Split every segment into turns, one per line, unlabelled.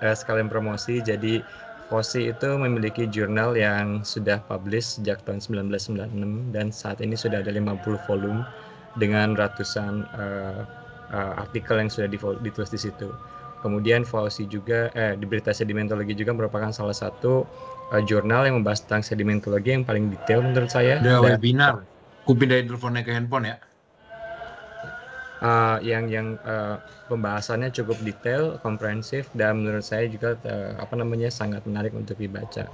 sekalian promosi. Jadi FOSI itu memiliki jurnal yang sudah publish sejak tahun 1996 dan saat ini sudah ada 50 volume dengan ratusan artikel yang sudah ditulis di situ. Kemudian FOSI juga di berita sedimentologi juga merupakan salah satu jurnal yang membahas tentang sedimentologi yang paling detail menurut saya.
Ada
Dan
webinar. Ku pindahin teleponnya ke handphone ya.
yang pembahasannya cukup detail, komprehensif, dan menurut saya juga sangat menarik untuk dibaca.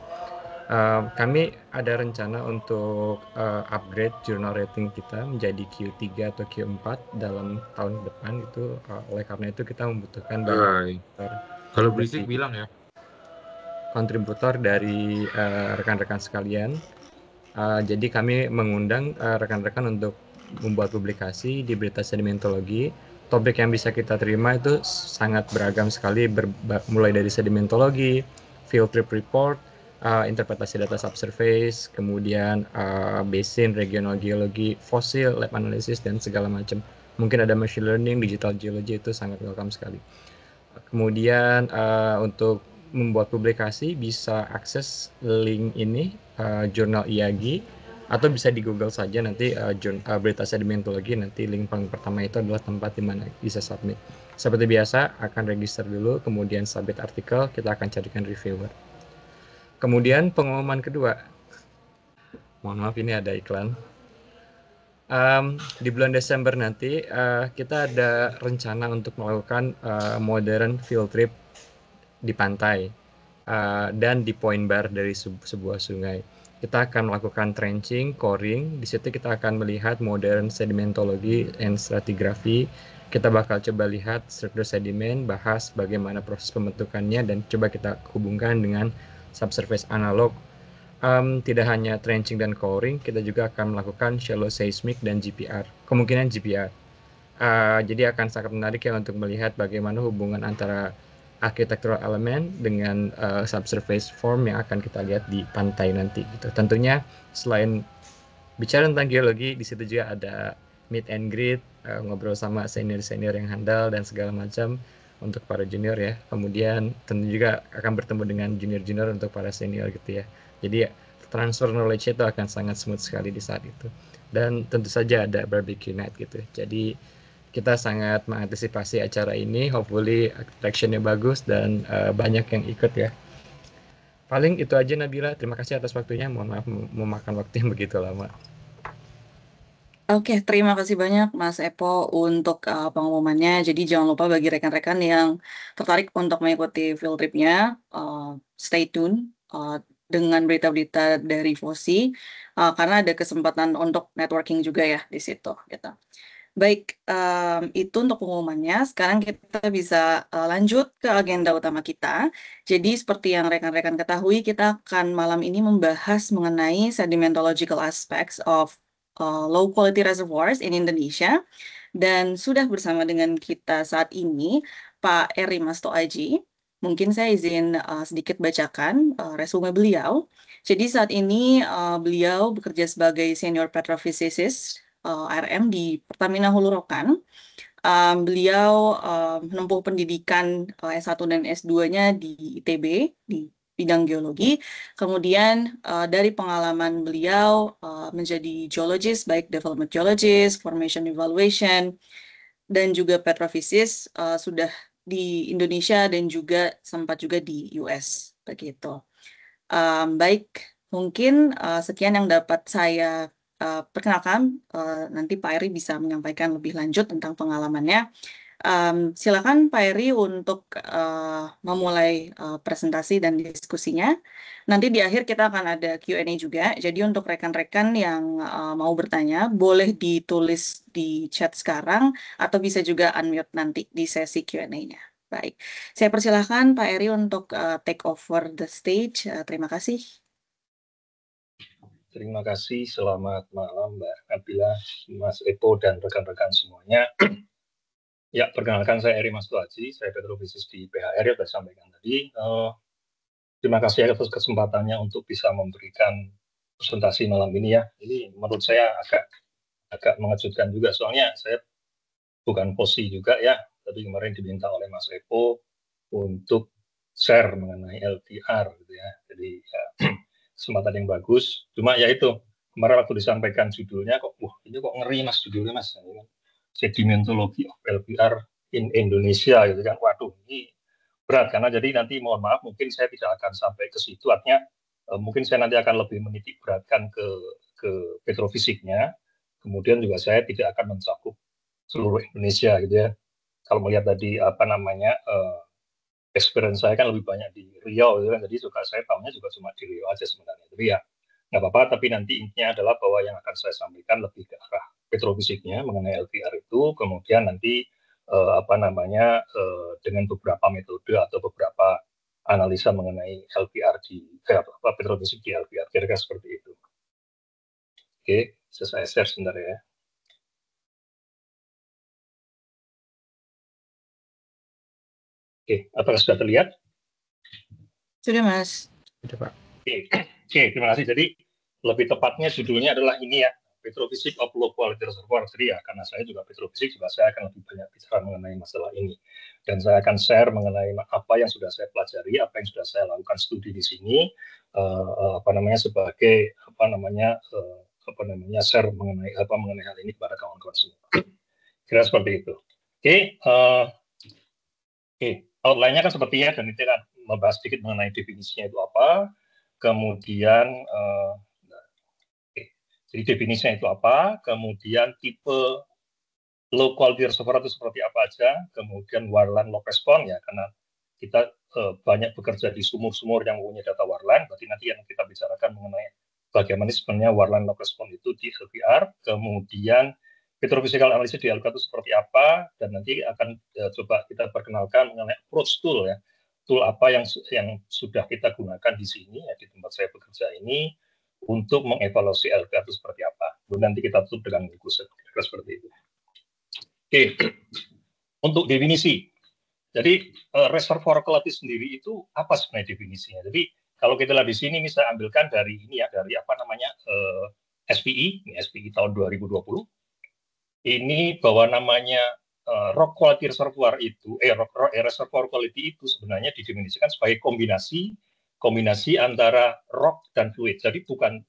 Kami ada rencana untuk upgrade jurnal rating kita menjadi Q3 atau Q4 dalam tahun depan itu. Oleh karena itu kita membutuhkan banyak
Kalau berisik bilang ya.
kontributor dari rekan-rekan sekalian. Jadi kami mengundang rekan-rekan untuk membuat publikasi di berita sedimentologi. Topik yang bisa kita terima itu sangat beragam sekali, mulai dari sedimentologi, field trip report, interpretasi data subsurface, kemudian basin, regional geologi, fosil, lab analysis, dan segala macam. Mungkin ada machine learning, digital geology, itu sangat welcome sekali. Kemudian untuk membuat publikasi bisa akses link ini, jurnal IAGI, atau bisa di Google saja nanti berita sedimentologi, nanti link paling pertama itu adalah tempat di mana bisa submit. Seperti biasa akan register dulu, kemudian submit artikel, kita akan carikan reviewer. Kemudian pengumuman kedua, mohon maaf ini ada iklan. Di bulan Desember nanti kita ada rencana untuk melakukan modern field trip di pantai dan di point bar dari sebuah sungai. Kita akan melakukan trenching, coring. Di situ kita akan melihat modern sedimentologi and stratigraphy. Kita bakal coba lihat struktur sedimen, bahas bagaimana proses pembentukannya, dan coba kita hubungkan dengan subsurface analog. Tidak hanya trenching dan coring, kita juga akan melakukan shallow seismic dan GPR. Kemungkinan GPR. Jadi akan sangat menarik ya untuk melihat bagaimana hubungan antara architectural elemen dengan subsurface form yang akan kita lihat di pantai nanti gitu. Tentunya selain bicara tentang geologi, di situ juga ada meet and greet, ngobrol sama senior-senior yang handal dan segala macam untuk para junior ya. Kemudian tentu juga akan bertemu dengan junior-junior untuk para senior gitu ya. Jadi transfer knowledge itu akan sangat smooth sekali di saat itu. Dan tentu saja ada barbecue night gitu. Jadi kita sangat mengantisipasi acara ini, hopefully attraction-nya bagus dan banyak yang ikut ya. Paling itu aja Nabila, terima kasih atas waktunya, mohon maaf memakan waktu yang begitu lama.
Oke, terima kasih banyak Mas Epo untuk pengumumannya. Jadi jangan lupa bagi rekan-rekan yang tertarik untuk mengikuti field trip-nya, stay tune dengan berita-berita dari FOSI, karena ada kesempatan untuk networking juga ya di situ. Gitu. Baik, itu untuk pengumumannya. Sekarang kita bisa lanjut ke agenda utama kita. Jadi seperti yang rekan-rekan ketahui, kita akan malam ini membahas mengenai sedimentological aspects of low quality reservoirs in Indonesia. Dan sudah bersama dengan kita saat ini Pak Eri Masto Aji. Mungkin saya izin sedikit bacakan resume beliau. Jadi saat ini beliau bekerja sebagai senior petrophysicist RM di Pertamina Hulu Rokan. Beliau menempuh pendidikan S1 dan S2-nya di ITB di bidang geologi. Kemudian dari pengalaman beliau menjadi geologist, baik development geologist, formation evaluation, dan juga petrophysicist sudah di Indonesia dan juga sempat juga di US. Begitu. Baik, mungkin sekian yang dapat saya perkenalkan. Nanti Pak Eri bisa menyampaikan lebih lanjut tentang pengalamannya. Silakan Pak Eri untuk memulai presentasi dan diskusinya. Nanti di akhir kita akan ada Q&A juga. Jadi untuk rekan-rekan yang mau bertanya, boleh ditulis di chat sekarang atau bisa juga unmute nanti di sesi Q&A-nya. Baik, saya persilahkan Pak Eri untuk take over the stage. Terima kasih.
Terima kasih, selamat malam Mbak Nabila, Mas Epo, dan rekan-rekan semuanya. Ya, perkenalkan saya Eri Masto Aji, saya petrofisis di PHR yang sudah disampaikan tadi. Terima kasih atas kesempatannya untuk bisa memberikan presentasi malam ini ya. Ini menurut saya agak mengejutkan juga, soalnya saya bukan POSI juga ya, tapi kemarin diminta oleh Mas Epo untuk share mengenai LDR gitu ya. Jadi ya, kesempatan yang bagus. Cuma ya itu kemarin waktu disampaikan judulnya kok, wah ini kok ngeri mas judulnya mas. Sedimentology of LDR in Indonesia gitu kan. Waduh ini berat karena jadi nanti mohon maaf mungkin saya tidak akan sampai ke situ. Artinya mungkin saya nanti akan lebih menitik beratkan ke petrofisiknya. Kemudian juga saya tidak akan mencakup seluruh Indonesia gitu ya. Kalau melihat tadi apa namanya experience saya kan lebih banyak di Riau gitu kan, jadi saya tahunya juga cuma di Riau aja sebenarnya. Tapi ya nggak apa-apa. Tapi nanti intinya adalah bahwa yang akan saya sampaikan lebih ke arah petrofisiknya mengenai LDR itu, kemudian nanti apa namanya dengan beberapa metode atau beberapa analisa mengenai LDR di petrofisik di LDR, kira-kira seperti itu. Oke, saya share sebentar ya. Oke, apakah sudah terlihat?
Sudah, Mas.
Sudah, Pak.
Oke, terima kasih. Jadi lebih tepatnya judulnya adalah ini ya, Petrophysics of Low Quality Reservoir. Jadi ya, karena saya juga petrofisik, juga saya akan lebih banyak bicara mengenai masalah ini. Dan saya akan share mengenai apa yang sudah saya pelajari, apa yang sudah saya lakukan studi di sini, sebagai share mengenai hal ini kepada kawan-kawan semua. Kira seperti itu. Oke, outline-nya kan seperti ya, dan itu kan membahas sedikit mengenai definisinya itu apa, kemudian jadi definisinya itu apa, kemudian tipe low quality reservoir itu seperti apa aja, kemudian wireline low response ya, karena kita banyak bekerja di sumur-sumur yang mempunyai data wireline, berarti nanti yang kita bicarakan mengenai bagaimana sebenarnya wireline low response itu di LPR, kemudian petrophysical analysis di LPR itu seperti apa, dan nanti akan coba kita perkenalkan mengenai approach tool ya, tool apa yang sudah kita gunakan di sini ya, di tempat saya bekerja ini untuk mengevaluasi LPR itu seperti apa. Kemudian nanti kita tutup dengan conclusion seperti itu. Oke, untuk definisi. Jadi reservoir quality sendiri itu apa sebenarnya definisinya? Jadi kalau kita lihat di sini, ini saya ambilkan dari ini ya, dari SPI, ini SPI tahun 2020. Ini bahwa namanya rock quality reservoir itu, reservoir quality itu sebenarnya didefinisikan sebagai kombinasi antara rock dan fluid. Jadi bukan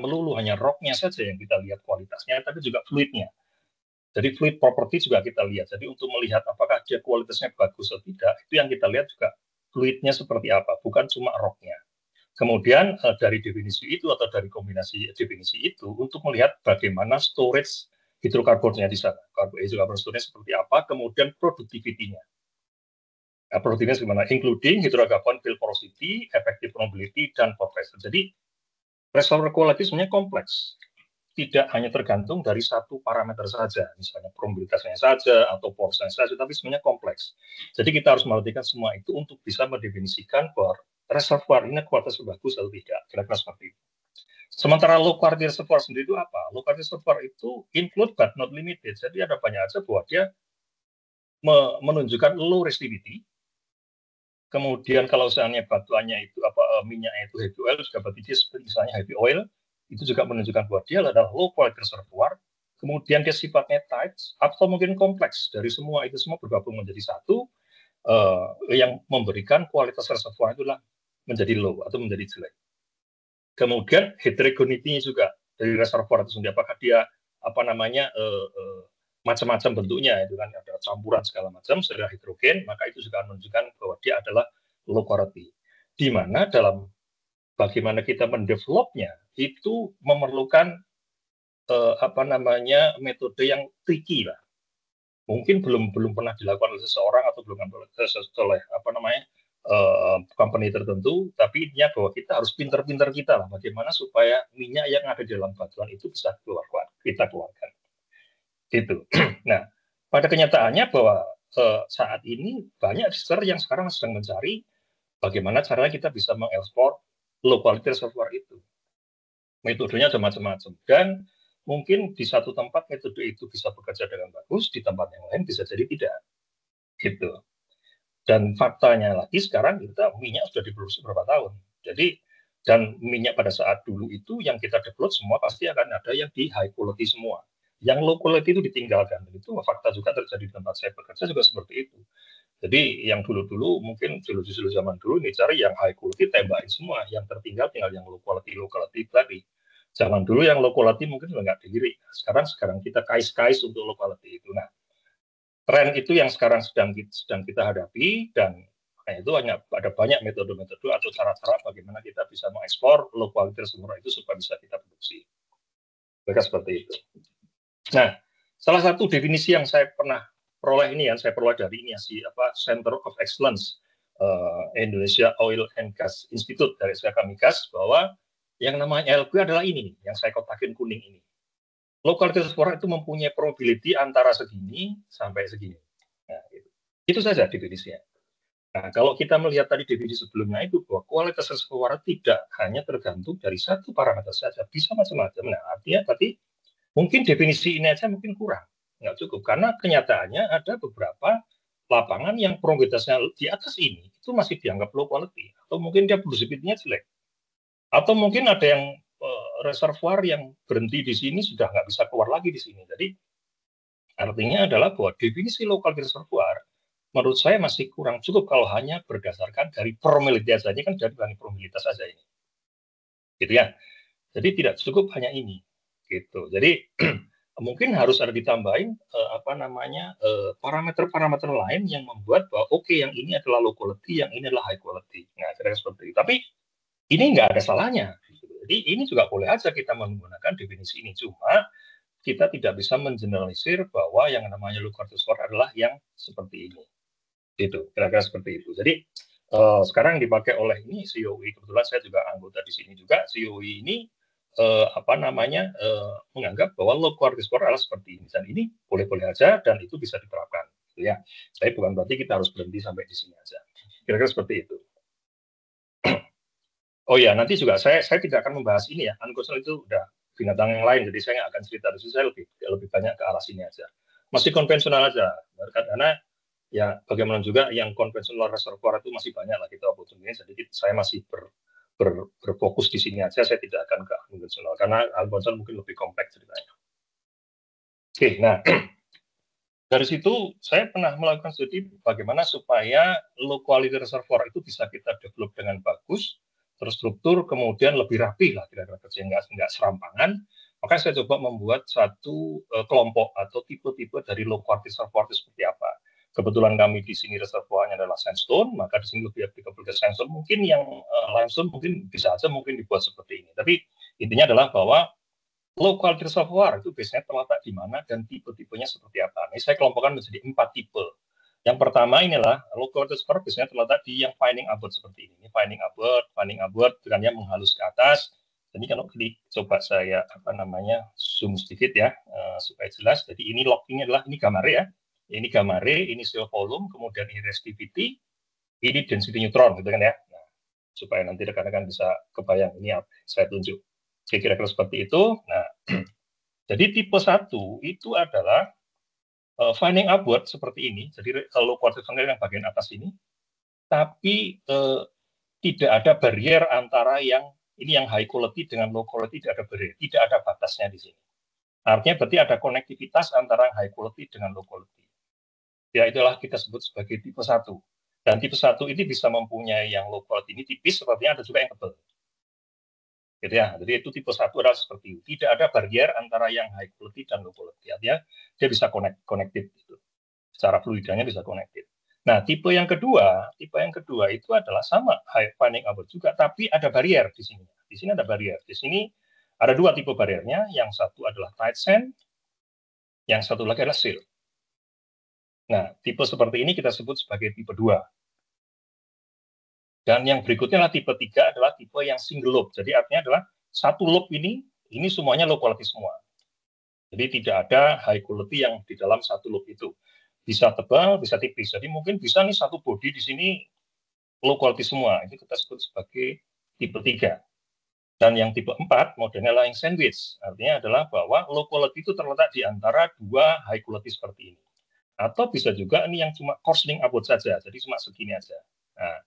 melulu hanya rocknya saja yang kita lihat kualitasnya, tapi juga fluidnya. Jadi fluid property juga kita lihat. Jadi untuk melihat apakah dia kualitasnya bagus atau tidak, itu yang kita lihat juga fluidnya seperti apa, bukan cuma rocknya. Kemudian dari definisi itu atau dari kombinasi definisi itu untuk melihat bagaimana storage hidrokarbonnya di sana, hidrokarbon storage seperti apa, kemudian productivity-nya. Nah, produktivitas gimana? Including hidrokarbon field porosity, effective mobility, dan pore pressure. Jadi reservoir quality sebenarnya kompleks. Tidak hanya tergantung dari satu parameter saja, misalnya probabilitasnya saja atau porosnya saja, tapi sebenarnya kompleks. Jadi kita harus memperhatikan semua itu untuk bisa mendefinisikan bahwa reservoir ini kualitas bagus atau tidak, kira-kira seperti itu. Sementara low quality reservoir sendiri itu apa? Low quality reservoir itu include but not limited. Jadi ada banyak aja bahwa dia menunjukkan low resistivity. Kemudian kalau misalnya batuannya itu minyaknya itu heavy oil, juga berarti dia misalnya heavy oil, itu juga menunjukkan bahwa dia adalah low quality reservoir. Kemudian dia sifatnya tight atau mungkin kompleks. Dari semua itu semua bergabung menjadi satu, yang memberikan kualitas reservoir itulah menjadi low atau menjadi jelek. Kemudian heterogeneity juga dari reservoir itu sendiri, apakah dia macam-macam bentuknya, itu kan ada campuran segala macam, secara hidrogen, maka itu juga menunjukkan bahwa dia adalah low quality. Di mana dalam bagaimana kita mendevelopnya itu memerlukan metode yang tricky lah. Mungkin belum pernah dilakukan oleh seseorang atau belum oleh company tertentu, tapi intinya bahwa kita harus pinter-pinter kita lah bagaimana supaya minyak yang ada di dalam batuan itu bisa kita keluarkan. Gitu. Nah, pada kenyataannya bahwa saat ini banyak researcher yang sekarang sedang mencari bagaimana caranya kita bisa mengekspor low quality reservoir itu. Metodenya ada macam-macam, dan mungkin di satu tempat metode itu bisa bekerja dengan bagus, di tempat yang lain bisa jadi tidak. Gitu. Dan faktanya lagi sekarang kita minyak sudah diproduksi berapa tahun. Jadi dan minyak pada saat dulu itu yang kita develop semua pasti akan ada yang di high quality semua. Yang low quality itu ditinggalkan. Itu fakta juga terjadi di tempat saya bekerja juga seperti itu. Jadi yang dulu-dulu mungkin dulu zaman dulu ini cari yang high quality tembakin semua, yang tertinggal tinggal yang low quality tadi. Zaman dulu yang low quality mungkin sudah nggak dilirik. Sekarang kita kais-kais untuk low quality itu. Nah, tren itu yang sekarang sedang kita hadapi, dan itu hanya ada banyak metode-metode atau cara-cara bagaimana kita bisa mengeksplor low quality reservoir itu supaya bisa kita produksi. Mereka seperti itu. Nah, salah satu definisi yang saya pernah peroleh ini, yang saya peroleh dari ini Center of Excellence Indonesia Oil and Gas Institute dari SKK Migas, bahwa yang namanya LQ adalah ini, yang saya kotakin kuning ini. Low quality reservoir itu mempunyai probability antara segini sampai segini. Nah, itu saja definisinya. Nah, kalau kita melihat tadi definisi sebelumnya itu, bahwa kualitas reservoir tidak hanya tergantung dari satu parameter saja, bisa macam-macam. Nah, artinya tadi mungkin definisi ini aja mungkin kurang, nggak cukup, karena kenyataannya ada beberapa lapangan yang probabilitasnya di atas ini itu masih dianggap low quality, atau mungkin dia producibility-nya jelek, atau mungkin ada yang reservoir yang berhenti di sini sudah nggak bisa keluar lagi di sini. Jadi artinya adalah bahwa definisi low quality reservoir menurut saya masih kurang cukup kalau hanya berdasarkan dari probability saja, kan dari probabilitas saja ini, gitu ya. Jadi tidak cukup hanya ini, gitu. Jadi mungkin harus ada ditambahin parameter-parameter lain yang membuat bahwa oke, yang ini adalah low quality, yang ini adalah high quality. Nah, kira-kira seperti itu. Tapi ini nggak ada salahnya. Jadi ini juga boleh aja kita menggunakan definisi ini. Cuma kita tidak bisa mengeneralisir bahwa yang namanya low quality score adalah yang seperti ini. Gitu, kira-kira seperti itu. Jadi sekarang dipakai oleh ini COE. Kebetulan saya juga anggota di sini juga. COE ini menganggap bahwa low quality score adalah seperti ini, dan ini boleh-boleh aja dan itu bisa diterapkan, gitu ya. Tapi bukan berarti kita harus berhenti sampai di sini aja. Kira-kira seperti itu. Oh ya, nanti juga saya tidak akan membahas ini ya. Unconventional itu udah binatang yang lain, jadi saya nggak akan cerita di sini. Saya lebih banyak ke arah sini aja. Masih konvensional aja, karena ya bagaimana juga yang konvensional reservoir itu masih banyak lah kita opportunity. Jadi saya masih berfokus di sini aja, saya tidak akan ke unconventional karena unconventional mungkin lebih kompleks ceritanya. Oke, nah dari situ saya pernah melakukan studi bagaimana supaya low quality reservoir itu bisa kita develop dengan bagus, terstruktur, kemudian lebih rapi lah kira-kira kerja, nggak serampangan. Maka saya coba membuat satu kelompok atau tipe-tipe dari low quality reservoir itu seperti apa. Kebetulan kami di sini reservoirnya adalah sandstone, maka di sini lebih applicable ke sandstone. Mungkin yang limestone mungkin bisa aja mungkin dibuat seperti ini. Tapi intinya adalah bahwa low quality reservoir itu biasanya terletak di mana dan tipe-tipenya seperti apa. Ini saya kelompokkan menjadi 4 tipe. Yang pertama inilah low quality reservoir biasanya terletak di yang finding abort seperti ini. Ini finding abort dengan yang menghalus ke atas. Jadi kalau coba saya zoom sedikit ya supaya jelas. Jadi ini loggingnya adalah ini gambar ya. Ini gamma ray, ini cell volume, kemudian ini resistivity, ini density neutron, gitu kan ya. Nah, supaya nanti rekan-rekan bisa kebayang ini apa saya tunjuk. Kira-kira seperti itu. Nah, jadi tipe 1 itu adalah finding abort seperti ini. Jadi low quality yang bagian atas ini, tapi tidak ada barrier antara yang ini yang high quality dengan low quality, tidak ada barrier, tidak ada batasnya di sini. Artinya berarti ada konektivitas antara high quality dengan low quality. Ya, itulah kita sebut sebagai tipe 1. Dan tipe 1 ini bisa mempunyai yang low quality ini tipis, sepertinya ada juga yang tebal. Gitu ya. Jadi itu tipe 1 adalah seperti itu. Tidak ada barrier antara yang high quality dan low quality. Artinya dia bisa connected gitu. Secara fluidanya bisa connected. Nah, tipe yang kedua itu adalah sama high finding abort juga, tapi ada barrier di sini. Di sini ada barrier. Di sini ada 2 tipe barriernya. Yang satu adalah tight sand, yang satu lagi adalah seal. Nah, tipe seperti ini kita sebut sebagai tipe 2. Dan yang berikutnya adalah tipe 3 adalah tipe yang single loop. Jadi artinya adalah satu loop ini semuanya low quality semua. Jadi tidak ada high quality yang di dalam satu loop itu. Bisa tebal, bisa tipis. Jadi mungkin bisa nih satu body di sini low quality semua. Itu kita sebut sebagai tipe 3. Dan yang tipe 4 modelnya adalah yang sandwich. Artinya adalah bahwa low quality itu terletak di antara 2 high quality seperti ini. Atau bisa juga ini yang cuma coarsening abort saja, jadi cuma segini aja. Nah,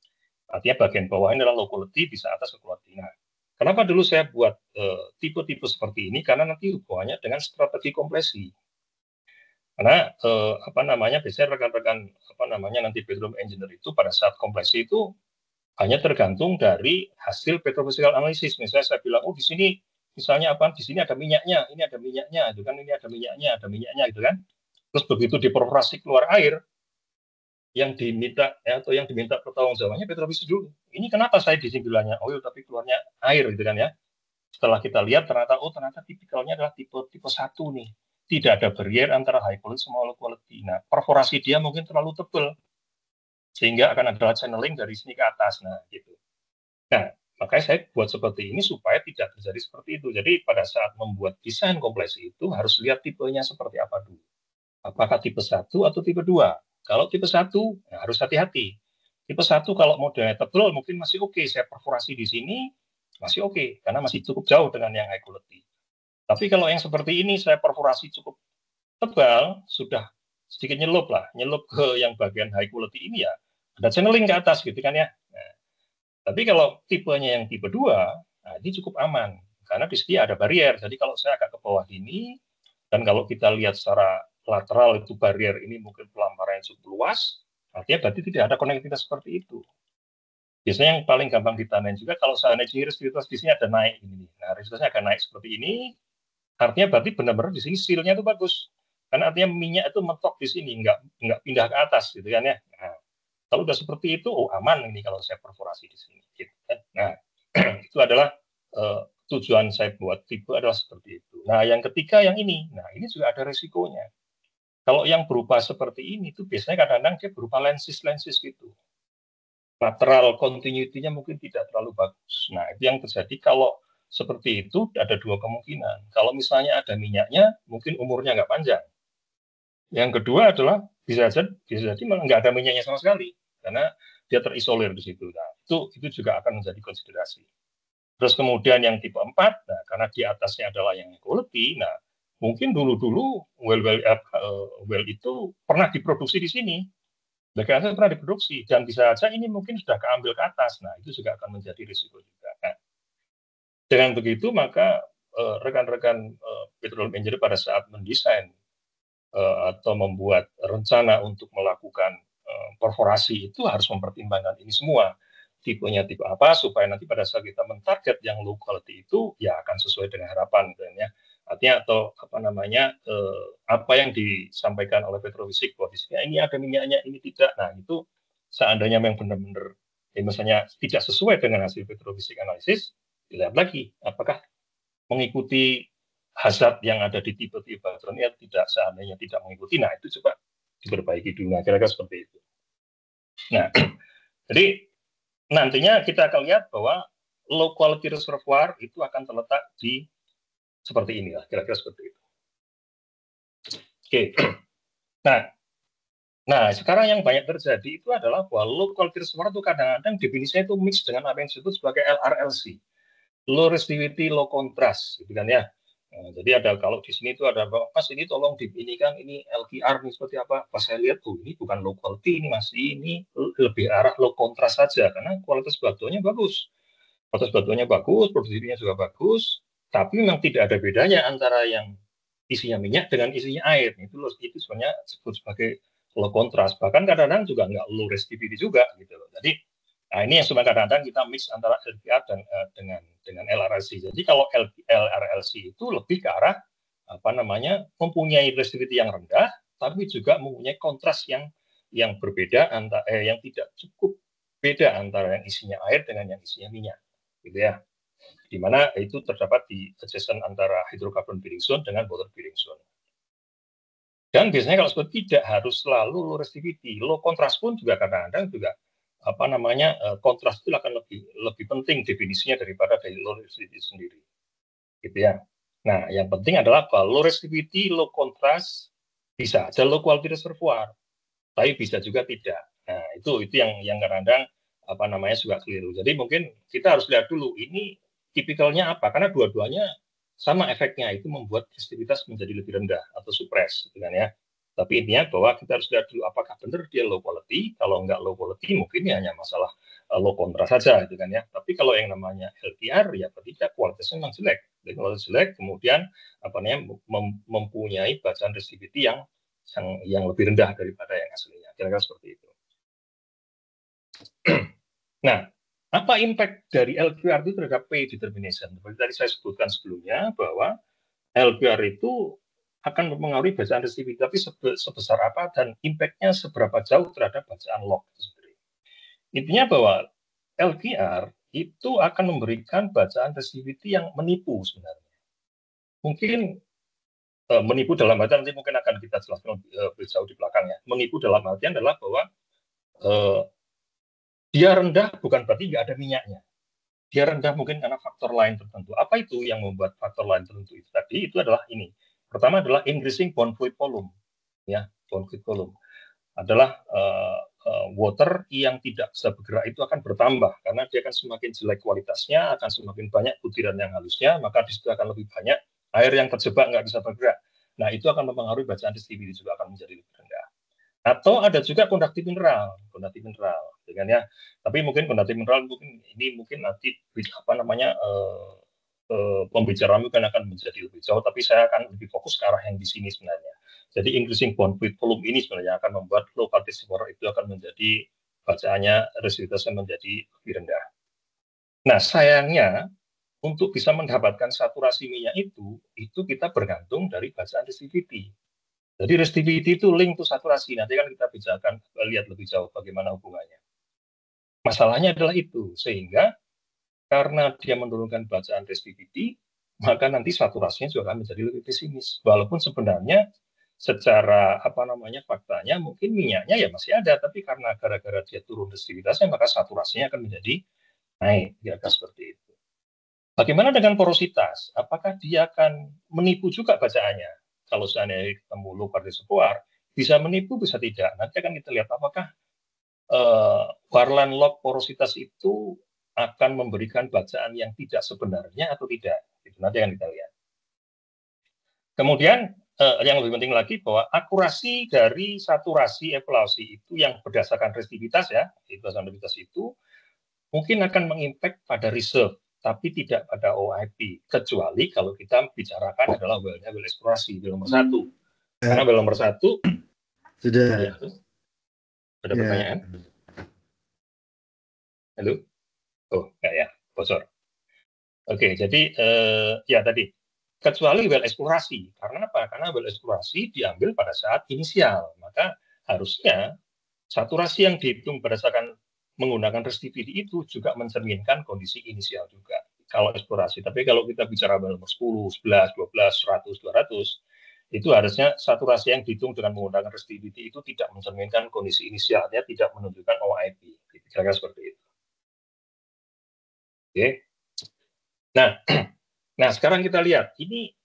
artinya bagian bawah ini adalah low quality, bisa atas ke quality. Nah, kenapa dulu saya buat tipe-tipe seperti ini? Karena nanti hubungannya dengan strategi kompresi. Karena biasanya rekan-rekan nanti petroleum engineer itu pada saat kompresi itu hanya tergantung dari hasil petrophysical analysis. Misalnya saya bilang, oh di sini misalnya di sini ada minyaknya, ini ada minyaknya, itu kan, ini ada minyaknya, gitu kan. Terus begitu diperforasi keluar air, yang diminta atau yang diminta pertanggungjawabannya petrofisik dulu. Ini kenapa saya disimpulannya oil tapi keluarnya air, gitu kan ya. Setelah kita lihat ternyata tipikalnya adalah tipe 1 nih. Tidak ada barrier antara high quality sama low quality. Nah, perforasi dia mungkin terlalu tebal sehingga akan ada channeling dari sini ke atas. Nah, gitu. Nah, makanya saya buat seperti ini supaya tidak terjadi seperti itu. Jadi pada saat membuat desain kompresi itu harus lihat tipenya seperti apa dulu. Apakah tipe 1 atau tipe 2? Kalau tipe 1 ya harus hati-hati. Tipe 1 kalau modelnya tebal mungkin masih oke, saya perforasi di sini masih oke karena masih cukup jauh dengan yang high quality. Tapi kalau yang seperti ini saya perforasi cukup tebal, sudah sedikit nyelup ke yang bagian high quality ini ya, ada channeling ke atas gitu kan ya. Nah, tapi kalau tipenya yang tipe 2, nah ini cukup aman karena di sini ada barrier. Jadi kalau saya agak ke bawah gini, dan kalau kita lihat secara lateral itu barrier ini mungkin pelamparan yang cukup luas, artinya berarti tidak ada konektivitas seperti itu. Biasanya yang paling gampang ditandain juga kalau seandainya resistivitas di sini ada naik ini. Nah, resistivitasnya akan naik seperti ini, artinya berarti benar-benar di sini seal-nya itu bagus. Karena artinya minyak itu mentok di sini, nggak pindah ke atas gitu kan ya. Nah, kalau udah seperti itu, aman ini kalau saya perforasi di sini. Gitu kan. Nah, itu adalah tujuan saya buat tipe adalah seperti itu. Nah, yang ketiga yang ini, nah ini juga ada resikonya. Kalau yang berupa seperti ini itu biasanya kadang-kadang dia berupa lenses gitu. Lateral continuity-nya mungkin tidak terlalu bagus. Nah, itu yang terjadi kalau seperti itu ada dua kemungkinan. Kalau misalnya ada minyaknya, mungkin umurnya nggak panjang. Yang kedua adalah bisa jadi malah nggak ada minyaknya sama sekali karena dia terisolir di situ. Nah, itu juga akan menjadi konsiderasi. Terus kemudian yang tipe 4, nah karena di atasnya adalah yang quality, nah mungkin dulu well itu pernah diproduksi di sini. Mereka pernah diproduksi dan bisa saja ini mungkin sudah keambil ke atas. Nah, itu juga akan menjadi risiko juga. Nah, dengan begitu maka rekan-rekan petroleum engineer pada saat mendesain atau membuat rencana untuk melakukan perforasi itu harus mempertimbangkan ini semua. Tipenya tipe apa supaya nanti pada saat kita mentarget yang low quality itu ya akan sesuai dengan harapan ya. Artinya atau apa yang disampaikan oleh petrofisik bahwa di sini ini ada minyaknya, ini tidak. Nah, itu seandainya memang benar-benar misalnya tidak sesuai dengan hasil petrofisik analisis, dilihat lagi apakah mengikuti hazard yang ada di tipe-tipe baterai yang tidak seandainya tidak mengikuti. Nah, itu coba diperbaiki dulu. Nah, kira-kira seperti itu. Nah, jadi nantinya kita akan lihat bahwa low quality reservoir itu akan terletak di seperti ini lah, kira-kira seperti itu. Oke. Nah, sekarang yang banyak terjadi itu adalah bahwa low quality reservoir itu kadang-kadang definisinya itu mix dengan apa yang disebut sebagai LRLC, low resistivity, low contrast, gitu kan ya. Nah, jadi ada kalau di sini itu ada Mas ini tolong dipinikan ini LQR nih seperti apa. Pas saya lihat ini bukan low quality ini Mas, ini lebih arah low contrast saja karena kualitas batuannya bagus. Kualitas batuannya bagus, produksinya juga bagus, tapi memang tidak ada bedanya antara yang isinya minyak dengan isinya air. Itu sebenarnya disebut sebagai low contrast. Bahkan kadang-kadang juga nggak low resistivity juga gitu loh. Jadi nah ini yang sebenarnya kadang-kadang kita mix antara LPR dan dengan LRLC. Jadi kalau LRLC itu lebih ke arah mempunyai resistivity yang rendah, tapi juga mempunyai kontras yang berbeda yang tidak cukup beda antara yang isinya air dengan yang isinya minyak, gitu ya. Di mana itu terdapat di adjacent antara hydrocarbon bearing zone dengan water bearing zone. Dan biasanya kalau seperti tidak harus selalu low resistivity, low contrast pun juga kadang-kadang juga kontras itu akan lebih penting definisinya daripada dari low resistivity sendiri, gitu ya. Nah, yang penting adalah bahwa low resistivity, low contrast bisa ada low quality reservoir, tapi bisa juga tidak. Nah, itu yang kadang-kadang juga keliru. Jadi mungkin kita harus lihat dulu ini tipikalnya apa, karena dua-duanya sama efeknya itu membuat resistivitas menjadi lebih rendah atau suppress, gitu kan ya. Tapi intinya bahwa kita harus lihat dulu apakah benar dia low quality. Kalau nggak low quality mungkin hanya masalah low contrast saja gitu kan ya. Tapi kalau yang namanya LPR ya berarti kualitasnya memang jelek. Dan kualitas jelek kemudian mempunyai bacaan resistivity yang yang lebih rendah daripada yang aslinya. Kira-kira seperti itu. Nah, apa impact dari LQR itu terhadap P determination? Seperti tadi saya sebutkan sebelumnya bahwa LQR itu akan mempengaruhi bacaan resistivity, tapi sebesar apa dan impact-nya seberapa jauh terhadap bacaan log itu sendiri. Intinya bahwa LQR itu akan memberikan bacaan resistivity yang menipu sebenarnya. Mungkin menipu dalam artian nanti mungkin akan kita jelaskan lebih jauh di belakang ya. Menipu dalam artian adalah bahwa dia rendah bukan berarti nggak ada minyaknya. Dia rendah mungkin karena faktor lain tertentu. Apa itu yang membuat faktor lain tertentu itu tadi? Itu adalah ini. Pertama adalah increasing bond fluid volume. Ya, bond fluid volume adalah water yang tidak bisa bergerak itu akan bertambah karena dia akan semakin jelek kualitasnya, akan semakin banyak butiran yang halusnya, maka di situ akan lebih banyak air yang terjebak nggak bisa bergerak. Nah, itu akan mempengaruhi bacaan resistivity juga akan menjadi lebih rendah. Atau ada juga konduktif mineral, dengan ya. Tapi mungkin konduktif mineral mungkin nanti apa namanya pembicaraan mungkin akan menjadi lebih jauh, tapi saya akan lebih fokus ke arah yang di sini sebenarnya. Jadi increasing bond fluid volume ini sebenarnya akan membuat low partition water itu akan menjadi bacaannya resistivitasnya menjadi lebih rendah. Nah, sayangnya untuk bisa mendapatkan saturasi minyak itu kita bergantung dari bacaan resistivity. Jadi resistivity itu link to saturasi. Nanti kan kita bicarakan lihat lebih jauh bagaimana hubungannya. Masalahnya adalah itu, sehingga karena dia menurunkan bacaan resistivity, maka nanti saturasinya juga akan menjadi lebih pesimis. Walaupun sebenarnya secara faktanya mungkin minyaknya ya masih ada, tapi karena gara-gara dia turun resistitivitasnya, maka saturasinya akan menjadi naik, kira-kira seperti itu. Bagaimana dengan porositas? Apakah dia akan menipu juga bacaannya? Kalau seandainya ketemu low partition reservoir, bisa menipu, bisa tidak. Nanti akan kita lihat apakah Warland log porositas itu akan memberikan bacaan yang tidak sebenarnya atau tidak. Itu nanti akan kita lihat. Kemudian yang lebih penting lagi bahwa akurasi dari saturasi evaluasi itu yang berdasarkan resistitivitas ya, itu mungkin akan mengimpact pada reserve, tapi tidak pada OIP, kecuali kalau kita bicarakan adalah well eksplorasi, well nomor 1. Karena well nomor 1
sudah.
Ya, ada pertanyaan? Halo? Oh, enggak ya, bocor. Oke, jadi ya tadi, kecuali well eksplorasi. Karena apa? Karena well eksplorasi diambil pada saat inisial. Maka harusnya saturasi yang dihitung berdasarkan menggunakan resistivity itu juga mencerminkan kondisi inisial juga. Kalau eksplorasi. Tapi kalau kita bicara well nomor 10, 11, 12, 100, 200, itu harusnya saturasi yang dihitung dengan menggunakan resistivity itu tidak mencerminkan kondisi inisialnya, tidak menunjukkan OIP. Kira-kira seperti itu. Oke. Nah, sekarang kita lihat, ini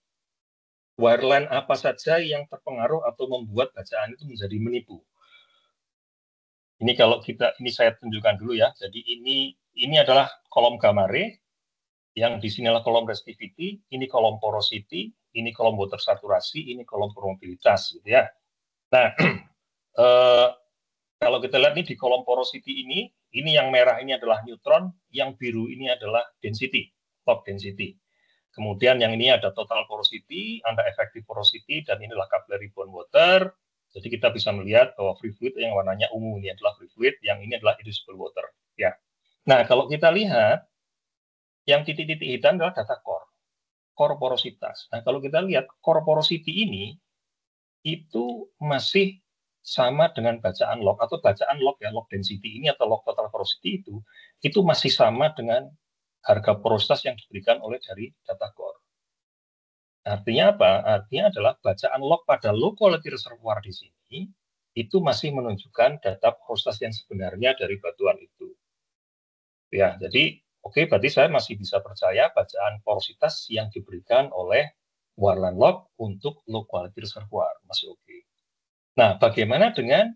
wireline apa saja yang terpengaruh atau membuat bacaan itu menjadi menipu. Ini kalau ini saya tunjukkan dulu ya. Jadi ini adalah kolom gamma ray, yang di sini adalah kolom resistivity, ini kolom porosity, ini kolom water saturasi, ini kolom permeabilitas, gitu ya. Nah, kalau kita lihat nih di kolom porosity ini yang merah ini adalah neutron, yang biru ini adalah density, log density. Kemudian yang ini ada total porosity, ada effective porosity, dan inilah capillary bond water. Jadi kita bisa melihat bahwa free fluid yang warnanya ungu ini adalah free fluid, yang ini adalah inducible water. Ya. Nah, kalau kita lihat, yang titik-titik hitam adalah data core porositas. Nah, kalau kita lihat core porosity ini, itu masih sama dengan bacaan log, atau bacaan log ya, log density ini atau log total porosity itu masih sama dengan harga porositas yang diberikan oleh dari data core. Artinya apa? Artinya adalah bacaan log pada low quality reservoir di sini itu masih menunjukkan data porositas yang sebenarnya dari batuan itu. Ya, jadi oke, berarti saya masih bisa percaya bacaan porositas yang diberikan oleh Warland log untuk low quality reservoir masih oke. Nah, bagaimana dengan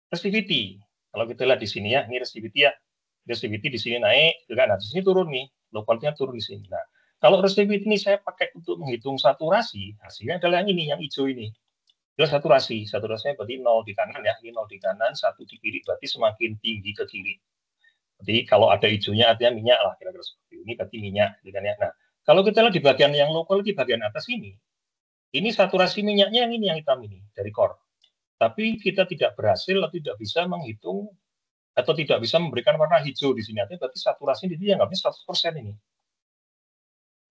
resistivity? Kalau kita lihat di sini ya, ini resistivity ya. Resistivity di sini naik, nah di sini turun nih, low quality-nya turun di sini. Nah, kalau resistivity ini saya pakai untuk menghitung saturasi, hasilnya adalah yang ini, yang hijau ini. Itu saturasi, saturasinya berarti 0 di kanan ya, ini 0 di kanan, 1 di kiri, berarti semakin tinggi ke kiri. Jadi kalau ada hijaunya artinya minyak lah, kira-kira seperti ini, berarti minyak. Gitu kan ya. Nah, kalau kita lihat di bagian yang low quality, bagian atas ini, Ini saturasi minyaknya yang ini, yang hitam ini, dari core. Tapi kita tidak berhasil atau tidak bisa menghitung atau tidak bisa memberikan warna hijau di sini. Artinya berarti saturasi ini dianggapnya 100% ini.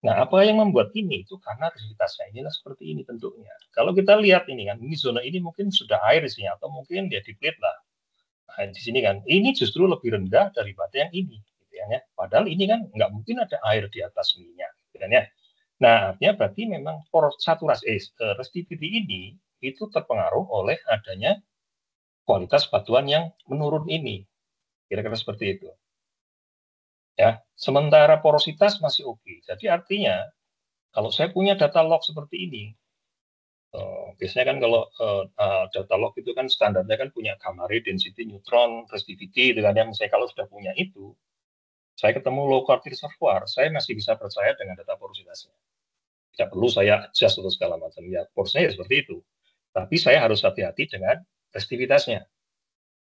Nah, apa yang membuat ini? Itu karena residivitasnya inilah seperti ini bentuknya. Kalau kita lihat ini kan, ini zona ini mungkin sudah air isinya, atau mungkin dia depleted lah. Nah, di sini kan, ini justru lebih rendah daripada yang ini. Gitu ya. Padahal ini kan nggak mungkin ada air di atas minyak. Gitu ya. Nah, artinya berarti memang saturasi resistivity ini itu terpengaruh oleh adanya kualitas batuan yang menurun ini. Kira-kira seperti itu. Ya, sementara porositas masih oke. Jadi artinya kalau saya punya data log seperti ini, biasanya kan kalau data log itu kan standarnya kan punya gamma ray, density, neutron, resistivity, itu kan ya. Misalnya kalau sudah punya itu, saya ketemu low quality reservoir, saya masih bisa percaya dengan data porositasnya. Tidak perlu saya adjust atau segala macam. Ya, porsinya ya seperti itu. Tapi saya harus hati-hati dengan resistivitasnya.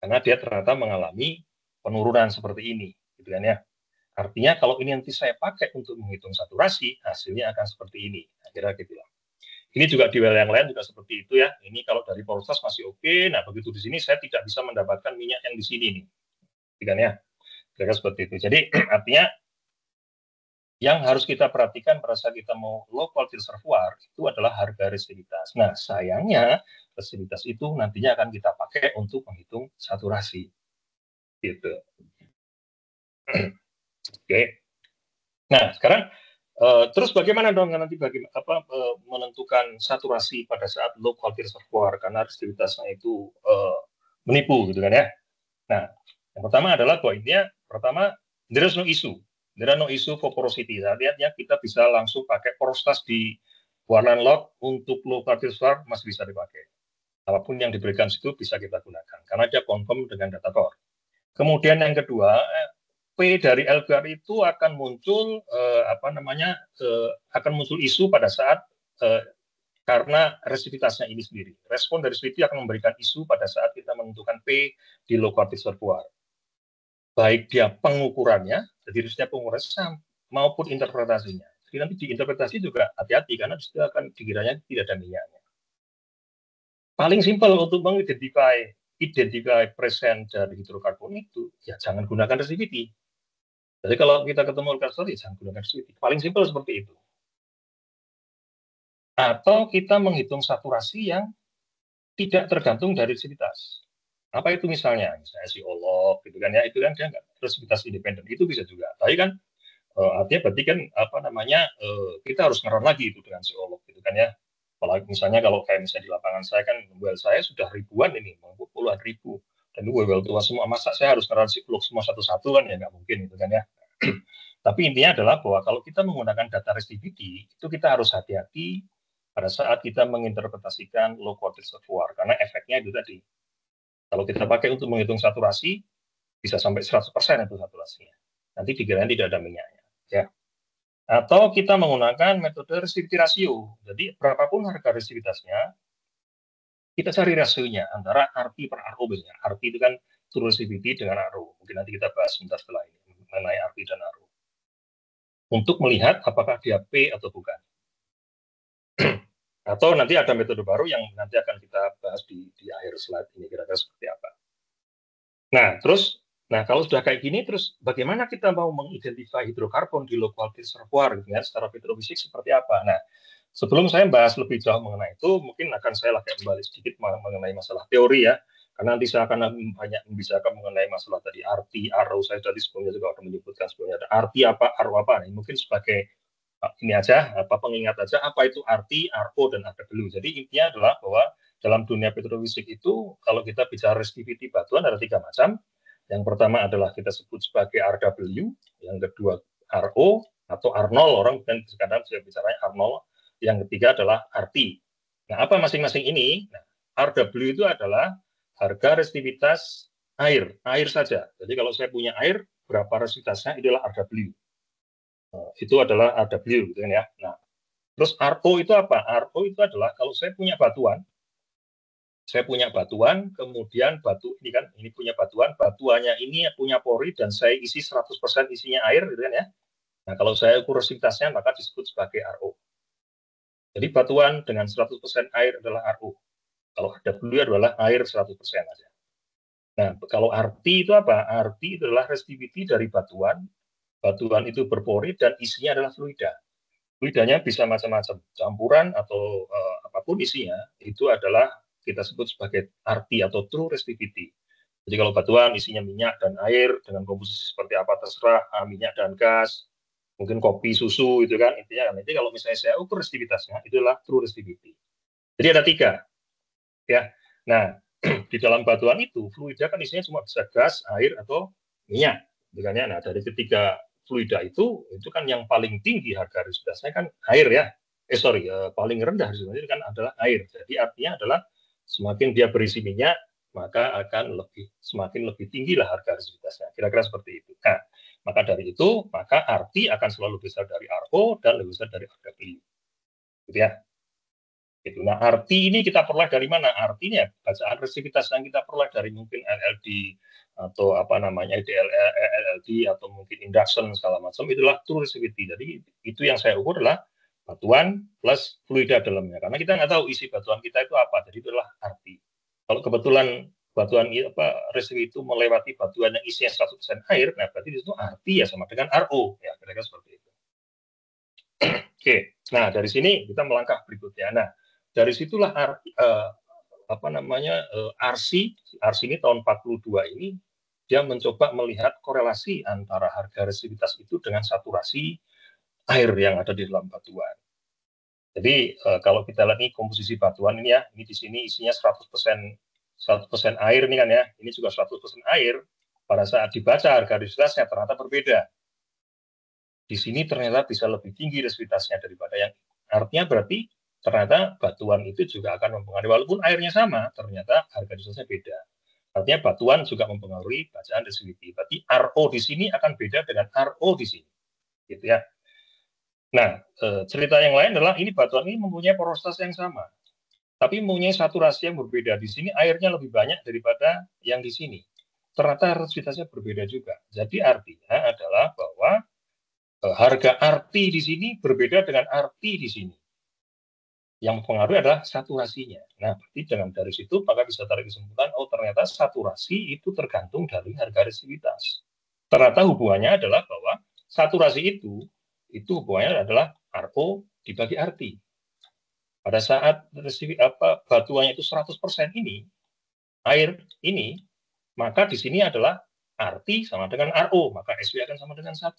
Karena dia ternyata mengalami penurunan seperti ini. Gitu kan ya. Artinya kalau ini nanti saya pakai untuk menghitung saturasi, hasilnya akan seperti ini. Kira-kira gitu lah. Ini juga di well yang lain juga seperti itu ya. Ini kalau dari porositas masih oke. Nah, begitu di sini saya tidak bisa mendapatkan minyak yang di sini nih. Gitu kan ya. Kira-kira seperti itu. Jadi artinya yang harus kita perhatikan pada saat kita mau low quality reservoir itu adalah harga resistivitas. Nah, sayangnya resistivitas itu nantinya akan kita pakai untuk menghitung saturasi. Gitu. Oke. Nah, sekarang terus bagaimana dong nanti menentukan saturasi pada saat low quality reservoir karena resistivitasnya itu menipu gitu kan ya. Nah, yang pertama adalah poinnya pertama there is no issue. There are no issue for porosity. Artinya kita bisa langsung pakai porositas di warna log untuk low quality reservoir masih bisa dipakai. Apapun yang diberikan situ bisa kita gunakan karena dia confirm dengan data core. Kemudian yang kedua, P dari LBR itu akan muncul akan muncul isu pada saat karena resistivitasnya ini sendiri. Respon dari resistivity akan memberikan isu pada saat kita menentukan P di low quality reservoir. Baik dia pengukurannya, jadi harusnya pengukuran maupun interpretasinya. Jadi nanti di interpretasi juga hati-hati karena disitu akan dikiranya tidak ada minyaknya. Paling simpel untuk mengidentifikasi present dari hidrokarbon itu, ya jangan gunakan resistivity. Jadi kalau kita ketemu resistivity, jangan gunakan resistivity. Paling simpel seperti itu. Atau kita menghitung saturasi yang tidak tergantung dari resistivitas. Apa itu misalnya si olog gitu kan ya, itu kan dia nggak resistivitas independen, itu bisa juga. Tapi kan artinya berarti kan kita harus ngeron lagi itu dengan si olog gitu kan ya. Apalagi misalnya kalau kayak misalnya di lapangan saya kan well saya sudah ribuan ini, puluhan ribu, dan itu well tua semua. Masa saya harus ngeron si olog semua satu-satu kan ya nggak mungkin gitu kan ya. Tapi intinya adalah bahwa kalau kita menggunakan data resistivity itu kita harus hati-hati pada saat kita menginterpretasikan low quality reservoir karena efeknya itu tadi. Kalau kita pakai untuk menghitung saturasi, bisa sampai 100% itu saturasinya. Nanti dikirain tidak ada minyaknya. Ya. Atau kita menggunakan metode resistivity ratio. Jadi, berapapun harga resistivitasnya, kita cari rasionya antara RT per RO biasanya. RT itu kan true resistivity dengan RO. Mungkin nanti kita bahas sebentar setelah ini mengenai RT dan RO. Untuk melihat apakah dia P atau bukan. Atau nanti ada metode baru yang nanti akan kita bahas di akhir slide ini kira-kira seperti apa. Nah, kalau sudah kayak gini, terus bagaimana kita mau mengidentifikasi hidrokarbon di low quality reservoir gitu ya, secara petrofisik seperti apa? Nah, sebelum saya bahas lebih jauh mengenai itu, mungkin akan saya kembali sedikit mengenai masalah teori ya, karena nanti saya akan banyak membicarakan mengenai masalah tadi RT, RO, saya tadi sebelumnya juga sudah menyebutkan sebelumnya ada RT apa, RO apa, nah, mungkin sebagai ini aja, pengingat aja apa itu RT, RO, dan RW. Jadi intinya adalah bahwa dalam dunia petrofisik itu, kalau kita bicara resistivity batuan ada 3 macam. Yang pertama adalah kita sebut sebagai RW, yang kedua RO, atau R0, orang kan kadang saya bicara R0, yang ketiga adalah RT. Nah, apa masing-masing ini? Nah, RW itu adalah harga resistivitas air saja. Jadi kalau saya punya air, berapa resistivitasnya, itulah RW. Itu adalah RW gitu kan ya. Nah, terus RO itu apa? RO itu adalah kalau saya punya batuan, kemudian ini punya batuannya ini punya pori dan saya isi 100% isinya air gitu kan ya. Nah, kalau saya ukur resistivitasnya maka disebut sebagai RO. Jadi batuan dengan 100% air adalah RO. Kalau RW adalah air 100% aja. Nah, kalau RT itu apa? RT itu adalah resistivity dari batuan. Batuan itu berpori dan isinya adalah fluida. Fluidanya bisa macam-macam, campuran atau apapun isinya, itu adalah kita sebut sebagai RT atau true resistivity. Jadi kalau batuan isinya minyak dan air dengan komposisi seperti apa terserah, minyak dan gas, mungkin kopi, susu, itu kan intinya. Nanti kalau misalnya saya ukur resistivitasnya, itulah true resistivity. Jadi ada 3, ya. Nah, di dalam batuan itu fluida kan isinya cuma bisa gas, air atau minyak, bukannya. Nah, dari ketiga fluida itu kan yang paling tinggi harga resistvitasnya kan air ya. Paling rendah resistvitasnya kan adalah air. Jadi artinya adalah semakin dia berisi minyak, maka akan semakin lebih tinggi lah harga resistvitasnya. Kira-kira seperti itu. Nah, maka dari itu, maka RT akan selalu besar dari RO dan lebih besar dari RW. Gitu ya. Gitu. Nah, RT ini kita peroleh dari mana? RT ini ya bacaan resistivitas yang kita peroleh dari mungkin LLD atau apa namanya LLD atau mungkin induction segala macam, itulah true resistivity. Jadi itu yang saya ukur adalah batuan plus fluida dalamnya. Karena kita nggak tahu isi batuan kita itu apa. Jadi itulah RT. Kalau kebetulan batuan resistivity itu melewati batuan yang isinya 100% air, nah berarti itu RT ya sama dengan RO. Ya, kira-kira seperti itu. Oke. Nah, dari sini kita melangkah berikutnya. Nah, dari situlah RC ini tahun 42 ini dia mencoba melihat korelasi antara harga resistivitas itu dengan saturasi air yang ada di dalam batuan. Jadi kalau kita lihat nih komposisi batuan ini ya, ini di sini isinya 100% air ini kan ya, ini juga 100% air. Pada saat dibaca harga resistivitasnya ternyata berbeda. Di sini ternyata bisa lebih tinggi resistivitasnya daripada yang artinya berarti ternyata batuan itu juga akan mempengaruhi, walaupun airnya sama, ternyata harga resistivity beda. Artinya batuan juga mempengaruhi bacaan resistivity. Berarti RO di sini akan beda dengan RO di sini, gitu ya. Nah, cerita yang lain adalah ini batuan ini mempunyai porositas yang sama, tapi mempunyai saturasi yang berbeda. Di sini airnya lebih banyak daripada yang di sini. Ternyata resistivitanya berbeda juga. Jadi artinya adalah bahwa harga RT di sini berbeda dengan RT di sini. Yang mempengaruhi adalah saturasinya. Nah, berarti dari situ maka bisa tarik kesimpulan, oh ternyata saturasi itu tergantung dari harga resistitivitas. Ternyata hubungannya adalah bahwa saturasi itu hubungannya adalah RO dibagi RT. Pada saat batuannya itu 100% ini, air ini, maka di sini adalah RT sama dengan RO, maka SW akan sama dengan 1.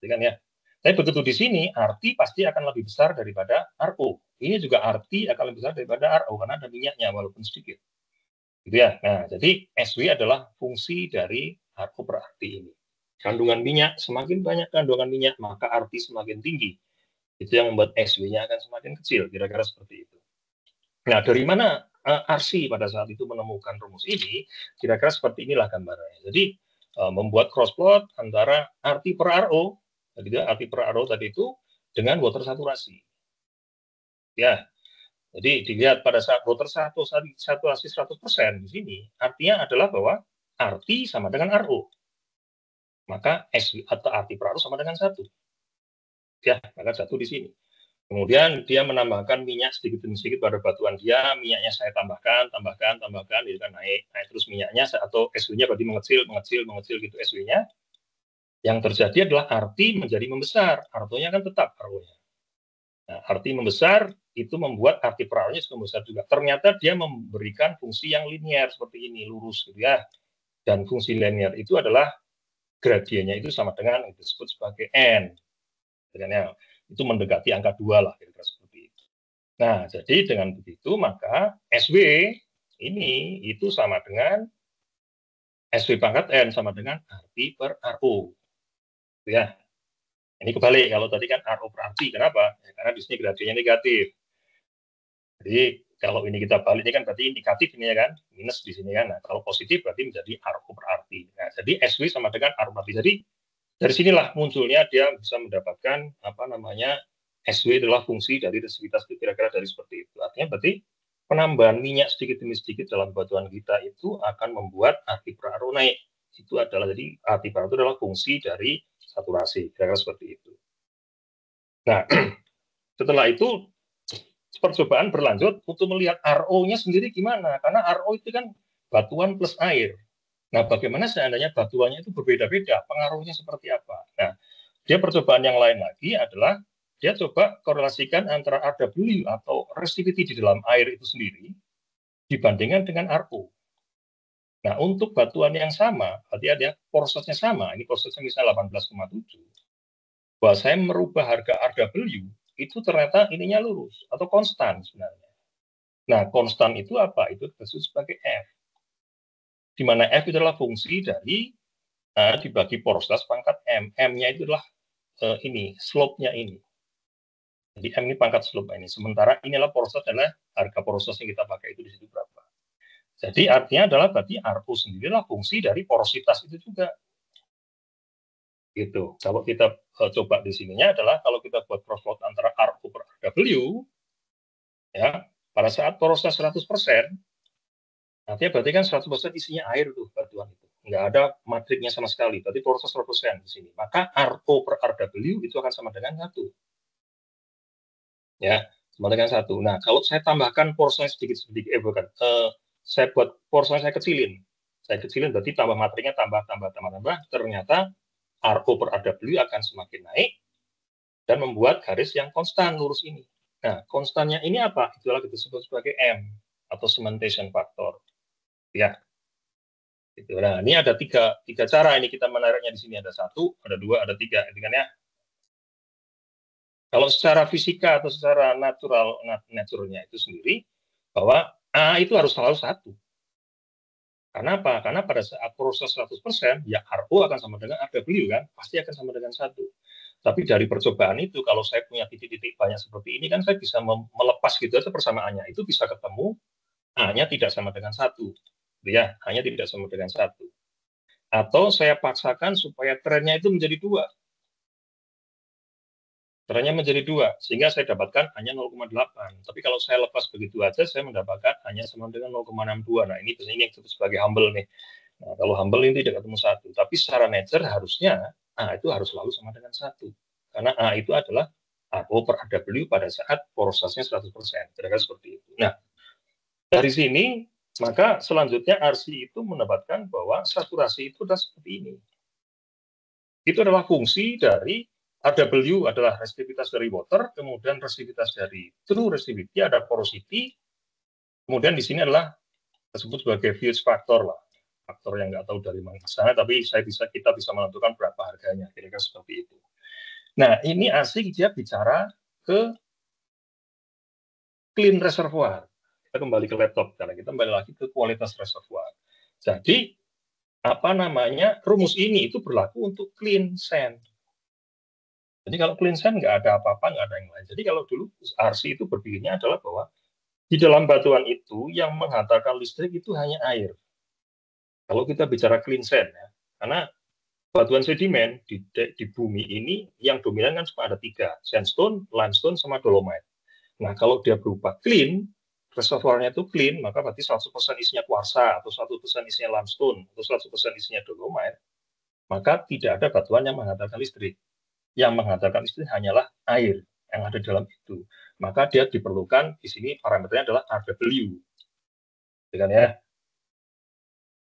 Kan ya? Tapi begitu di sini, RT pasti akan lebih besar daripada RO. Ini juga RT akan lebih besar daripada RO, karena ada minyaknya, walaupun sedikit. Gitu ya. Nah, jadi SW adalah fungsi dari RO per RT ini. Kandungan minyak, semakin banyak kandungan minyak, maka RT semakin tinggi. Itu yang membuat SW-nya akan semakin kecil, kira-kira seperti itu. Nah, dari mana RC pada saat itu menemukan rumus ini? Kira-kira seperti inilah gambarannya. Jadi, membuat crossplot antara RT per RO, jadi RT per RO tadi itu dengan water saturasi. Ya, jadi dilihat pada saat water saturasi 100% di sini, artinya adalah bahwa RT sama dengan RO. Maka SW atau RT per RO sama dengan 1. Ya, maka 1 di sini. Kemudian dia menambahkan minyak sedikit demi sedikit pada batuan dia, minyaknya saya tambahkan, itu kan naik terus minyaknya atau SW-nya berarti mengecil gitu SW-nya. Yang terjadi adalah RT menjadi membesar, RO-nya kan tetap RO-nya. Nah, RT membesar itu membuat RT per RO-nya juga membesar juga. Ternyata dia memberikan fungsi yang linear seperti ini, lurus gitu ya. Dan fungsi linear itu adalah gradiennya itu sama dengan yang disebut sebagai N. Itu mendekati angka 2 lah, kira-kira seperti itu. Nah, jadi dengan begitu maka SW ini itu sama dengan SW pangkat N sama dengan RT per RO. Ya, ini kebalik. Kalau tadi kan RO per RT, kenapa? Ya, karena di sini gradiennya negatif. Jadi kalau ini kita balik, ini kan berarti indikatif ini ya kan, minus di sini kan. Nah, kalau positif berarti menjadi RO per RT. Nah, jadi SW sama dengan RO per RT. Jadi dari sinilah munculnya dia bisa mendapatkan SW adalah fungsi dari resistitivitas itu kira-kira dari seperti itu. Artinya berarti penambahan minyak sedikit demi sedikit dalam batuan kita itu akan membuat RT per RO naik. Itu adalah jadi RT per RO itu adalah fungsi dari saturasi, kira-kira seperti itu. Nah, setelah itu percobaan berlanjut untuk melihat RO-nya sendiri gimana, karena RO itu kan batuan plus air. Nah, bagaimana seandainya batuannya itu berbeda-beda, pengaruhnya seperti apa? Nah, dia percobaan yang lain lagi adalah dia coba korelasikan antara RW atau resistivity di dalam air itu sendiri dibandingkan dengan RO. Nah, untuk batuan yang sama, berarti ada porosnya sama, ini porosnya misalnya 18,7, bahwa saya merubah harga RW, itu ternyata ininya lurus, atau konstan sebenarnya. Nah, konstan itu apa? Itu disebut sebagai F. Di mana F itu adalah fungsi dari dibagi porositas pangkat M. M-nya itu adalah ini, slope-nya ini. Jadi M ini pangkat slope ini. Sementara inilah porositas adalah harga porositas yang kita pakai itu di situ berapa. Jadi artinya adalah berarti RO sendirilah fungsi dari porositas itu juga. Gitu. Kalau kita coba di sininya adalah kalau kita buat crossroad antara RO per RW, ya, pada saat porositas 100%, artinya berarti kan 100% isinya air tuh batuan itu. Nggak ada matriknya sama sekali, berarti porositas 100% di sini. Maka RO per RW itu akan sama dengan 1. Ya, sama dengan 1. Nah, kalau saya tambahkan porositasnya sedikit-sedikit, saya buat porositasnya saya kecilin. Saya kecilin berarti tambah matriknya tambah, ternyata RO per RW akan semakin naik dan membuat garis yang konstan lurus ini. Nah, konstannya ini apa? Itulah kita sebut sebagai M atau cementation factor. Ya. Gitu. Nah, ini ada tiga cara ini kita menariknya di sini, ada 1, ada 2, ada 3, gitu kan ya. Kalau secara fisika atau secara naturalnya itu sendiri, bahwa A itu harus selalu 1. Karena apa? Karena pada saat proses 100%, ya RO akan sama dengan RW kan, pasti akan sama dengan 1. Tapi dari percobaan itu, kalau saya punya titik-titik banyak seperti ini, kan saya bisa melepas gitu aja persamaannya. Itu bisa ketemu, A-nya tidak sama dengan 1. Ya, A-nya tidak sama dengan 1. Atau saya paksakan supaya trennya itu menjadi 2. Trennya menjadi 2, sehingga saya dapatkan hanya 0,8. Tapi kalau saya lepas begitu aja, saya mendapatkan hanya sama dengan 0,62. Nah, ini yang disebut sebagai humble nih. Nah, kalau humble ini tidak ketemu 1. Tapi secara nature harusnya A itu harus selalu sama dengan 1. Karena A itu adalah RO per RW pada saat porositasnya 100%. Kira-kira seperti itu. Nah, dari sini, maka selanjutnya RC itu mendapatkan bahwa saturasi itu adalah seperti ini. Itu adalah fungsi dari RW adalah resistivitas dari water, kemudian resistivitas dari true resistivity ada porosity, kemudian di sini adalah disebut sebagai Fields factor lah, faktor yang nggak tahu dari mana sana, tapi kita bisa menentukan berapa harganya, kira-kira seperti itu. Nah, ini asik dia bicara ke clean reservoir. Kita kembali ke laptop karena kita kembali lagi ke kualitas reservoir. Jadi apa namanya rumus ini itu berlaku untuk clean sand. Jadi kalau clean sand nggak ada apa-apa, nggak ada yang lain. Jadi kalau dulu RC itu berpikirnya adalah bahwa di dalam batuan itu yang menghantarkan listrik itu hanya air. Kalau kita bicara clean sand, ya, karena batuan sedimen di bumi ini yang dominan kan cuma ada 3, sandstone, limestone, sama dolomite. Nah, kalau dia berupa clean, reservoirnya itu clean, maka berarti 100% isinya kuarsa, atau 100% isinya limestone, atau 100% isinya dolomite, maka tidak ada batuan yang menghantarkan listrik. Yang menghantarkan listrik hanyalah air yang ada di dalam itu. Maka dia diperlukan di sini parameternya adalah RW. Dengan ya.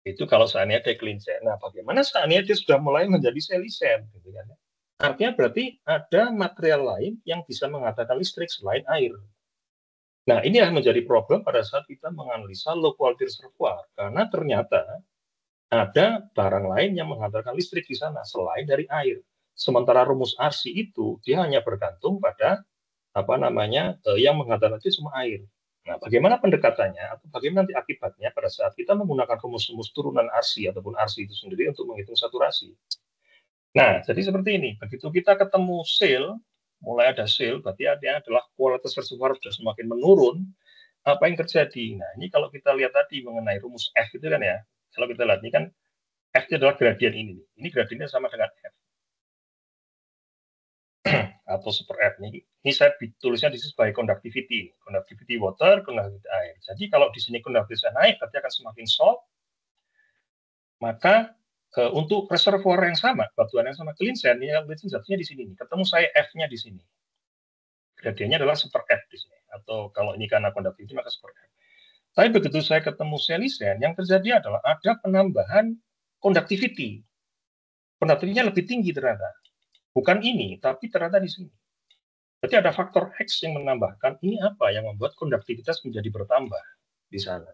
Itu kalau seandainya dia clean sand. Nah, bagaimana seandainya dia sudah mulai menjadi sally sand, gitu kan? Artinya berarti ada material lain yang bisa menghantarkan listrik selain air. Nah, ini yang menjadi problem pada saat kita menganalisa low quality reservoir, karena ternyata ada barang lain yang menghantarkan listrik di sana selain dari air. Sementara rumus RC itu dia hanya bergantung pada apa namanya yang menghantarkan itu cuma air. Nah, bagaimana pendekatannya atau bagaimana nanti akibatnya pada saat kita menggunakan rumus-rumus turunan RC ataupun RC itu sendiri untuk menghitung saturasi. Nah, jadi seperti ini. Begitu kita ketemu shale, mulai ada shale, berarti artinya adalah kualitas reservoir sudah semakin menurun. Apa yang terjadi? Nah, ini kalau kita lihat tadi mengenai rumus F itu kan ya, kalau kita lihat ini kan F itu adalah gradien ini. Ini gradiennya sama dengan F. Atau super F. Ini saya tulisnya di sini sebagai conductivity. Conductivity water, conductivity air. Jadi kalau di sini conductivity naik, berarti akan semakin salt. Maka untuk reservoir yang sama, batuan yang sama clean sand, ini clean sand di sini. Ketemu saya F-nya di sini. gradiennya adalah super F di sini. Atau kalau ini karena conductivity maka super F. Tapi begitu saya ketemu silicen, yang terjadi adalah ada penambahan conductivity. Conductivity-nya lebih tinggi ternyata. Bukan ini, tapi ternyata di sini. Berarti ada faktor X yang menambahkan, ini apa yang membuat konduktivitas menjadi bertambah di sana.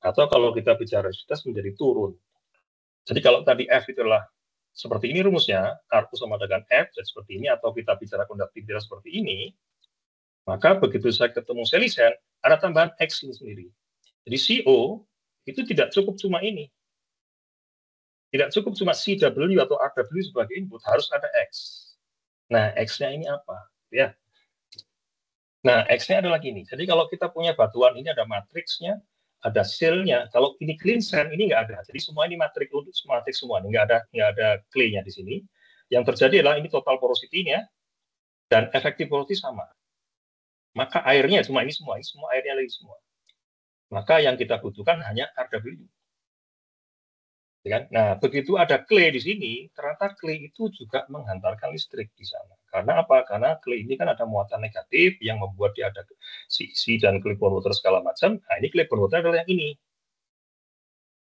Atau kalau kita bicara resistivitas menjadi turun. Jadi kalau tadi F itulah seperti ini rumusnya, R sama dengan F, dan seperti ini, atau kita bicara konduktivitas seperti ini, maka begitu saya ketemu silicen, ada tambahan X ini sendiri. Jadi CO itu tidak cukup cuma ini. Tidak cukup cuma CW atau RW sebagai input, harus ada X. Nah, X-nya ini apa? Ya. Nah, X-nya adalah gini. Jadi kalau kita punya batuan, ini ada matriksnya, ada sel-nya. Kalau ini clean sand, ini nggak ada. Jadi semua ini matrik semua. Ini nggak ada clay-nya di sini. Yang terjadi adalah ini total porosity-nya, dan effective porosity sama. Maka airnya cuma ini semua airnya lagi semua. Maka yang kita butuhkan hanya RW. Kan? Nah, begitu ada clay di sini, ternyata clay itu juga menghantarkan listrik di sana. Karena apa? Karena clay ini kan ada muatan negatif yang membuat dia ada CC dan Claiborne water segala macam. Nah, ini Claiborne water adalah yang ini.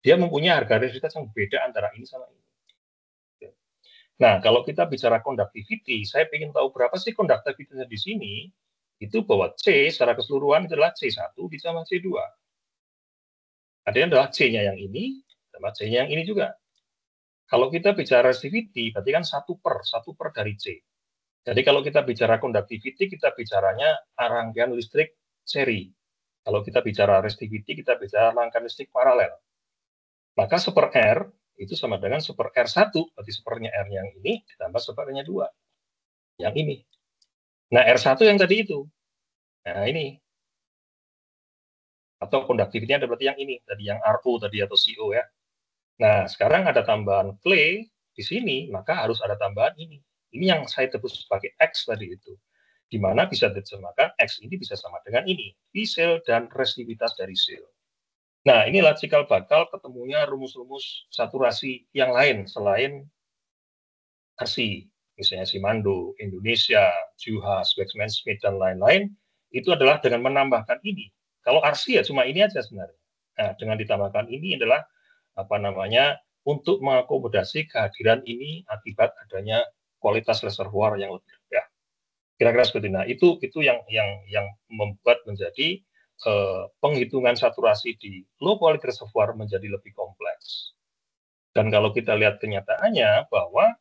Dia mempunyai harga resistivitas yang berbeda antara ini sama ini. Nah, kalau kita bicara conductivity, saya ingin tahu berapa sih conductivity-nya di sini. Itu bahwa C secara keseluruhan adalah C1 ditambah C2. Artinya adalah C-nya yang ini, tambah C-nya yang ini juga. Kalau kita bicara resistivity, berarti kan 1 per dari C. Jadi kalau kita bicara conductivity, kita bicaranya rangkaian listrik seri. Kalau kita bicara resistivity, kita bicara rangkaian listrik paralel. Maka super R itu sama dengan super R1, berarti supernya R yang ini, ditambah supernya 2. Yang ini. Nah, R1 yang tadi itu. Nah, ini. Atau conductivity-nya ada berarti yang ini, tadi yang RO tadi atau CO ya. Nah, sekarang ada tambahan clay di sini, maka harus ada tambahan ini. Ini yang saya tebus sebagai X tadi itu. Di mana bisa diterjemahkan X ini bisa sama dengan ini, V sel dan resistivitas dari sel. Nah, inilah cikal bakal ketemunya rumus-rumus saturasi yang lain selain RC, misalnya Simandou, Indonesia, Juhas, Waxman-Smith, dan lain-lain, itu adalah dengan menambahkan ini. Kalau RC ya cuma ini aja sebenarnya. Nah, dengan ditambahkan ini adalah untuk mengakomodasi kehadiran ini akibat adanya kualitas reservoir yang lebih rendah. Kira-kira seperti itu. Nah, itu yang membuat menjadi penghitungan saturasi di low quality reservoir menjadi lebih kompleks. Dan kalau kita lihat kenyataannya bahwa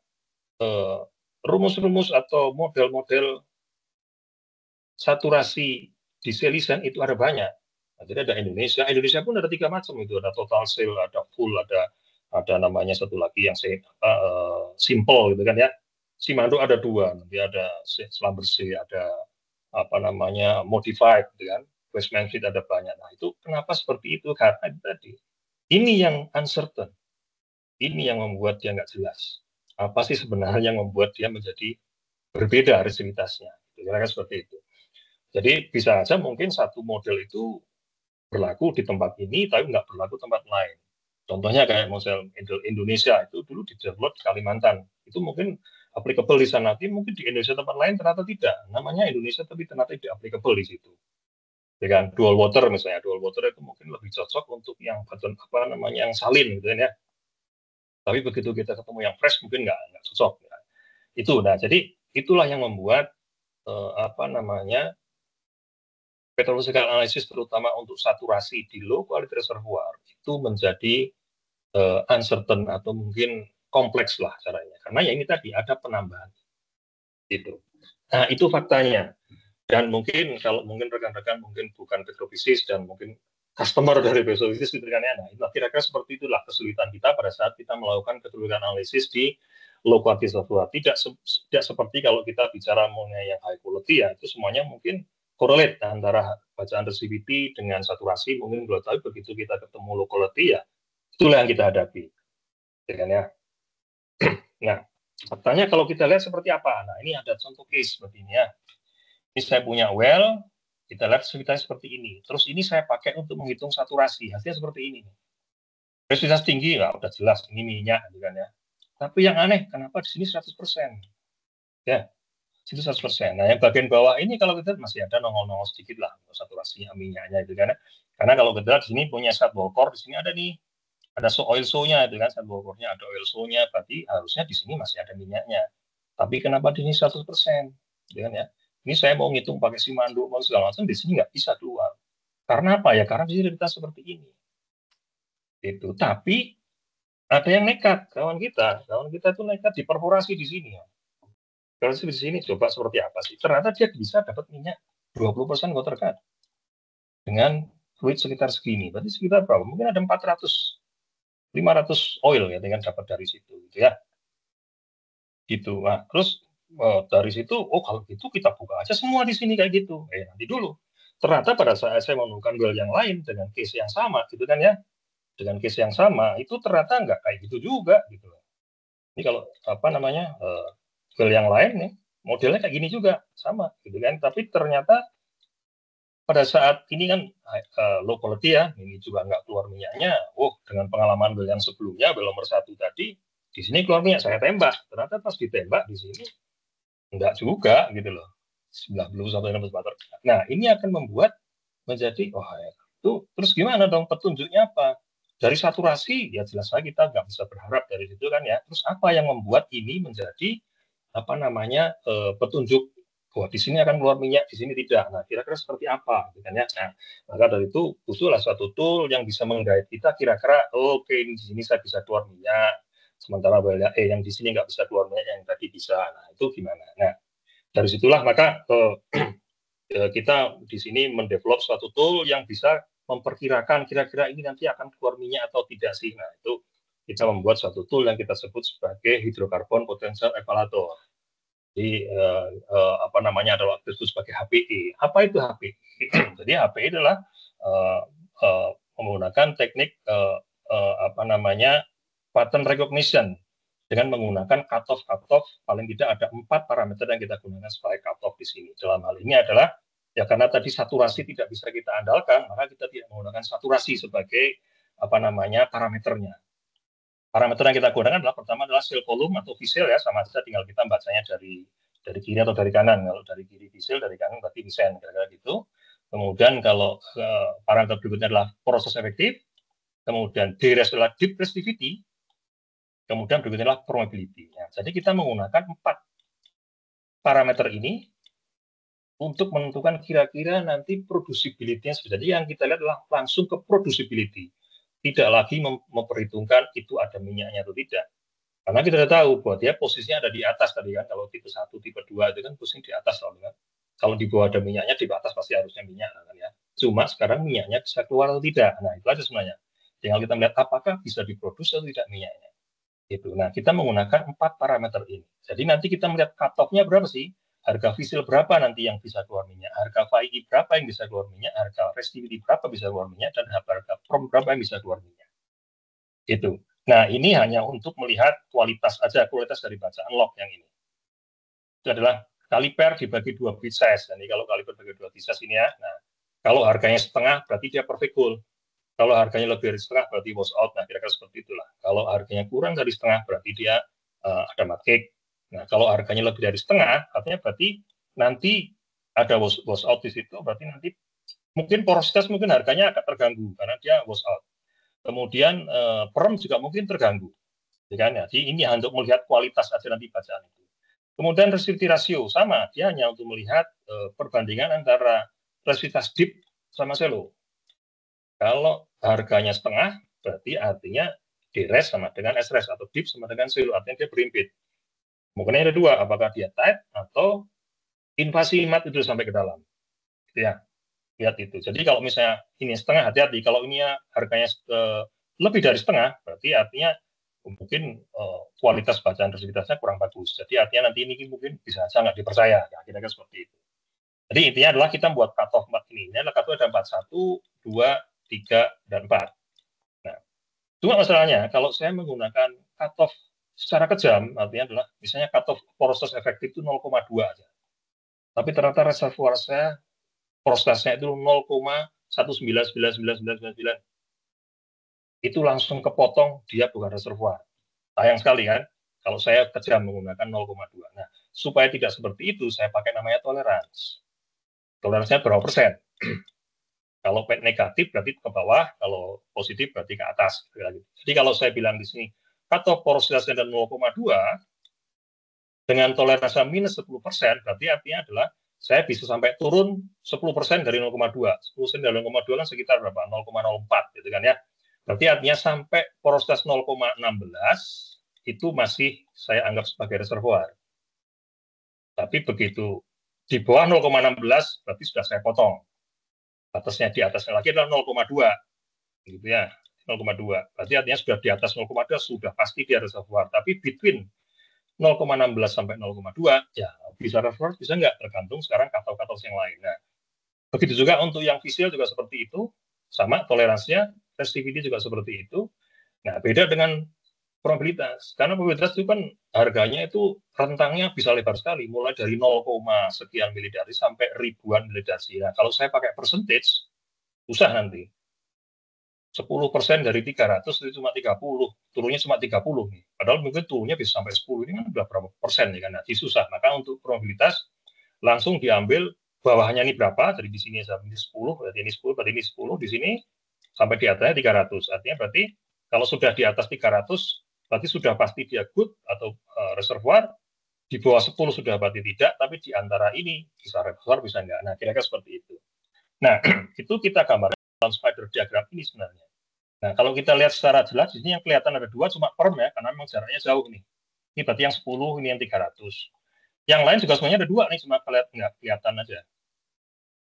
rumus-rumus atau model-model saturasi di silicen itu ada banyak. Nah, jadi ada Indonesia pun ada 3 macam itu, ada total seal, ada full, ada namanya satu lagi yang simple gitu kan ya. Simandou ada 2, nanti ada Schlumberger, ada modified gitu kan. Westman-Smith ada banyak. Nah, itu kenapa seperti itu? Karena tadi ini yang uncertain. Ini yang membuat dia nggak jelas. Apa sih sebenarnya yang membuat dia menjadi berbeda resistivitasnya? Kira-kira seperti itu. Jadi bisa saja mungkin satu model itu berlaku di tempat ini, tapi nggak berlaku tempat lain. Contohnya kayak model Indonesia itu dulu di-develop di Kalimantan. Itu mungkin applicable di sana, tapi mungkin di Indonesia tempat lain ternyata tidak. Namanya Indonesia tapi ternyata tidak applicable di situ. Dengan dual water misalnya, dual water itu mungkin lebih cocok untuk yang yang salin gitu ya. Tapi begitu kita ketemu yang fresh mungkin nggak cocok. Ya. Itu, nah jadi itulah yang membuat petrological analysis terutama untuk saturasi di low quality reservoir itu menjadi uncertain atau mungkin kompleks lah caranya. Karena ya ini tadi ada penambahan. Gitu. Nah, itu faktanya. Dan mungkin kalau rekan-rekan mungkin bukan petrofisis dan mungkin customer dari petrofisis gitu kan ya. Nah, kira-kira seperti itulah kesulitan kita pada saat kita melakukan petrological analisis di low quality reservoir. Tidak seperti kalau kita bicara mengenai yang high quality ya, itu semuanya mungkin correlate antara bacaan resistivity dengan saturasi mungkin belum tahu begitu kita ketemu low quality ya itulah yang kita hadapi ya. Nah, faktanya kalau kita lihat seperti apa? Nah, ini ada contoh case seperti ini ya. Ini saya punya well, kita lihat resistitivitasnya seperti ini. Terus ini saya pakai untuk menghitung saturasi, hasilnya seperti ini. Resistitivitas tinggi nggak udah jelas ini minyak gitu kan ya. Tapi yang aneh, kenapa di sini 100%? Ya, Itu 100%. Nah, yang bagian bawah ini kalau kita masih ada nongol-nongol sedikit lah saturasi minyaknya itu karena kalau kita di sini punya sat wall core, di sini ada nih ada oil show-nya itu kan, sat wall core-nya ada oil show-nya, berarti harusnya di sini masih ada minyaknya. Tapi kenapa di sini 100%? Gitu kan ya. Ini saya mau ngitung pakai simanduk mau segala macam, di sini nggak bisa keluar. Karena apa ya? Karena di sini kita seperti ini. Itu. Tapi ada yang nekat, kawan kita tuh nekat diperforasi di sini ya. Kalau di sini coba seperti apa sih? Ternyata dia bisa dapat minyak 20% water cut dengan fluid sekitar segini. Berarti sekitar berapa? Mungkin ada 400, 500 oil ya dengan dapat dari situ, gitu ya. Gitu. Nah, terus dari situ, oh kalau gitu kita buka aja semua di sini kayak gitu. Nanti dulu. Ternyata pada saat saya menemukan well yang lain dengan case yang sama, gitu kan ya. Dengan case yang sama, itu ternyata nggak kayak gitu juga, gitu. Ini kalau apa namanya well yang lain nih modelnya kayak gini juga sama gitu kan, tapi ternyata pada saat ini kan low quality ya, ini juga nggak keluar minyaknya. Dengan pengalaman well yang sebelumnya, well nomor 1 tadi di sini keluar minyak, saya tembak, ternyata pas ditembak di sini enggak juga gitu loh, 90 sampai 60 meter. Nah ini akan membuat menjadi itu terus gimana dong petunjuknya apa? Dari saturasi ya jelas saja kita nggak bisa berharap dari situ kan ya. Terus apa yang membuat ini menjadi apa namanya petunjuk bahwa di sini akan keluar minyak, di sini tidak. Nah kira-kira seperti apa gitu kan ya. Nah maka dari itu butuhlah suatu tool yang bisa menggait kita kira-kira oke, di sini saya bisa keluar minyak, sementara yang di sini nggak bisa keluar minyak, yang tadi bisa. Nah itu gimana? Nah dari situlah maka kita di sini mendevelop suatu tool yang bisa memperkirakan kira-kira ini nanti akan keluar minyak atau tidak sih. Nah, itu kita membuat suatu tool yang kita sebut sebagai hydrocarbon potential evaluator. Jadi apa namanya adalah disebut sebagai HPE. Apa itu HPE? Jadi HPE adalah menggunakan teknik apa namanya pattern recognition dengan menggunakan cutoff paling tidak ada 4 parameter yang kita gunakan sebagai cutoff di sini. Dalam hal ini adalah ya karena tadi saturasi tidak bisa kita andalkan, maka kita tidak menggunakan saturasi sebagai apa namanya parameternya. Parameter yang kita gunakan adalah pertama adalah cell volume atau Vcell ya, sama saja tinggal kita bacanya dari kiri atau dari kanan. Kalau dari kiri Vcell, dari kanan berarti Vcell, kira-kira gitu. Kemudian kalau parameter berikutnya adalah proses efektif, kemudian DRES adalah deep resistivity, kemudian berikutnya adalah permeability. Nah, jadi kita menggunakan 4 parameter ini untuk menentukan kira-kira nanti producibility-nya. Jadi yang kita lihat adalah langsung ke producibility. Tidak lagi memperhitungkan itu ada minyaknya atau tidak. Karena kita sudah tahu bahwa dia posisinya ada di atas tadi kan. Kalau tipe 1, tipe 2 itu kan posisinya di atas kan. Kalau di bawah ada minyaknya, di atas pasti harusnya minyak kan ya. Cuma sekarang minyaknya bisa keluar atau tidak. Nah, itu aja sebenarnya. Tinggal kita melihat apakah bisa diproduksi atau tidak minyaknya. Gitu. Nah, kita menggunakan 4 parameter ini. Jadi nanti kita melihat cut-off-nya berapa sih? Harga Vcell berapa nanti yang bisa keluar minyak, harga FAI berapa yang bisa keluar minyak, harga resistivity berapa bisa keluar minyak, dan harga prom berapa yang bisa keluar minyak. Gitu. Nah, ini hanya untuk melihat kualitas aja, kualitas dari bacaan log yang ini. Itu adalah kaliper dibagi 2 bit size. Jadi kalau kaliper dibagi 2 bit size ini ya, nah, kalau harganya setengah berarti dia perfect goal. Kalau harganya lebih dari setengah berarti wash out. Nah, kira-kira seperti itulah. Kalau harganya kurang dari setengah berarti dia ada market. Nah, kalau harganya lebih dari setengah, artinya berarti nanti ada wash out di situ, berarti nanti mungkin porositas mungkin harganya akan terganggu karena dia wash out. Kemudian perm juga mungkin terganggu. Jadi ini untuk melihat kualitas aja nanti bacaan itu. Kemudian resistivity ratio sama, dia hanya untuk melihat perbandingan antara resistivitas deep sama shallow. Kalau harganya setengah, berarti artinya DRES sama dengan SRES atau deep sama dengan shallow, artinya dia berimpit. Mungkin ada 2, apakah dia tight atau invasi mat itu sampai ke dalam. Gitu ya. Lihat itu. Jadi kalau misalnya ini setengah, hati-hati. Kalau ini harganya lebih dari setengah, berarti artinya mungkin kualitas bacaan resistitivitasnya kurang bagus. Jadi artinya nanti ini mungkin bisa saja nggak dipercaya. Ya, kira-kira seperti itu. Jadi intinya adalah kita buat cut-off ini. Ini adalah cut-off ada 41, 2, 3, dan 4. Nah, cuma masalahnya kalau saya menggunakan cut-off secara kejam, artinya adalah misalnya cut-off porositas efektif itu 0,2 aja. Tapi ternyata reservoir saya porositasnya itu 0,1999999. Itu langsung kepotong, dia bukan reservoir. Sayang sekali kan, kalau saya kejam menggunakan 0,2. Nah, supaya tidak seperti itu, saya pakai namanya toleransi. Toleransinya berapa persen? Kalau negatif berarti ke bawah, kalau positif berarti ke atas. Jadi kalau saya bilang di sini, cutoff porositasnya dan 0,2, dengan toleransi minus 10%, berarti artinya adalah saya bisa sampai turun 10% dari 0,2. 10% dari 0,2 kan sekitar berapa? 0,04 gitu kan ya. Berarti artinya sampai porositas 0,16 itu masih saya anggap sebagai reservoir. Tapi begitu di bawah 0,16 berarti sudah saya potong. Batasnya di atasnya lagi adalah 0,2 gitu ya. 0,2. Berarti artinya sudah di atas 0,2 sudah pasti dia reservoir. Tapi between 0,16 sampai 0,2 ya bisa reservoir bisa nggak, tergantung sekarang cutoff yang lain. Nah, begitu juga untuk yang visual juga seperti itu, sama toleransinya, resistivity juga seperti itu. Nah, beda dengan probabilitas, karena probabilitas itu kan harganya itu rentangnya bisa lebar sekali, mulai dari 0, sekian milidarsi sampai ribuan milidarsi. Nah, kalau saya pakai percentage, susah nanti. 10% dari 300 itu cuma 30, turunnya cuma 30 nih. Padahal mungkin turunnya bisa sampai 10, ini kan udah berapa persen ya kan. Nah, susah. Maka untuk probabilitas langsung diambil bawahnya ini berapa, dari di sini sampai 10, berarti ini 10, berarti ini 10, di sini sampai di atasnya 300. Artinya berarti kalau sudah di atas 300, berarti sudah pasti dia good atau reservoir. Di bawah 10 sudah berarti tidak, tapi di antara ini bisa reservoir, bisa enggak. Nah, kira-kira seperti itu. Nah, itu kita gambarkan dalam spider diagram ini sebenarnya. Nah, kalau kita lihat secara jelas, di sini yang kelihatan ada 2 cuma perm ya, karena memang jaraknya jauh nih. Ini berarti yang 10, ini yang 300. Yang lain juga sebenarnya ada 2 nih, cuma nggak kelihatan aja.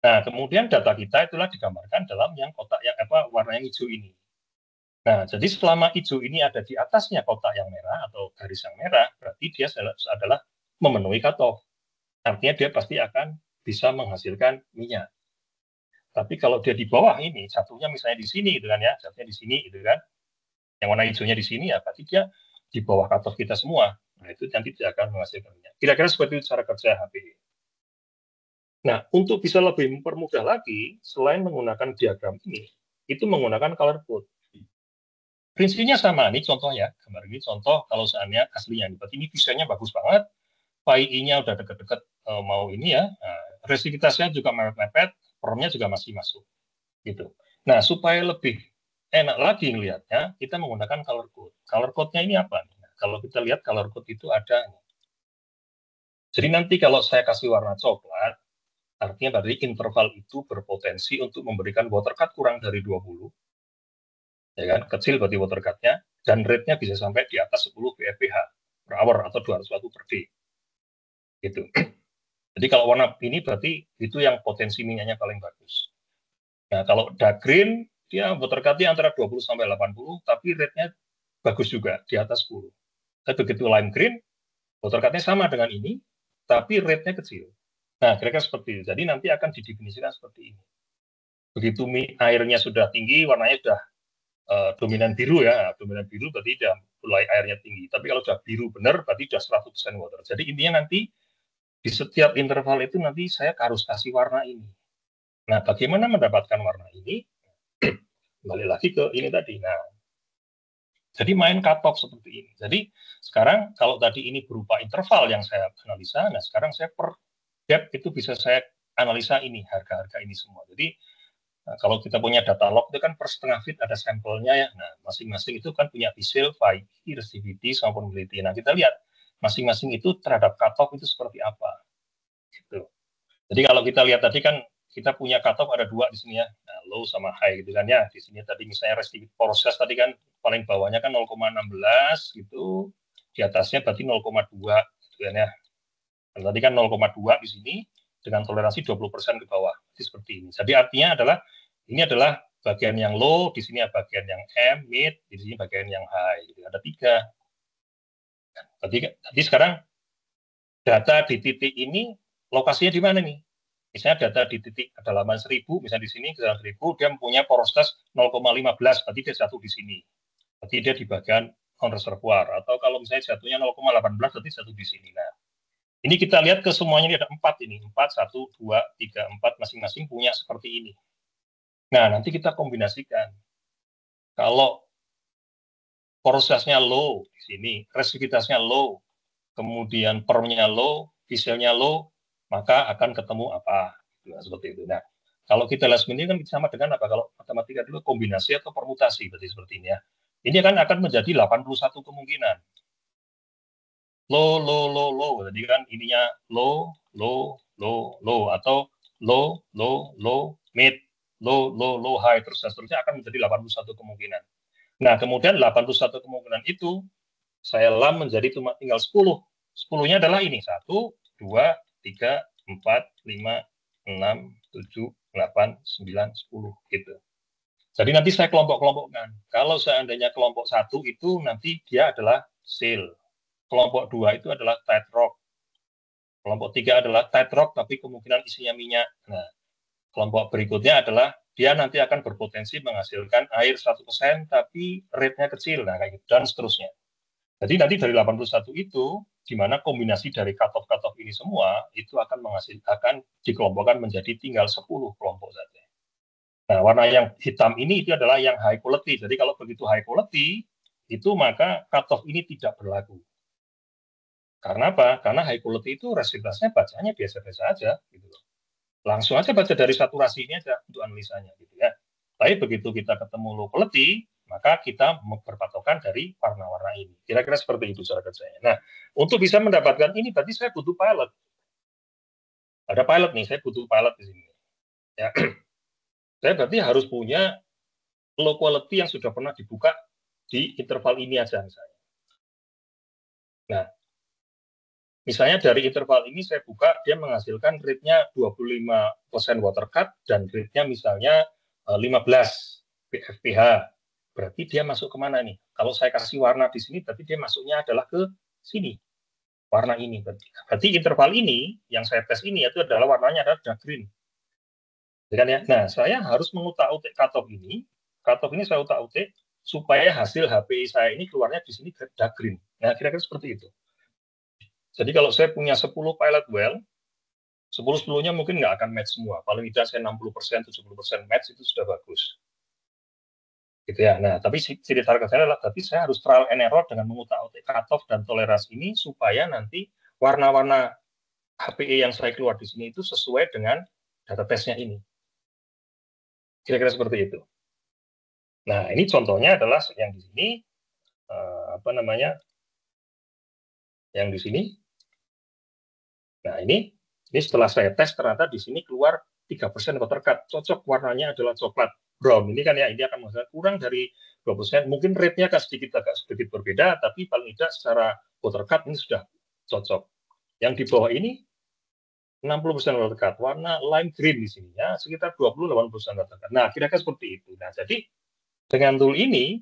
Nah, kemudian data kita itulah digambarkan dalam yang kotak yang warna yang hijau ini. Nah, jadi selama hijau ini ada di atasnya kotak yang merah atau garis yang merah, berarti dia adalah memenuhi cutoff. Artinya dia pasti akan bisa menghasilkan minyak. Tapi kalau dia di bawah ini, jatuhnya misalnya di sini, gitu kan ya, jatuhnya di sini, gitu kan, yang warna hijaunya di sini ya, berarti dia di bawah cutoff kita semua. Nah, itu nanti dia akan menghasilkan minyak. Kira-kira seperti itu cara kerja HPE. Nah, untuk bisa lebih mempermudah lagi, selain menggunakan diagram ini, itu menggunakan color code. Prinsipnya sama, ini contoh ya, gambar ini contoh kalau seandainya aslinya. Berarti ini visualnya bagus banget, PI-nya udah deket-deket mau ini ya, resistitivitasnya juga mepet-mepet, permnya juga masih masuk. Gitu. Nah, supaya lebih enak lagi ngelihatnya, kita menggunakan color code. Color code-nya ini apa? Nah, kalau kita lihat color code itu ada. Jadi nanti kalau saya kasih warna coklat, artinya dari interval itu berpotensi untuk memberikan water cut kurang dari 20. Ya kan, kecil berarti water cut-nya, dan rate-nya bisa sampai di atas 10 BFPH per hour atau 200 watt per day. Gitu. Jadi kalau warna ini berarti itu yang potensi minyaknya paling bagus. Nah, kalau dark green, dia water cut-nya antara 20 sampai 80, tapi rate-nya bagus juga, di atas 10. Tapi begitu lime green, water cut-nya sama dengan ini, tapi rate-nya kecil. Nah, kira-kira seperti itu. Jadi nanti akan didefinisikan seperti ini. Begitu airnya sudah tinggi, warnanya sudah dominan biru ya, dominan biru berarti sudah mulai airnya tinggi. Tapi kalau sudah biru benar, berarti sudah 100% water. Jadi intinya nanti di setiap interval itu nanti saya harus kasih warna ini. Nah, bagaimana mendapatkan warna ini? Kembali lagi ke ini tadi. Nah, jadi main cutoff seperti ini. Jadi sekarang kalau tadi ini berupa interval yang saya analisa, nah sekarang saya per depth itu bisa saya analisa ini, harga-harga ini semua. Jadi nah, kalau kita punya data log itu kan per setengah feet ada sampelnya ya. Nah, masing-masing itu kan punya visual, PI, resistivity, sama probability. Nah, kita lihat masing-masing itu terhadap cutoff itu seperti apa. Gitu. Jadi kalau kita lihat tadi kan kita punya cutoff ada 2 di sini ya. Nah, low sama high gitu kan ya. Di sini tadi misalnya resistivity porositas tadi kan paling bawahnya kan 0,16 gitu. Di atasnya berarti 0,2 gitu kan ya. Dan tadi kan 0,2 di sini dengan toleransi 20% ke bawah. Jadi seperti ini. Jadi artinya adalah ini adalah bagian yang low, di sini ada bagian yang M, mid, di sini bagian yang high. Gitu. Ada 3. Jadi sekarang data di titik ini lokasinya di mana nih? Misalnya data di titik kedalaman 1000, misalnya di sini kedalaman 1000, dia mempunyai porositas 0,15, berarti dia jatuh di sini. Berarti dia di bagian on reservoir. Atau kalau misalnya jatuhnya 0,18, berarti jatuh di sini. Nah, ini kita lihat ke semuanya, ini ada 4 ini. 4, 1, 2, 3, 4, masing-masing punya seperti ini. Nah, nanti kita kombinasikan. Kalau porositasnya low di sini, resistitivitasnya low, kemudian permnya low, V-cell-nya low, maka akan ketemu apa? Nah, seperti itu. Nah, kalau kita lihat ini kan sama dengan apa? Kalau matematika dulu kombinasi atau permutasi, berarti seperti ini ya. Ini kan akan menjadi 81 kemungkinan. Low, low, low, low. Jadi kan ininya low, low, low, low. Atau low, low, low, mid, low, low, low, high. Terus seterusnya akan menjadi 81 kemungkinan. Nah, kemudian 81 kemungkinan itu saya lam menjadi cuma tinggal 10. 10-nya adalah ini. 1, 2, 3, 4, 5, 6, 7, 8, 9, 10. Gitu. Jadi nanti saya kelompok-kelompokkan. Kalau seandainya kelompok 1 itu nanti dia adalah seal. Kelompok 2 itu adalah tight rock. Kelompok 3 adalah tight rock tapi kemungkinan isinya minyak. Nah, kelompok berikutnya adalah dia nanti akan berpotensi menghasilkan air 100% tapi rate-nya kecil. Nah, kayak gitu dan seterusnya. Jadi nanti dari 81 itu di mana kombinasi dari cutoff ini semua itu akan menghasilkan dikelompokkan menjadi tinggal 10 kelompok saja. Nah, warna yang hitam ini itu adalah yang high quality. Jadi kalau begitu high quality itu maka cutoff ini tidak berlaku. Karena apa? Karena high quality itu resiliensinya bacanya biasa-biasa aja, gitu loh. Langsung aja baca dari saturasi ini aja untuk analisanya, gitu ya. Tapi begitu kita ketemu low quality, maka kita berpatokan dari warna-warna ini. Kira-kira seperti itu cara kerjanya. Nah, untuk bisa mendapatkan ini, berarti saya butuh pilot. Ada pilot nih, saya butuh pilot di sini. Ya. Saya berarti harus punya low quality yang sudah pernah dibuka di interval ini aja misalnya. Nah, misalnya dari interval ini saya buka, dia menghasilkan rate-nya 25% water cut dan rate-nya misalnya 15 PFPH. Berarti dia masuk kemana nih? Kalau saya kasih warna di sini, berarti dia masuknya adalah ke sini. Warna ini. Berarti interval ini, yang saya tes ini, itu adalah warnanya adalah dark green. Ya? Nah, saya harus mengutak-utik cutoff ini. Cutoff ini saya utak-utik supaya hasil HPI saya ini keluarnya di sini dark green. Nah, kira-kira seperti itu. Jadi kalau saya punya 10 pilot well, 10-10-nya mungkin nggak akan match semua. Paling tidak saya 60%, 70% match itu sudah bagus. Gitu ya. Nah, tapi ciri target saya adalah tapi saya harus trial and error dengan mengutak-utik cutoff dan toleransi ini supaya nanti warna-warna HPE yang saya keluar di sini itu sesuai dengan data tesnya ini. Kira-kira seperti itu. Nah, ini contohnya adalah yang di sini yang di sini. Nah, ini setelah saya tes ternyata di sini keluar 3% water cut. Cocok warnanya adalah coklat brown. Ini kan ya, ini akan menghasilkan kurang dari 2%. Mungkin rate-nya agak sedikit berbeda, tapi paling tidak secara water cut ini sudah cocok. Yang di bawah ini 60% water cut. Warna lime green di sini ya, sekitar 28% water cut. Nah, kira-kira seperti itu. Nah, jadi dengan tool ini,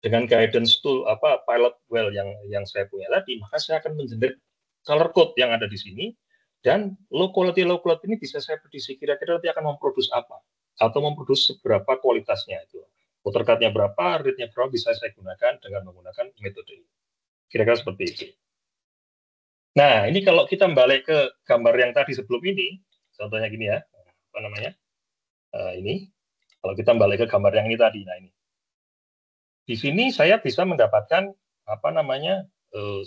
dengan guidance tool pilot well yang saya punya tadi, maka saya akan mengenerate color code yang ada di sini, dan low quality ini bisa saya prediksi kira-kira nanti akan memproduksi apa, atau memproduksi seberapa kualitasnya itu. Water cut-nya berapa, rate-nya berapa, bisa saya gunakan dengan menggunakan metode ini. Kira-kira seperti itu. Nah, ini kalau kita balik ke gambar yang tadi sebelum ini, contohnya gini ya, ini, kalau kita balik ke gambar yang ini tadi, nah ini. Di sini saya bisa mendapatkan 100%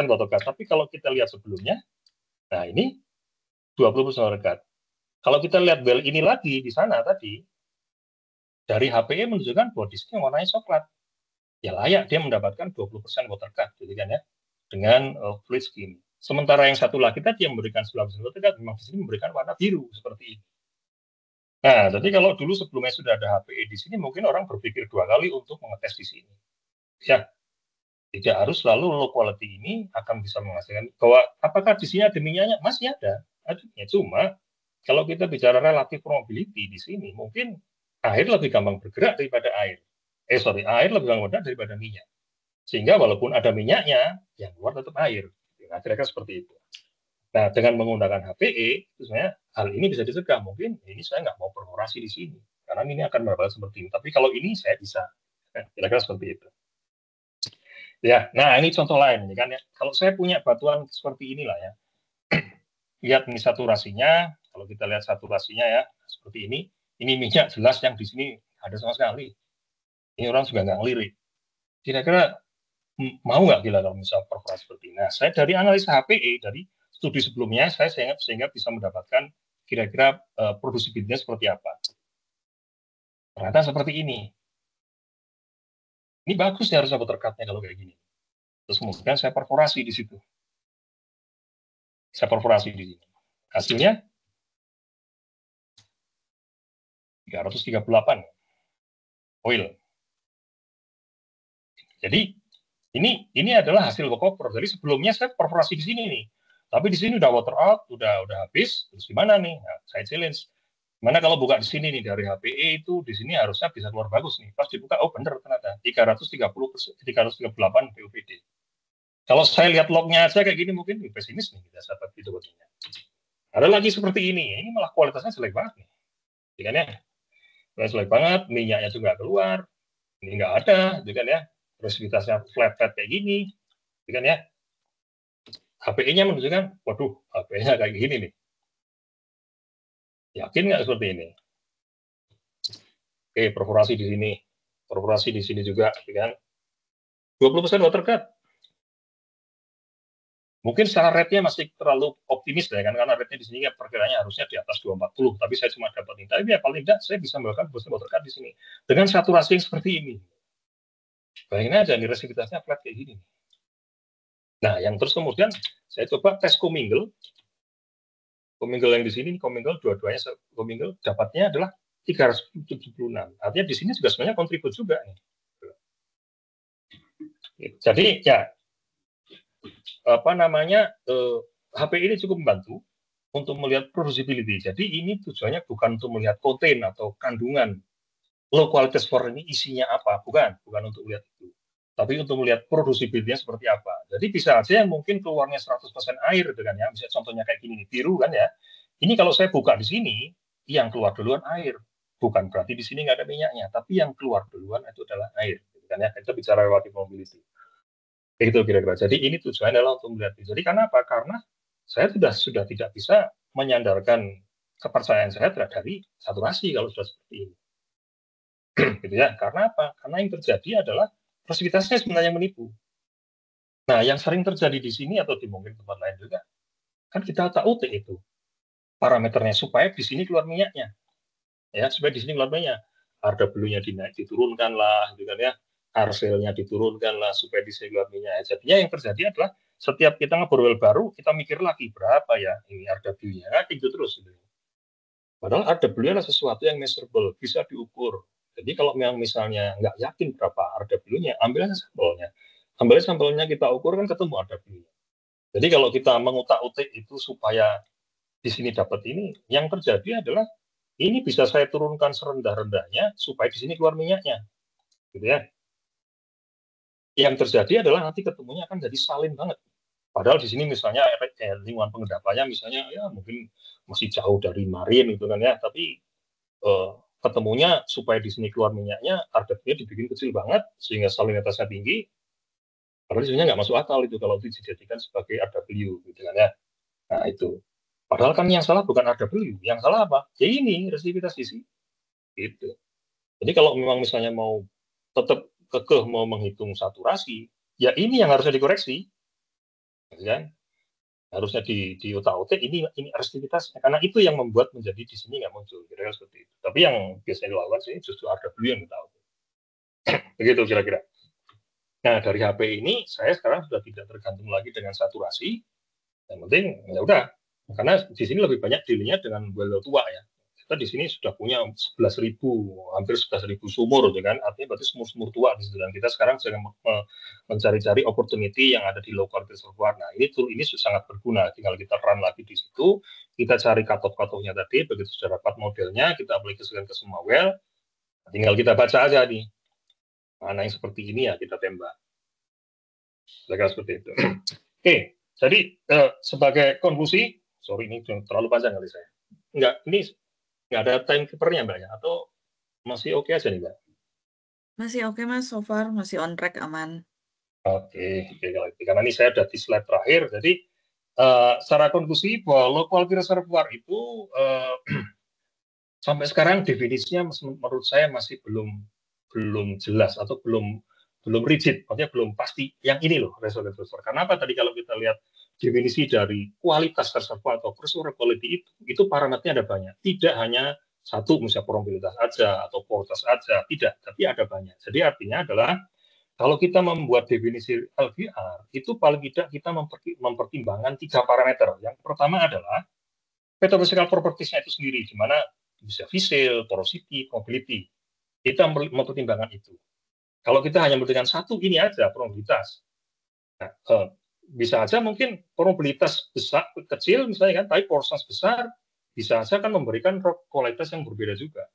water cut. Tapi kalau kita lihat sebelumnya, nah ini 20% water cut. Kalau kita lihat well ini lagi di sana tadi, dari HPE menunjukkan bahwa di sini warnanya coklat. Ya layak dia mendapatkan 20% water cut, gitu kan ya, dengan fluid skin. Sementara yang satu lagi tadi yang memberikan 19% water cut, memang di sini memberikan warna biru seperti ini. Nah, jadi kalau dulu sebelumnya sudah ada HPE di sini, mungkin orang berpikir 2 kali untuk mengetes di sini. Ya, tidak harus selalu low quality ini akan bisa menghasilkan bahwa apakah di sini ada minyaknya? Masih ada. Ya, cuma kalau kita bicara relative probability di sini, mungkin air lebih gampang bergerak daripada air. Air lebih gampang bergerak daripada minyak. Sehingga walaupun ada minyaknya, yang keluar tetap air. Nah, kira-kira seperti itu. Nah, dengan menggunakan HPE, itu sebenarnya hal ini bisa dicegah. Mungkin ini saya nggak mau perforasi di sini, karena ini akan mendapatkan seperti ini. Tapi kalau ini saya bisa. Kira-kira seperti itu. Ya, nah ini contoh lain, kan ya. Kalau saya punya batuan seperti inilah ya. Lihat ini saturasinya. Kalau kita lihat saturasinya ya, seperti ini. Ini minyak jelas yang di sini ada sama sekali. Ini orang juga nggak ngelirik. Kira-kira mau nggak kalau misalnya perforasi seperti ini? Nah, saya dari analisa HPE, dari studi sebelumnya saya sehingga bisa mendapatkan kira-kira producibility-nya seperti apa. Ternyata seperti ini. Ini bagus ya harusnya watercut-nya kalau kayak gini. Terus kemudian saya perforasi di situ. Saya perforasi di sini. Hasilnya 338 oil. Jadi ini adalah hasil walkover. Jadi sebelumnya saya perforasi di sini nih. Tapi di sini udah water out, udah habis. Terus gimana nih? Nah, saya challenge. Mana kalau buka di sini nih dari HPE itu di sini harusnya bisa keluar bagus nih. Pas dibuka, oh bener ternyata 338 PUPD. Kalau saya lihat lognya aja kayak gini mungkin pesimis nih kita sahabat video bodinya. Ada lagi seperti ini malah kualitasnya jelek banget nih. Kan ya? Jelek banget, minyaknya juga keluar, ini nggak ada, kan ya? Resipitasnya flat kayak gini, kan ya? HPE-nya menunjukkan, waduh, HPE-nya kayak gini nih. Yakin nggak seperti ini? Oke, perforasi di sini. Perforasi di sini juga, kan? 20% watercut. Mungkin secara rate-nya masih terlalu optimis ya kan, karena rate-nya di sini kan perkiraannya harusnya di atas 240, tapi saya cuma dapat ini. Tapi ya paling tidak saya bisa melakukan watercut di sini. Dengan saturasi yang seperti ini. Bayangin aja nih, resipitasnya flat kayak gini. Nah, yang terus kemudian saya coba tes commingle. Commingle yang di sini, commingle dua-duanya commingle dapatnya adalah 376. Artinya di sini juga sebenarnya kontribut juga nih. Jadi ya apa namanya HP ini cukup membantu untuk melihat producibility. Jadi ini tujuannya bukan untuk melihat konten atau kandungan low quality spore ini isinya apa, bukan untuk melihat itu. Tapi untuk melihat producibility-nya seperti apa. Jadi bisa aja yang mungkin keluarnya 100% air dengan ya, misalnya contohnya kayak gini nih, biru kan ya. Ini kalau saya buka di sini, yang keluar duluan air. Bukan berarti di sini nggak ada minyaknya, tapi yang keluar duluan itu adalah air. Kan ya, kita bicara relative mobility. Itu kira-kira. Jadi ini tujuannya adalah untuk melihat itu. Jadi karena apa? Karena saya sudah tidak bisa menyandarkan kepercayaan saya dari saturasi kalau sudah seperti ini. Gitu ya. Karena apa? Karena yang terjadi adalah resipitasnya sebenarnya menipu. Nah, yang sering terjadi di sini atau di mungkin tempat lain juga, kan kita tahu itu parameternya supaya di sini keluar minyaknya, ya supaya di sini keluar minyak. RW-nya diturunkan lah, gitu kan ya. RCL-nya diturunkan lah supaya di sini keluar minyak. Jadinya yang terjadi adalah setiap kita ngeborwel baru, kita mikir lagi berapa ya ini RW-nya, kan gitu terus. Gitu. Padahal RW adalah sesuatu yang measurable, bisa diukur. Jadi kalau memang misalnya nggak yakin berapa RW-nya, ambil aja sampelnya. Ambil sampelnya kita ukur kan ketemu RW-nya. Jadi kalau kita mengutak-utik itu supaya di sini dapat ini, yang terjadi adalah ini bisa saya turunkan serendah-rendahnya supaya di sini keluar minyaknya. Gitu ya. Yang terjadi adalah nanti ketemunya akan jadi salin banget. Padahal di sini misalnya lingkungan pengendapannya misalnya ya mungkin masih jauh dari marin gitu kan ya, tapi ketemunya supaya di sini keluar minyaknya, RW-nya dibikin kecil banget sehingga salinitasnya tinggi. Padahal sebenarnya nggak masuk akal itu kalau dijadikan sebagai RW gitu kan ya. Nah itu. Padahal kan yang salah bukan RW, yang salah apa? Ya ini resipitas di sini. Gitu. Jadi kalau memang misalnya mau tetap kekeh mau menghitung saturasi, ya ini yang harusnya dikoreksi. Kan? Harusnya di utak-utik ini resipitasnya, karena itu yang membuat menjadi di sini nggak muncul, kira-kira seperti itu. Tapi yang biasanya dilakukan sih justru RW yang tahu. Begitu kira-kira. Nah dari HP ini saya sekarang sudah tidak tergantung lagi dengan saturasi. Yang penting ya udah, karena di sini lebih banyak dealnya dengan well tua ya. Kita di sini sudah punya 11.000, hampir 11.000 sumur, gitu kan? Artinya berarti sumur-sumur tua di situ. Dan kita sekarang sedang mencari-cari opportunity yang ada di low quality reservoir. Nah, ini sangat berguna. Tinggal kita run lagi di situ, kita cari cut-off-nya tadi, begitu sudah dapat modelnya, kita aplikasikan ke semua well, tinggal kita baca aja nih. Mana yang seperti ini ya kita tembak. Kira-kira seperti itu. Oke, jadi sebagai konklusi, sorry ini terlalu panjang kali saya. Enggak, ini nggak ada timekeeper-nya Mbak ya? Atau masih oke aja nih Mbak?
Masih oke Mas, so far masih on track, aman.
Oke, karena ini saya udah di slide terakhir, jadi secara konklusi bahwa low quality reservoir itu sampai sekarang definisinya menurut saya masih belum jelas atau belum rigid, artinya belum pasti yang ini loh reservoir. Karena apa? Tadi kalau kita lihat definisi dari kualitas reservoir atau reservoir quality itu parameternya ada banyak. Tidak hanya satu, misalnya probabilitas aja atau poritas aja, tidak, tapi ada banyak. Jadi artinya adalah kalau kita membuat definisi LVR, itu paling tidak kita mempertimbangkan 3 parameter. Yang pertama adalah petrophysical properties-nya itu sendiri, di mana bisa fissile, porosity, mobility. Kita mempertimbangkan itu. Kalau kita hanya mempertimbangkan satu, ini aja probabilitas. Nah, bisa aja mungkin probabilitas besar, kecil misalnya kan, tapi porositas besar, bisa saja kan memberikan kualitas yang berbeda juga.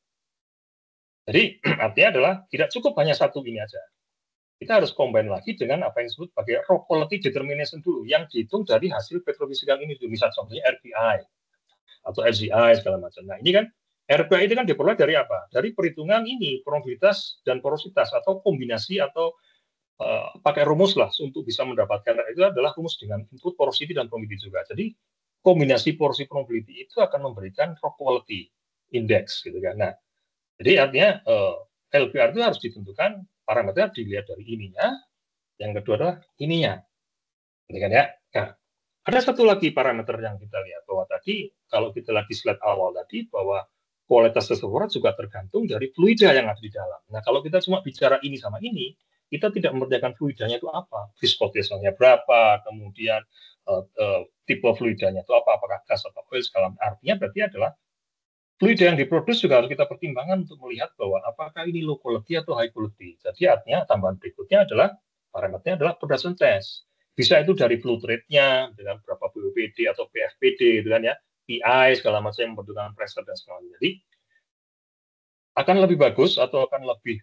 Jadi artinya adalah tidak cukup hanya satu ini aja. Kita harus combine lagi dengan apa yang disebut sebagai rock quality determination dulu, yang dihitung dari hasil petrophysical ini. Misal contohnya RPI atau FZI segala macam. Nah ini kan RPI itu kan diperoleh dari apa? Dari perhitungan ini probabilitas dan porositas atau kombinasi atau pakai rumus lah untuk bisa mendapatkan. Itu adalah rumus dengan input porosity dan probability juga. Jadi kombinasi porosity probability itu akan memberikan rock quality index gitu kan. Nah jadi artinya LPR itu harus ditentukan parameter dilihat dari ininya, yang kedua adalah ininya. Gitu kan ya. Nah, ada satu lagi parameter yang kita lihat bahwa tadi kalau kita lihat di slide awal tadi bahwa kualitas reservoir juga tergantung dari fluida yang ada di dalam. Nah, kalau kita cuma bicara ini sama ini, kita tidak memperhatikan fluidanya itu apa, viscosity-nya berapa, kemudian tipe fluidanya itu apa, apakah gas atau oil segala. Artinya berarti adalah fluida yang diproduksi juga harus kita pertimbangkan untuk melihat bahwa apakah ini low quality atau high quality. Jadi artinya tambahan berikutnya adalah parameternya adalah berdasarkan tes. Bisa itu dari flow rate-nya dengan berapa BOPD atau PFPD gitu kan ya, PI segala macam yang membutuhkan pressure dan sebagainya. Jadi akan lebih bagus atau akan lebih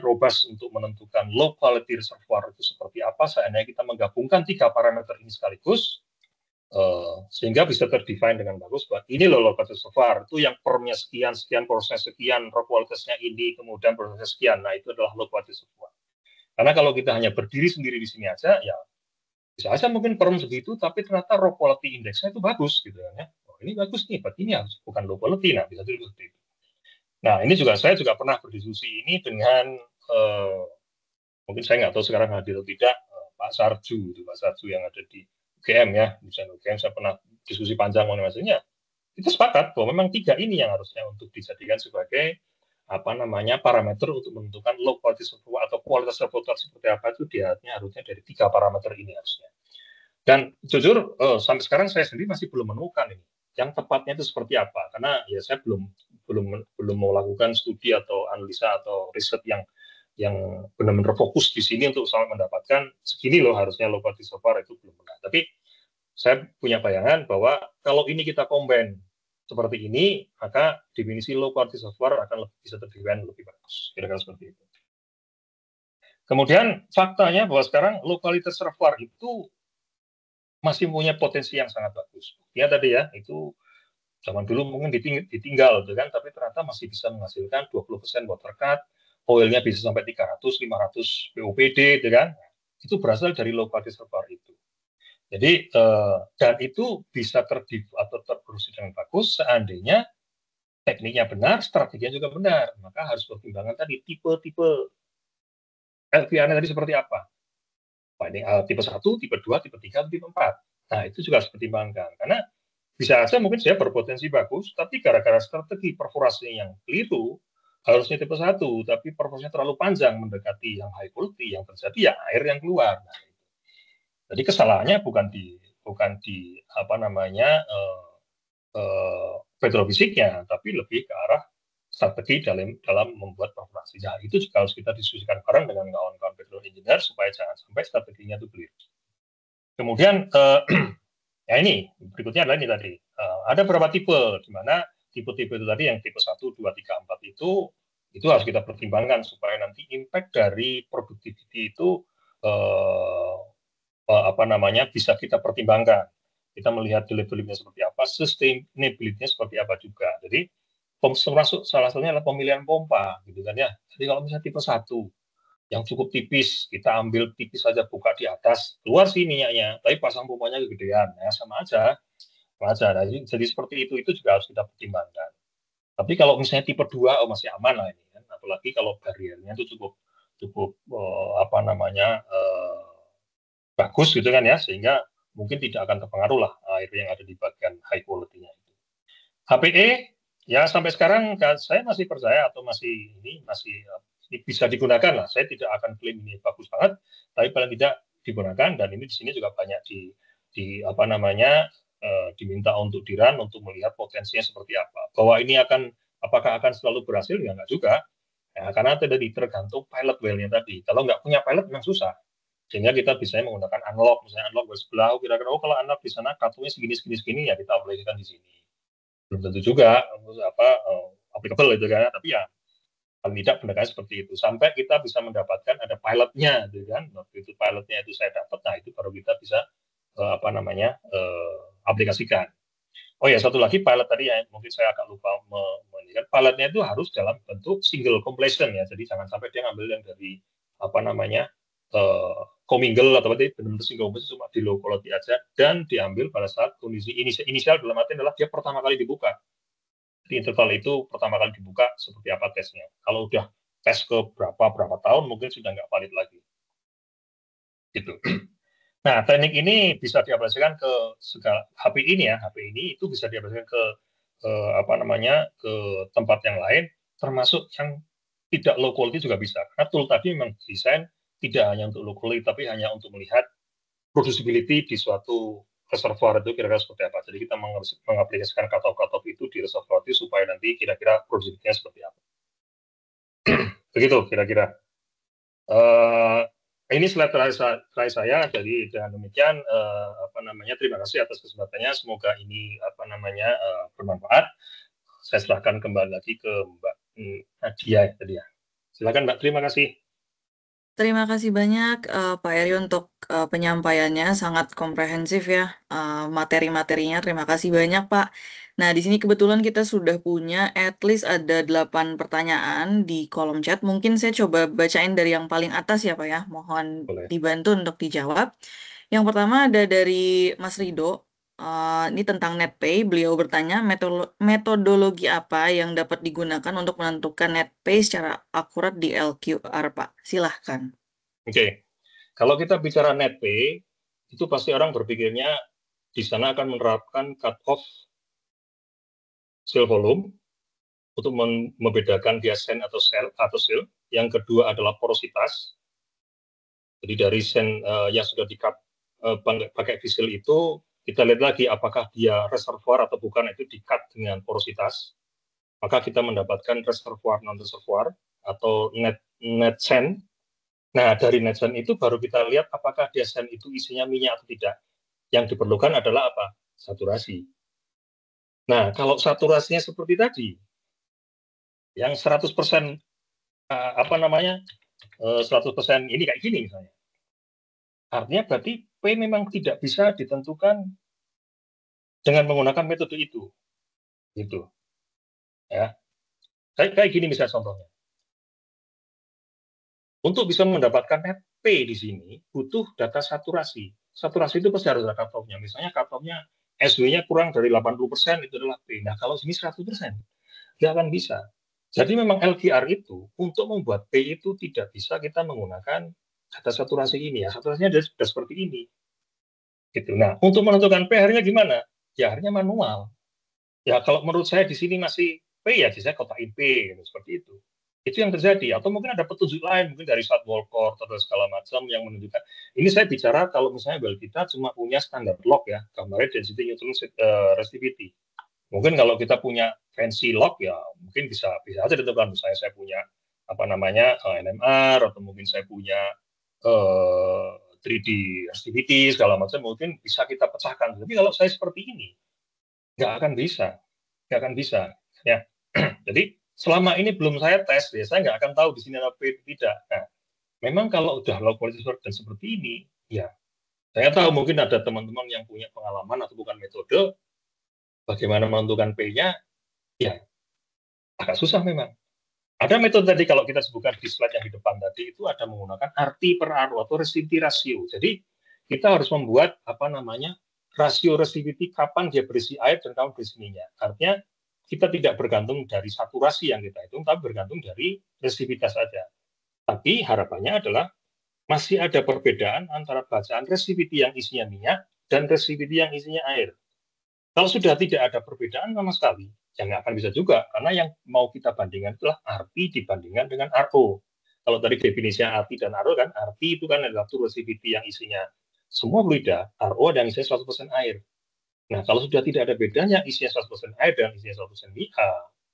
robust untuk menentukan low quality reservoir itu seperti apa seandainya kita menggabungkan 3 parameter ini sekaligus. Sehingga bisa terdefine dengan bagus bahwa ini loh low quality reservoir itu yang pernya sekian, porosnya sekian, rock quality-nya ini, kemudian prosesnya sekian. Nah itu adalah low quality reservoir. Karena kalau kita hanya berdiri sendiri di sini aja, ya bisa aja mungkin perm segitu, tapi ternyata rock quality index-nya itu bagus gitu ya. Oh ini bagus nih, berarti ini harus bukan low quality. Nah bisa jadi seperti itu. Nah ini juga saya juga pernah berdiskusi ini dengan mungkin saya nggak tahu sekarang hadir atau tidak Pak Sarju yang ada di UGM ya, misalnya UGM saya pernah diskusi panjang mengenai maksudnya, itu sepakat bahwa memang 3 ini yang harusnya untuk dijadikan sebagai parameter untuk menentukan low quality reservoir atau kualitas reservoir seperti apa itu harusnya dari 3 parameter ini harusnya. Dan jujur sampai sekarang saya sendiri masih belum menemukan ini yang tepatnya itu seperti apa, karena ya saya belum melakukan studi atau analisa atau riset yang benar-benar fokus di sini untuk sampai mendapatkan segini loh harusnya low quality reservoir itu belum pernah. Tapi saya punya bayangan bahwa kalau ini kita combine seperti ini, maka definisi low quality reservoir akan bisa terdefine lebih bagus. Kira-kira seperti itu. Kemudian faktanya bahwa sekarang low quality reservoir itu masih punya potensi yang sangat bagus. Ya tadi ya, itu zaman dulu mungkin ditinggal, kan, tapi ternyata masih bisa menghasilkan 20% water cut, oilnya bisa sampai 300-500 BOPD, kan? Itu berasal dari low quality reservoir itu. Jadi dan itu bisa terproduksi dengan bagus seandainya tekniknya benar, strateginya juga benar. Maka harus pertimbangan tadi tipe-tipe LVR-nya tadi seperti apa. Tipe 1, tipe 2, tipe 3, tipe 4. Nah itu juga harus dipertimbangkan karena bisa saja mungkin saya berpotensi bagus, tapi gara-gara strategi perforasi yang keliru, harusnya tipe 1, tapi perforasinya terlalu panjang mendekati yang high quality, yang terjadi ya air yang keluar. Nah, jadi kesalahannya bukan di petrofisiknya, tapi lebih ke arah strategi dalam membuat perforasi. Nah, itu juga harus kita diskusikan bareng dengan kawan-kawan petrol engineer supaya jangan sampai strateginya itu keliru. Kemudian ya ini berikutnya adalah ini tadi. Ada beberapa tipe, di mana tipe-tipe itu tadi yang tipe 1, 2, 3, 4 itu harus kita pertimbangkan supaya nanti impact dari productivity itu bisa kita pertimbangkan. Kita melihat delivery-nya seperti apa, sustainability-nya seperti apa juga. Jadi salah satunya adalah pemilihan pompa, gitu kan ya. Jadi kalau misalnya tipe 1 yang cukup tipis, kita ambil tipis saja buka di atas, keluar sih minyaknya, tapi pasang pompanya kegedean, ya sama aja. Nah, jadi seperti itu juga harus kita pertimbangkan. Tapi kalau misalnya tipe 2 masih aman lah ini kan, apalagi kalau bariernya itu cukup bagus gitu kan ya, sehingga mungkin tidak akan terpengaruh lah air yang ada di bagian high quality-nya itu. HPE ya sampai sekarang saya masih percaya atau masih bisa digunakan lah. Saya tidak akan klaim ini bagus banget, tapi paling tidak digunakan, dan ini di sini juga banyak diminta untuk dirun untuk melihat potensinya seperti apa. Bahwa ini apakah akan selalu berhasil ya enggak juga. Ya, karena tadi tergantung pilot well-nya tadi. Kalau nggak punya pilot memang susah. Sehingga kita bisa menggunakan unlock, misalnya unlock sebelah, kira-kira kalau unlock di sana cut-nya segini ya kita aplikasikan di sini. Belum tentu juga applicable itu kan, tapi ya paling tidak pendekatan seperti itu sampai kita bisa mendapatkan ada pilotnya gitu kan. Waktu itu pilotnya itu saya dapat, nah itu baru kita bisa aplikasikan. Oh ya, satu lagi pilot tadi yang mungkin saya agak lupa mengingat, pilotnya itu harus dalam bentuk single completion ya, jadi jangan sampai dia ngambil yang dari commingle atau benar-benar single completion cuma di low quality aja, dan diambil pada saat kondisi inisial dalam arti adalah dia pertama kali dibuka. Di interval itu pertama kali dibuka seperti apa tesnya. Kalau udah tes ke berapa tahun mungkin sudah nggak valid lagi. Gitu. Nah, teknik ini bisa diaplikasikan ke segala HP ini ya. HP ini itu bisa diaplikasikan ke tempat yang lain, termasuk yang tidak low quality juga bisa. Karena tool tadi memang desain tidak hanya untuk low quality, tapi hanya untuk melihat producibility di suatu reservoir itu kira-kira seperti apa. Jadi kita mengaplikasikan cutoff itu di reservoir itu supaya nanti kira-kira producibility-nya seperti apa. Begitu kira-kira. Ini slide terakhir saya. Jadi dengan demikian terima kasih atas kesempatannya. Semoga ini bermanfaat. Saya serahkan kembali lagi ke Mbak Nadia tadi ya. Silakan Mbak, terima kasih.
Terima kasih banyak Pak Eri untuk penyampaiannya, sangat komprehensif ya materi-materinya. Terima kasih banyak Pak. Nah, di sini kebetulan kita sudah punya at least ada 8 pertanyaan di kolom chat. Mungkin saya coba bacain dari yang paling atas ya Pak ya. Mohon
Boleh.
dibantu untuk dijawab. Yang pertama ada dari Mas Rido. Ini tentang NetPay. Beliau bertanya metodologi apa yang dapat digunakan untuk menentukan NetPay secara akurat di LQR, Pak. Silahkan.
Oke. Kalau kita bicara NetPay, itu pasti orang berpikirnya di sana akan menerapkan cut-off sale volume untuk membedakan dia send atau sell. Yang kedua adalah porositas. Jadi dari send yang sudah di-cut pakai fisil itu, kita lihat lagi apakah dia reservoir atau bukan, itu di-cut dengan porositas. Maka kita mendapatkan reservoir non-reservoir atau net send. Nah, dari net send itu baru kita lihat apakah dia send itu isinya minyak atau tidak. Yang diperlukan adalah apa? Saturasi. Nah, kalau saturasinya seperti tadi, yang 100% 100% ini kayak gini misalnya. Artinya berarti P memang tidak bisa ditentukan dengan menggunakan metode itu. Gitu. Ya. Kayak gini misalnya contohnya. Untuk bisa mendapatkan net P di sini butuh data saturasi. Saturasi itu pasti harus ada cut-off-nya. Misalnya cut-off-nya SW-nya kurang dari 80% itu adalah P. Nah, kalau sini 100%, nggak akan bisa. Jadi memang LQR itu untuk membuat P itu tidak bisa kita menggunakan data saturasi ini ya. Saturasinya sudah seperti ini. Gitu. Nah, untuk menentukan P akhirnya gimana? Ya akhirnya manual. Ya kalau menurut saya di sini masih P ya, saya kotain P gitu, seperti itu. Itu yang terjadi. Atau mungkin ada petunjuk lain, mungkin dari Walcott atau segala macam yang menunjukkan. Ini saya bicara kalau misalnya well kita cuma punya standar log ya, gambarnya density neutral resistivity. Mungkin kalau kita punya fancy log ya mungkin bisa aja ditentukan. Misalnya saya punya NMR, atau mungkin saya punya 3D resistivity segala macam, mungkin bisa kita pecahkan. Tapi kalau saya seperti ini nggak akan bisa ya. Jadi selama ini belum saya tes ya, saya nggak akan tahu di sini ada P tidak. Nah, memang kalau udah low quality dan seperti ini ya, saya tahu mungkin ada teman-teman yang punya pengalaman atau bukan metode bagaimana menentukan P-nya, ya agak susah memang. Ada metode tadi kalau kita sebutkan di slide yang di depan tadi, itu ada menggunakan RT per RO atau resistivity ratio. Jadi kita harus membuat rasio resistivity kapan dia berisi air dan kapan berisi minyak. Artinya kita tidak bergantung dari saturasi yang kita hitung, tapi bergantung dari resistivitas saja. Tapi harapannya adalah masih ada perbedaan antara bacaan resivity yang isinya minyak dan resivity yang isinya air. Kalau sudah tidak ada perbedaan sama sekali, ya nggak akan bisa juga, karena yang mau kita bandingkan itulah RT dibandingkan dengan RO. Kalau tadi definisinya RT dan RO kan, RT itu kan adalah resivity yang isinya semua fluida, RO ada yang isinya 100% air. Nah, kalau sudah tidak ada bedanya isinya 100% air dan isinya 100%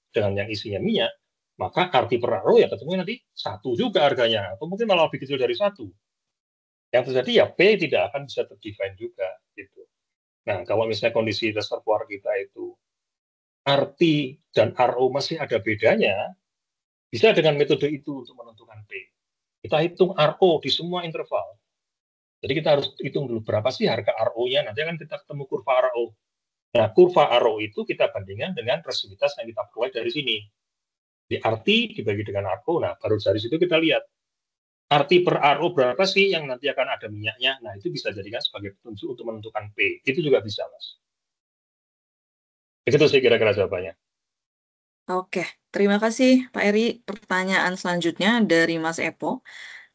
dengan yang isinya minyak, maka RT per RO ya ketemu nanti satu juga harganya, atau mungkin malah lebih kecil dari satu. Yang terjadi ya P tidak akan bisa terdefine juga gitu. Nah, kalau misalnya kondisi reservoir kita itu RT dan RO masih ada bedanya, bisa dengan metode itu untuk menentukan P. Kita hitung RO di semua interval. Jadi kita harus hitung dulu berapa sih harga RO-nya, nanti akan kita ketemu kurva RO. Nah, kurva RO itu kita bandingkan dengan resivitas yang kita peroleh dari sini. Di RT dibagi dengan RO, nah baru dari situ kita lihat RT per RO berapa sih yang nanti akan ada minyaknya. Nah, itu bisa jadikan sebagai petunjuk untuk menentukan P. Itu juga bisa, Mas. Itu sih kira-kira jawabannya.
Oke, terima kasih Pak Eri. Pertanyaan selanjutnya dari Mas Epo.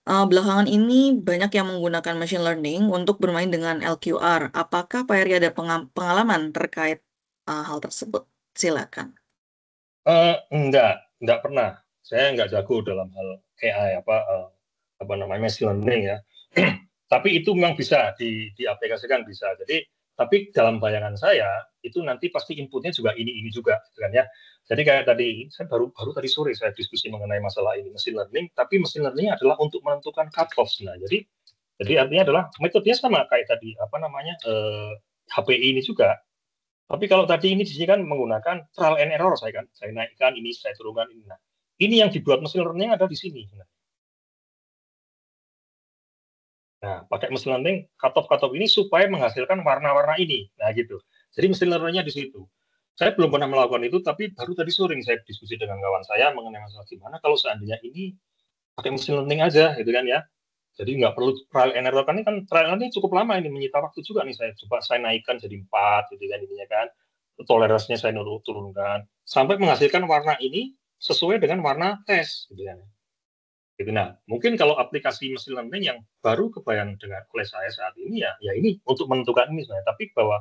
Belakangan ini banyak yang menggunakan machine learning untuk bermain dengan LQR. Apakah Pak Eri ada pengalaman terkait hal tersebut? Silakan.
Enggak pernah. Saya enggak jago dalam hal AI apa namanya machine learning ya. Tapi itu memang bisa diaplikasikan bisa. Jadi tapi dalam bayangan saya itu nanti pasti inputnya juga ini juga, gitu kan ya. Jadi kayak tadi saya baru tadi sore saya diskusi mengenai masalah ini machine learning. Tapi machine learning adalah untuk menentukan cut-off. Nah, jadi artinya adalah metodenya sama kayak tadi apa namanya HPI ini juga. Tapi kalau tadi ini di sini kan menggunakan trial and error, saya naikkan ini, saya turunkan ini. Nah, ini yang dibuat machine learning ada di sini. Nah, pakai machine learning cut-off ini supaya menghasilkan warna-warna ini. Nah, gitu. Jadi machine learning-nya di situ. Saya belum pernah melakukan itu, tapi baru tadi sore saya diskusi dengan kawan saya mengenai masalah gimana kalau seandainya ini pakai machine learning aja, gitu kan ya. Jadi nggak perlu trial and error, kan ini kan trial and error cukup lama ini, menyita waktu juga nih. Saya naikkan jadi 4, gitu kan ininya kan. Toleransinya saya turunkan sampai menghasilkan warna ini sesuai dengan warna tes, gitu kan. Gitu. Nah, mungkin kalau aplikasi machine learning yang baru kebayang dengan oleh saya saat ini ya ini untuk menentukan ini sebenarnya. Tapi bahwa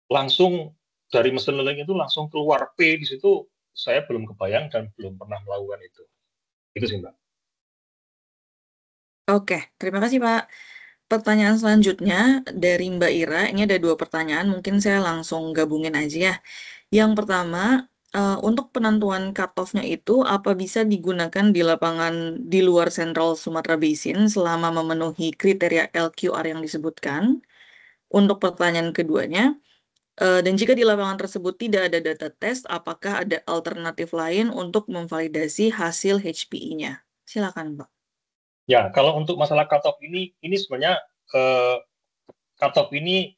langsung dari machine learning itu langsung keluar P di situ saya belum kebayang dan belum pernah melakukan itu. Itu sih, Mbak.
Oke, terima kasih Pak. Pertanyaan selanjutnya dari Mbak Ira, ini ada 2 pertanyaan, mungkin saya langsung gabungin aja ya. Yang pertama, untuk penentuan cut-off-nya itu apa bisa digunakan di lapangan di luar Central Sumatera Basin selama memenuhi kriteria LQR yang disebutkan? Untuk pertanyaan keduanya, dan jika di lapangan tersebut tidak ada data tes, apakah ada alternatif lain untuk memvalidasi hasil HPI-nya? Silakan, Pak.
Ya, kalau untuk masalah cut-off ini sebenarnya cut-off ini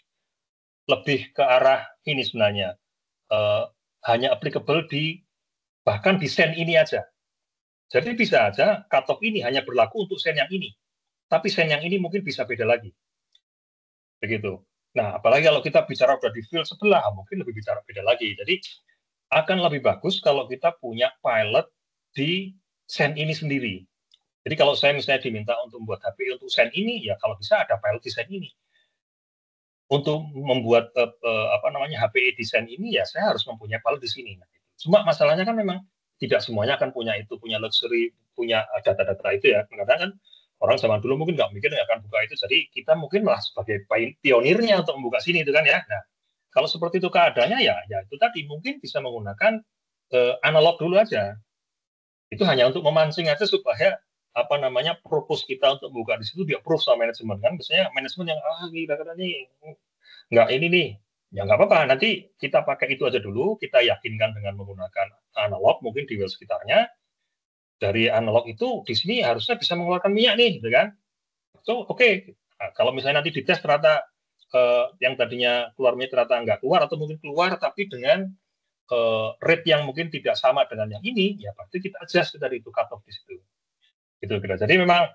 lebih ke arah ini sebenarnya. Hanya applicable bahkan di sen ini aja. Jadi bisa aja cut-off ini hanya berlaku untuk sen yang ini. Tapi sen yang ini mungkin bisa beda lagi. Begitu. Nah, apalagi kalau kita bicara udah di field sebelah, mungkin lebih bicara beda lagi. Jadi akan lebih bagus kalau kita punya pilot di sen ini sendiri. Jadi kalau saya misalnya diminta untuk membuat HPI untuk sen ini, ya kalau bisa ada pilot di sen ini. Untuk membuat apa namanya HPI di sen ini, ya saya harus mempunyai pilot di sini. Nah, cuma masalahnya kan memang tidak semuanya akan punya itu, punya luxury, punya data-data itu ya. Kadang-kadang kan orang zaman dulu mungkin nggak mikir nggak akan buka itu. Jadi kita mungkin malah sebagai pionirnya untuk membuka sini itu kan ya. Nah, kalau seperti itu keadaannya ya itu tadi mungkin bisa menggunakan analog dulu aja. Itu hanya untuk memancing aja supaya apa namanya purpose kita untuk buka di situ di approve sama manajemen kan. Biasanya manajemen yang kita nih nggak ini nih. Ya nggak apa-apa, nanti kita pakai itu aja dulu, kita yakinkan dengan menggunakan analog mungkin di well sekitarnya. Dari analog itu di sini harusnya bisa mengeluarkan minyak nih, gitu kan? So oke. Nah, kalau misalnya nanti dites ternyata yang tadinya keluar minyak ternyata nggak keluar atau mungkin keluar tapi dengan rate yang mungkin tidak sama dengan yang ini, ya pasti kita adjust dari itu cut off di situ. Gitu kira. Jadi memang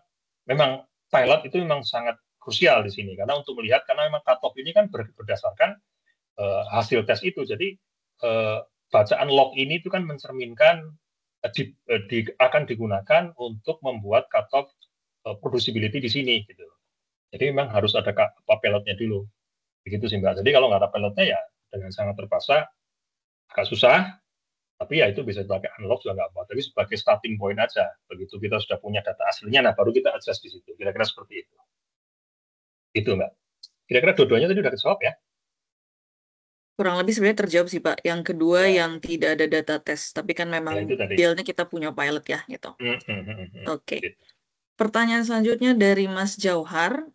pilot itu memang sangat krusial di sini karena untuk melihat karena memang cut off ini kan berdasarkan hasil tes itu. Jadi bacaan log ini itu kan mencerminkan akan digunakan untuk membuat cut-off producibility di sini gitu. Jadi memang harus ada pilotnya dulu. Begitu sih Mbak. Jadi kalau nggak ada pilotnya ya dengan sangat terpaksa agak susah, tapi ya itu bisa dipakai analog juga nggak apa. Tapi sebagai starting point aja. Begitu kita sudah punya data aslinya, nah baru kita adjust di situ. Kira-kira seperti itu. Gitu Mbak. Kira-kira dua-duanya tadi udah kejawab ya?
Kurang lebih sebenarnya terjawab sih Pak. Yang kedua
Ya,
yang tidak ada data test, tapi kan
ya
memang
itu tadi.
idealnya kita punya pilot ya gitu. Oke.
Gitu.
Pertanyaan selanjutnya dari Mas Jauhar,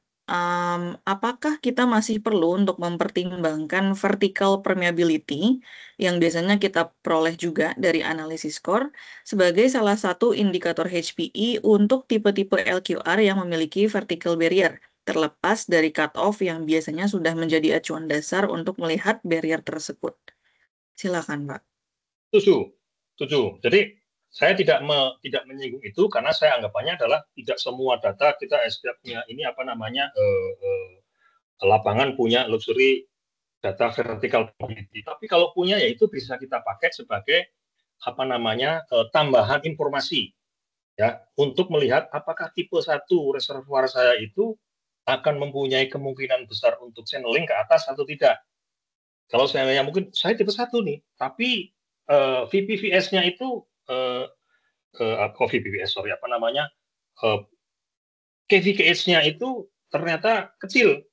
apakah kita masih perlu untuk mempertimbangkan vertical permeability yang biasanya kita peroleh juga dari analisis core sebagai salah satu indikator HPE untuk tipe-tipe LQR yang memiliki vertical barrier, terlepas dari cutoff yang biasanya sudah menjadi acuan dasar untuk melihat barrier tersebut. Silakan, Pak.
Setuju. Jadi saya tidak menyinggung itu karena saya anggapannya adalah tidak semua data kita punya ini apa namanya lapangan punya luxury data vertical probability. Tapi kalau punya ya itu bisa kita pakai sebagai apa namanya tambahan informasi ya untuk melihat apakah tipe 1 reservoir saya itu akan mempunyai kemungkinan besar untuk channeling ke atas atau tidak. Kalau saya mungkin saya tipe 1 nih, tapi VPVS-nya itu VPVS sorry apa namanya KVKH-nya itu ternyata kecil.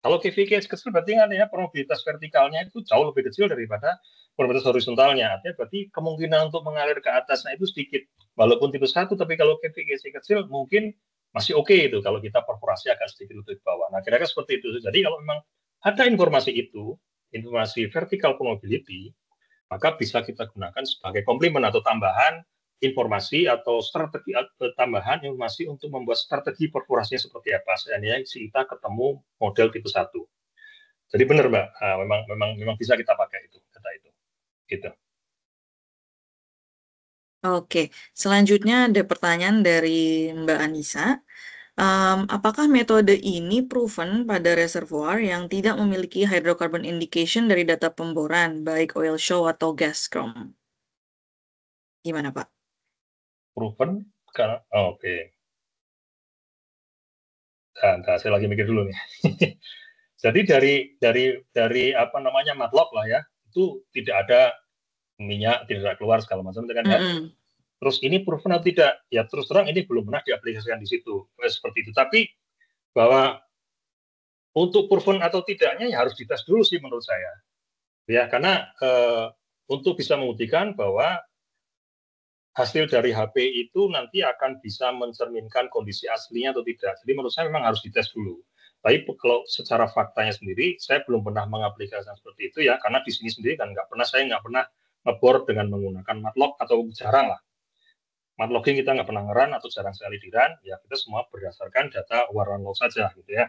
Kalau KVKH kecil berarti kan ya probabilitas vertikalnya itu jauh lebih kecil daripada probabilitas horizontalnya. Artinya berarti kemungkinan untuk mengalir ke atasnya itu sedikit. Walaupun tipe 1, tapi kalau KVKH kecil mungkin masih oke itu kalau kita perforasi agak sedikit lebih bawah. Nah, kira-kira seperti itu. Jadi kalau memang ada informasi itu, informasi vertical probability, maka bisa kita gunakan sebagai komplement atau tambahan informasi atau strategi tambahan informasi untuk membuat strategi perforasinya seperti apa. Seandainya kita ketemu model tipe 1. Jadi benar Mbak, memang bisa kita pakai itu data itu. Gitu.
Oke, selanjutnya ada pertanyaan dari Mbak Anissa. Apakah metode ini proven pada reservoir yang tidak memiliki hydrocarbon indication dari data pemboran, baik oil show atau gas chrome? Gimana, Pak?
Proven? Oke. Nah, saya lagi mikir dulu nih. Jadi dari apa namanya MATLAB lah ya, itu tidak ada minyak, tidak keluar segala macam kan ya. Terus ini proven atau tidak? Ya terus terang ini belum pernah diaplikasikan di situ. Seperti itu. Tapi bahwa untuk proven atau tidaknya ya harus dites dulu sih menurut saya. Ya, karena untuk bisa membuktikan bahwa hasil dari HP itu nanti akan bisa mencerminkan kondisi aslinya atau tidak. Jadi menurut saya memang harus dites dulu. Tapi kalau secara faktanya sendiri, saya belum pernah mengaplikasikan seperti itu ya, karena di sini sendiri kan saya nggak pernah ngebor dengan menggunakan MATLAB atau jarang lah. MATLABing kita nggak pernah ngeran atau jarang sekali di run, ya kita semua berdasarkan data warna log saja gitu ya.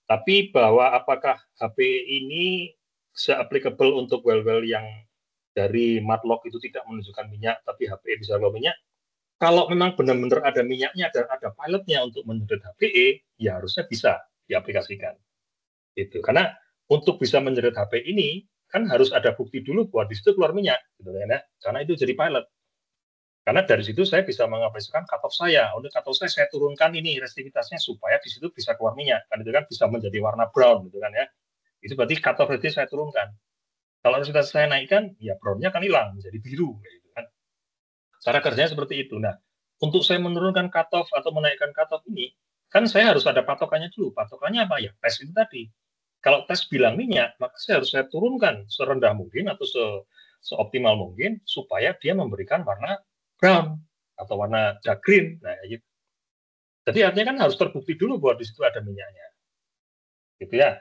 Tapi bahwa apakah HP ini se-applicable untuk well-well yang dari MATLAB itu tidak menunjukkan minyak, tapi HPE bisa bawa minyak. Kalau memang benar-benar ada minyaknya dan ada pilotnya untuk menyedot HPE, ya harusnya bisa diaplikasikan. Itu karena untuk bisa menyedot HP ini kan harus ada bukti dulu bahwa di situ keluar minyak, gitu kan ya. Karena itu jadi pilot. Karena dari situ saya bisa mengaplikasikan cutoff saya. Untuk cutoff saya turunkan ini resistivitasnya supaya di situ bisa keluar minyak. Kan itu kan bisa menjadi warna brown, gitu kan ya. Itu berarti cutoff rate saya turunkan. Kalau resistivitas saya naikkan, ya brownnya kan hilang menjadi biru, gitu kan. Cara kerjanya seperti itu. Nah, untuk saya menurunkan cutoff atau menaikkan cutoff ini, kan saya harus ada patokannya dulu. Patokannya apa ya? Tes itu tadi. Kalau tes bilang minyak, maka saya turunkan serendah mungkin atau seoptimal mungkin supaya dia memberikan warna brown atau warna dark green. Nah, gitu. Jadi artinya kan harus terbukti dulu bahwa di situ ada minyaknya. Gitu ya.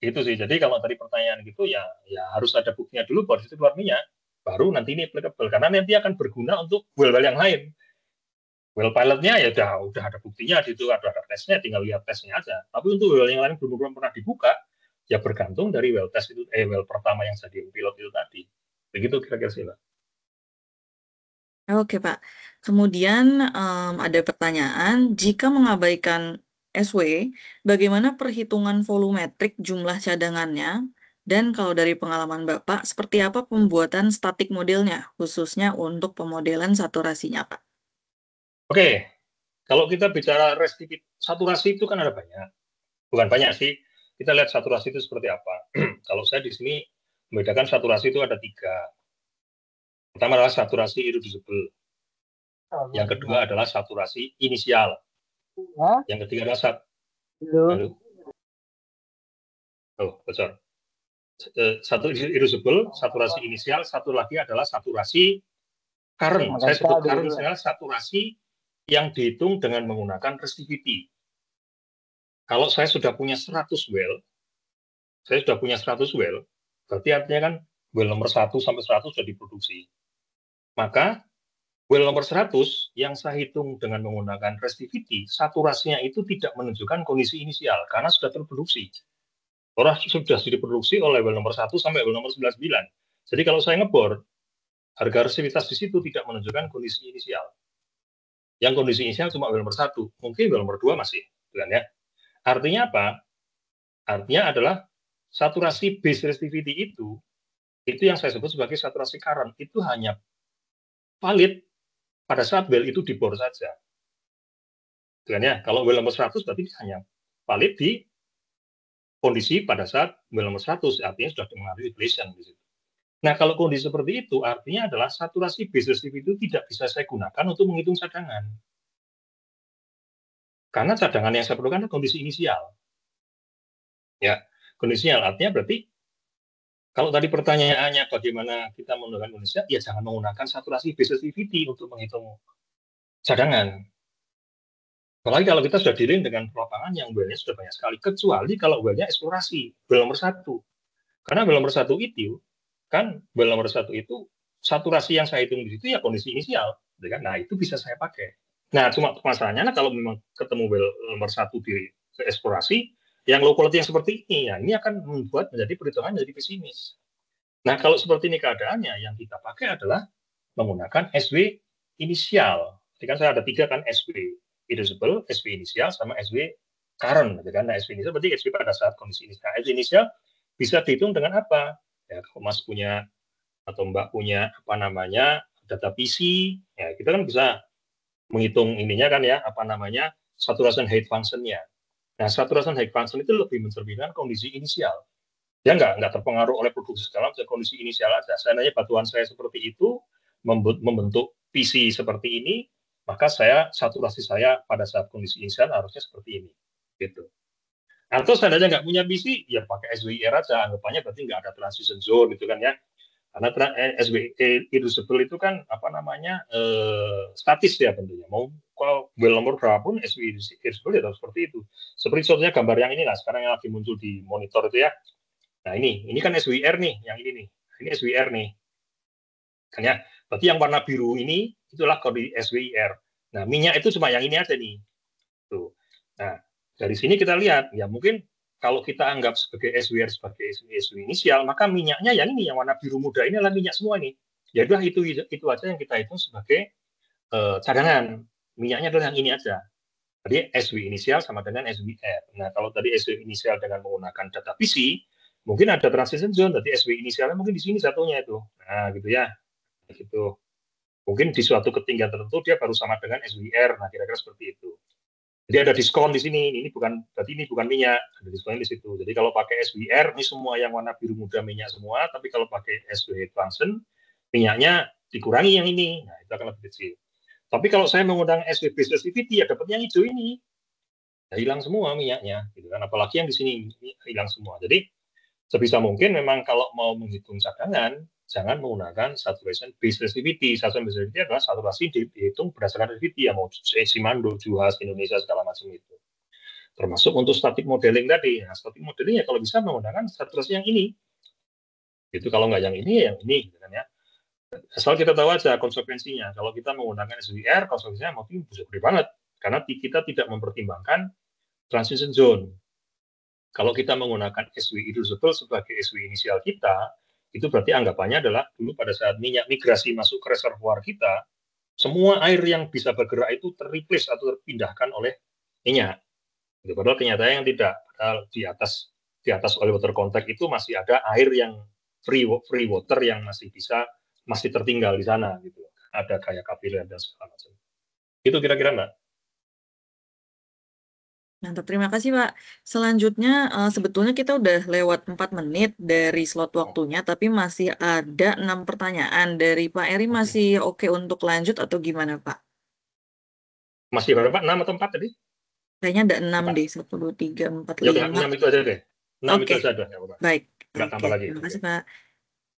Itu sih. Jadi kalau tadi pertanyaan gitu ya harus ada buktinya dulu bahwa di situ keluar minyak, baru nanti ini applicable karena nanti akan berguna untuk well-well yang lain. Well pilotnya ya udah ada buktinya di situ, ada tesnya, tinggal lihat tesnya aja. Tapi untuk well yang lain belum pernah dibuka, ya bergantung dari well test itu well pertama yang jadi pilot itu tadi. Begitu kira-kira sih, Mbak.
Oke, Pak. Kemudian ada pertanyaan, jika mengabaikan SW, bagaimana perhitungan volumetrik jumlah cadangannya? Dan kalau dari pengalaman Bapak, seperti apa pembuatan statik modelnya, khususnya untuk pemodelan saturasinya, Pak?
Oke. Kalau kita bicara saturasi itu kan ada banyak. Bukan banyak sih. Kita lihat saturasi itu seperti apa. Kalau saya di sini membedakan saturasi itu ada 3. Pertama adalah saturasi irreducible. Yang kedua adalah saturasi inisial. Yang ketiga adalah bocor. Satu irreducible, saturasi inisial, satu lagi adalah saturasi current. Saya sebut current adalah saturasi yang dihitung dengan menggunakan resistivity. Kalau saya sudah punya 100 well, berarti artinya kan well nomor 1 sampai 100 sudah diproduksi. Maka well nomor 100 yang saya hitung dengan menggunakan resistivity, saturasinya itu tidak menunjukkan kondisi inisial karena sudah terproduksi. Orang sudah diproduksi oleh well nomor 1 sampai well nomor 99. Jadi kalau saya ngebor, harga resistivitas di situ tidak menunjukkan kondisi inisial. Yang kondisi inisial cuma well nomor 1, mungkin well nomor 2 masih, kan ya. Artinya apa? Artinya adalah saturasi base resistivity itu yang saya sebut sebagai saturasi current, itu hanya valid pada saat well itu dibor saja. Kan ya, kalau well nomor 100 berarti hanya valid di kondisi pada saat well nomor 100, artinya sudah mengalami depletion di situ. Nah, kalau kondisi seperti itu, artinya adalah saturasi base resistivity itu tidak bisa saya gunakan untuk menghitung cadangan. Karena cadangan yang saya perlukan adalah kondisi inisial. Ya, kondisi inisial artinya berarti kalau tadi pertanyaannya bagaimana kita menggunakan kondisi inisial, ya jangan menggunakan saturasi base resistivity untuk menghitung cadangan. Apalagi kalau kita sudah dealing dengan lapangan yang well-nya sudah banyak sekali, kecuali kalau well-nya eksplorasi, well nomor 1. Karena well nomor 1 itu kan well nomor 1 itu saturasi yang saya hitung di situ ya kondisi inisial, kan? Nah itu bisa saya pakai. Nah cuma masalahnya kalau memang ketemu well nomor 1 di eksplorasi, yang low quality yang seperti ini, ya ini akan membuat menjadi perhitungan menjadi pesimis. Nah kalau seperti ini keadaannya, yang kita pakai adalah menggunakan SW inisial. Jadi kan saya ada 3 kan, SW irreducible, SW inisial, sama SW current. Kan? Nah SW inisial berarti SW pada saat kondisi inisial. SW inisial bisa dihitung dengan apa? Ya, kalau Mas punya atau Mbak punya apa namanya data PC, ya kita kan bisa menghitung ininya kan ya, apa namanya saturation height function-nya. Nah, saturation height function itu lebih mencerminkan kondisi inisial. Dia nggak terpengaruh oleh produksi dalam kondisi inisial aja. Seandainya batuan saya seperti itu membentuk PC seperti ini, maka saturasi saya pada saat kondisi inisial harusnya seperti ini, gitu. Atau seandainya nggak punya PC, ya pakai SWIR aja, anggapannya berarti nggak ada transition zone gitu kan ya. Karena SWIR irreducible itu kan apa namanya statis ya tentunya. Mau kalau well nomor berapapun SWIR irreducible ya seperti itu. Seperti contohnya gambar yang ini lah, sekarang yang lagi muncul di monitor itu ya. Nah ini kan SWIR nih, yang ini nih. Ini SWIR nih. Kan ya, berarti yang warna biru ini itulah kode SWIR. Nah minyak itu cuma yang ini aja nih. Tuh. Nah dari sini kita lihat, ya mungkin kalau kita anggap sebagai SWR sebagai SW inisial, maka minyaknya yang ini, yang warna biru muda ini adalah minyak semua ini. Ya udah itu aja yang kita hitung sebagai cadangan. Minyaknya adalah yang ini aja. Jadi SW inisial sama dengan SWR. Nah kalau tadi SW inisial dengan menggunakan data PC, mungkin ada transition zone, jadi SW inisialnya mungkin di sini satunya itu. Nah gitu ya. Gitu. Mungkin di suatu ketinggian tertentu dia baru sama dengan SWR. Nah kira-kira seperti itu. Jadi ada diskon di sini. Berarti ini bukan minyak, ada diskon di situ. Jadi kalau pakai SWR, ini semua yang warna biru muda minyak semua. Tapi kalau pakai SW function, minyaknya dikurangi yang ini. Nah itu akan lebih kecil. Tapi kalau saya menggunakan SW base resistivity, ya dapat yang hijau ini. Ya, hilang semua minyaknya, gitu kan. Apalagi yang di sini hilang semua. Jadi sebisa mungkin memang kalau mau menghitung cadangan, jangan menggunakan saturation base resistivity. Saturation base resistivity adalah saturasi dihitung berdasarkan resistivity, ya mau Simandl, Juhas, Indonesia, segala macam itu. Termasuk untuk static modeling tadi. Nah, static modeling ya kalau bisa menggunakan saturasi yang ini. Itu kalau nggak yang ini, yang ini. Gitu kan ya. Asal kita tahu aja konsekuensinya. Kalau kita menggunakan SWR, konsekuensinya mungkin bisa gede banget. Karena kita tidak mempertimbangkan transition zone. Kalau kita menggunakan SW irreducible sebagai SW inisial kita, itu berarti anggapannya adalah dulu pada saat minyak migrasi masuk ke reservoir kita, semua air yang bisa bergerak itu terreplace atau terpindahkan oleh minyak. Padahal kenyataannya yang tidak. Padahal di atas oil water contact itu masih ada air yang free water yang masih tertinggal di sana gitu. Ada kayak kapiler dan segala macam. Itu kira-kira Mbak.
Mantap, terima kasih Pak. Selanjutnya, sebetulnya kita udah lewat 4 menit dari slot waktunya, tapi masih ada 6 pertanyaan. Dari Pak Eri
Oke.
masih oke untuk lanjut atau gimana Pak?
Masih berapa? 6 atau 4 tadi?
Kayaknya ada 6
4.
deh, 1, 2, 3, 4,
Ya udah
5.
6 itu aja deh. 6 itu
Oke,
aja udah, nggak apa-apa.
baik.
Nggak tambah
Oke,
lagi.
terima
Oke.
kasih Pak.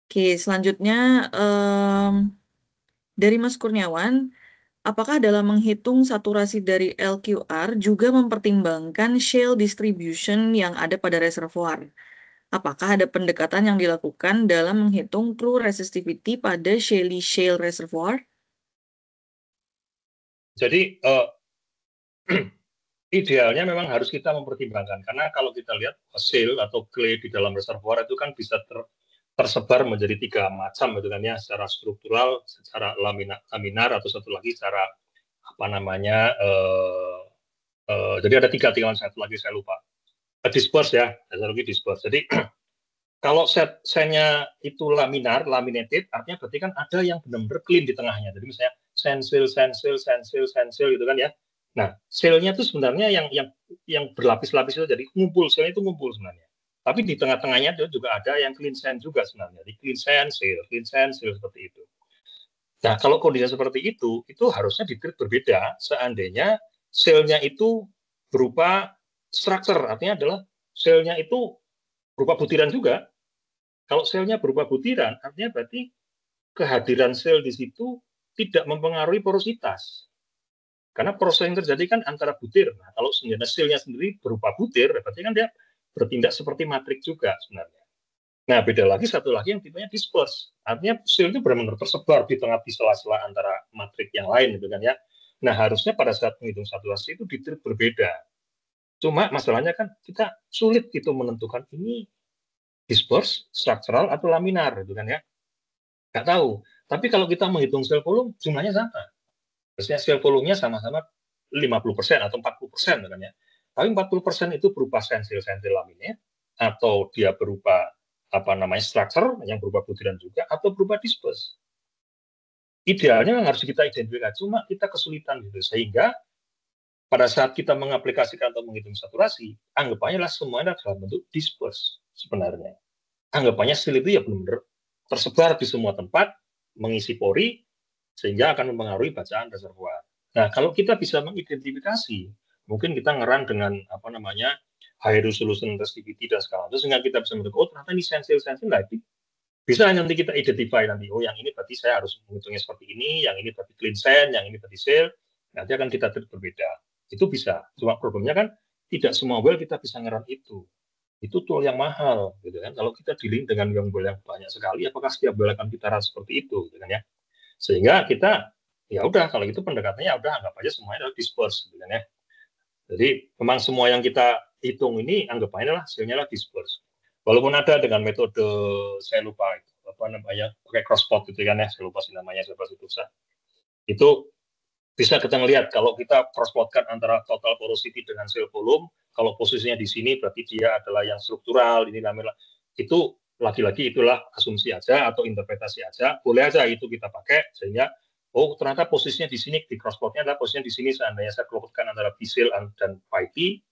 Oke, selanjutnya dari Mas Kurniawan, apakah dalam menghitung saturasi dari LQR juga mempertimbangkan shale distribution yang ada pada reservoir? Apakah ada pendekatan yang dilakukan dalam menghitung true resistivity pada shale reservoir?
Jadi idealnya memang harus kita mempertimbangkan, karena kalau kita lihat shale atau clay di dalam reservoir itu kan bisa tersebar menjadi 3 macam gitu kan ya, secara struktural, secara laminar, atau satu lagi secara apa namanya jadi ada 3 satu lagi saya lupa. Disperse ya, satu lagi disperse. Jadi kalau setnya itu laminated, artinya berarti kan ada yang benar-benar clean di tengahnya. Jadi misalnya sandfill gitu kan ya. Nah, sel-nya itu sebenarnya yang berlapis-lapis itu, jadi ngumpul, sel itu ngumpul sebenarnya. Tapi di tengah-tengahnya itu juga ada yang clean sand juga sebenarnya. Jadi clean sand, sel seperti itu. Nah, kalau kondisi seperti itu harusnya ditreat berbeda seandainya selnya itu berupa structure, artinya adalah selnya itu berupa butiran juga. Kalau selnya berupa butiran, artinya berarti kehadiran sel di situ tidak mempengaruhi porositas. Karena proses yang terjadi kan antara butir. Nah, kalau sebenarnya selnya sendiri berupa butir, berarti kan dia bertindak seperti matrik juga sebenarnya. Nah, beda lagi satu lagi yang tipenya disperse. Artinya sel itu benar-benar tersebar di tengah di sela-sela antara matrik yang lain gitu kan ya. Nah, harusnya pada saat menghitung saturasi itu ditreat berbeda. Cuma masalahnya kan kita sulit itu menentukan ini disperse, struktural atau laminar gitu kan ya. Nggak tahu. Tapi kalau kita menghitung sel volume, jumlahnya sama. Biasanya sel volumenya sama-sama 50% atau 40% kan ya. Tapi 40% itu berupa sensil-sensil laminat, atau dia berupa apa namanya structure yang berupa butiran juga, atau berupa disperse. Idealnya harus kita identifikasi, cuma kita kesulitan gitu. Sehingga pada saat kita mengaplikasikan atau menghitung saturasi, anggapannya lah semuanya dalam bentuk disperse sebenarnya. Anggapannya sel itu ya benar-benar tersebar di semua tempat, mengisi pori, sehingga akan mempengaruhi bacaan reservoir. Nah, kalau kita bisa mengidentifikasi, mungkin kita ngeran dengan apa namanya high resolution resistivity dan segala itu, sehingga kita bisa melihat, oh ternyata ini sensil nanti bisa nanti kita identify nanti, oh yang ini berarti saya harus menghitungnya seperti ini, yang ini berarti clean sand, yang ini berarti sel, nanti akan kita berbeda. Itu bisa. Cuma problemnya kan tidak semua well kita bisa ngeran itu. Itu tool yang mahal gitu kan. Kalau kita dealing dengan yang well yang banyak sekali, apakah setiap well akan kita run seperti itu gitu kan ya. Sehingga kita ya udah kalau itu pendekatannya ya udah anggap aja semuanya adalah disperse gitu kan ya. Jadi memang semua yang kita hitung ini anggap aja lah hasilnya lah disperse. Walaupun ada dengan metode saya lupa apa namanya pakai crosspot gitu kan ya, saya lupa sih namanya, saya pasti susah. Itu bisa kita ngelihat kalau kita crosspotkan antara total porosity dengan cell volume, kalau posisinya di sini berarti dia adalah yang struktural, ini namanya itu lagi-lagi itulah asumsi aja atau interpretasi aja, boleh aja itu kita pakai sehingga oh ternyata posisinya di sini di crossplotnya adalah posisinya di sini seandainya saya kelompokkan antara bisil dan Phi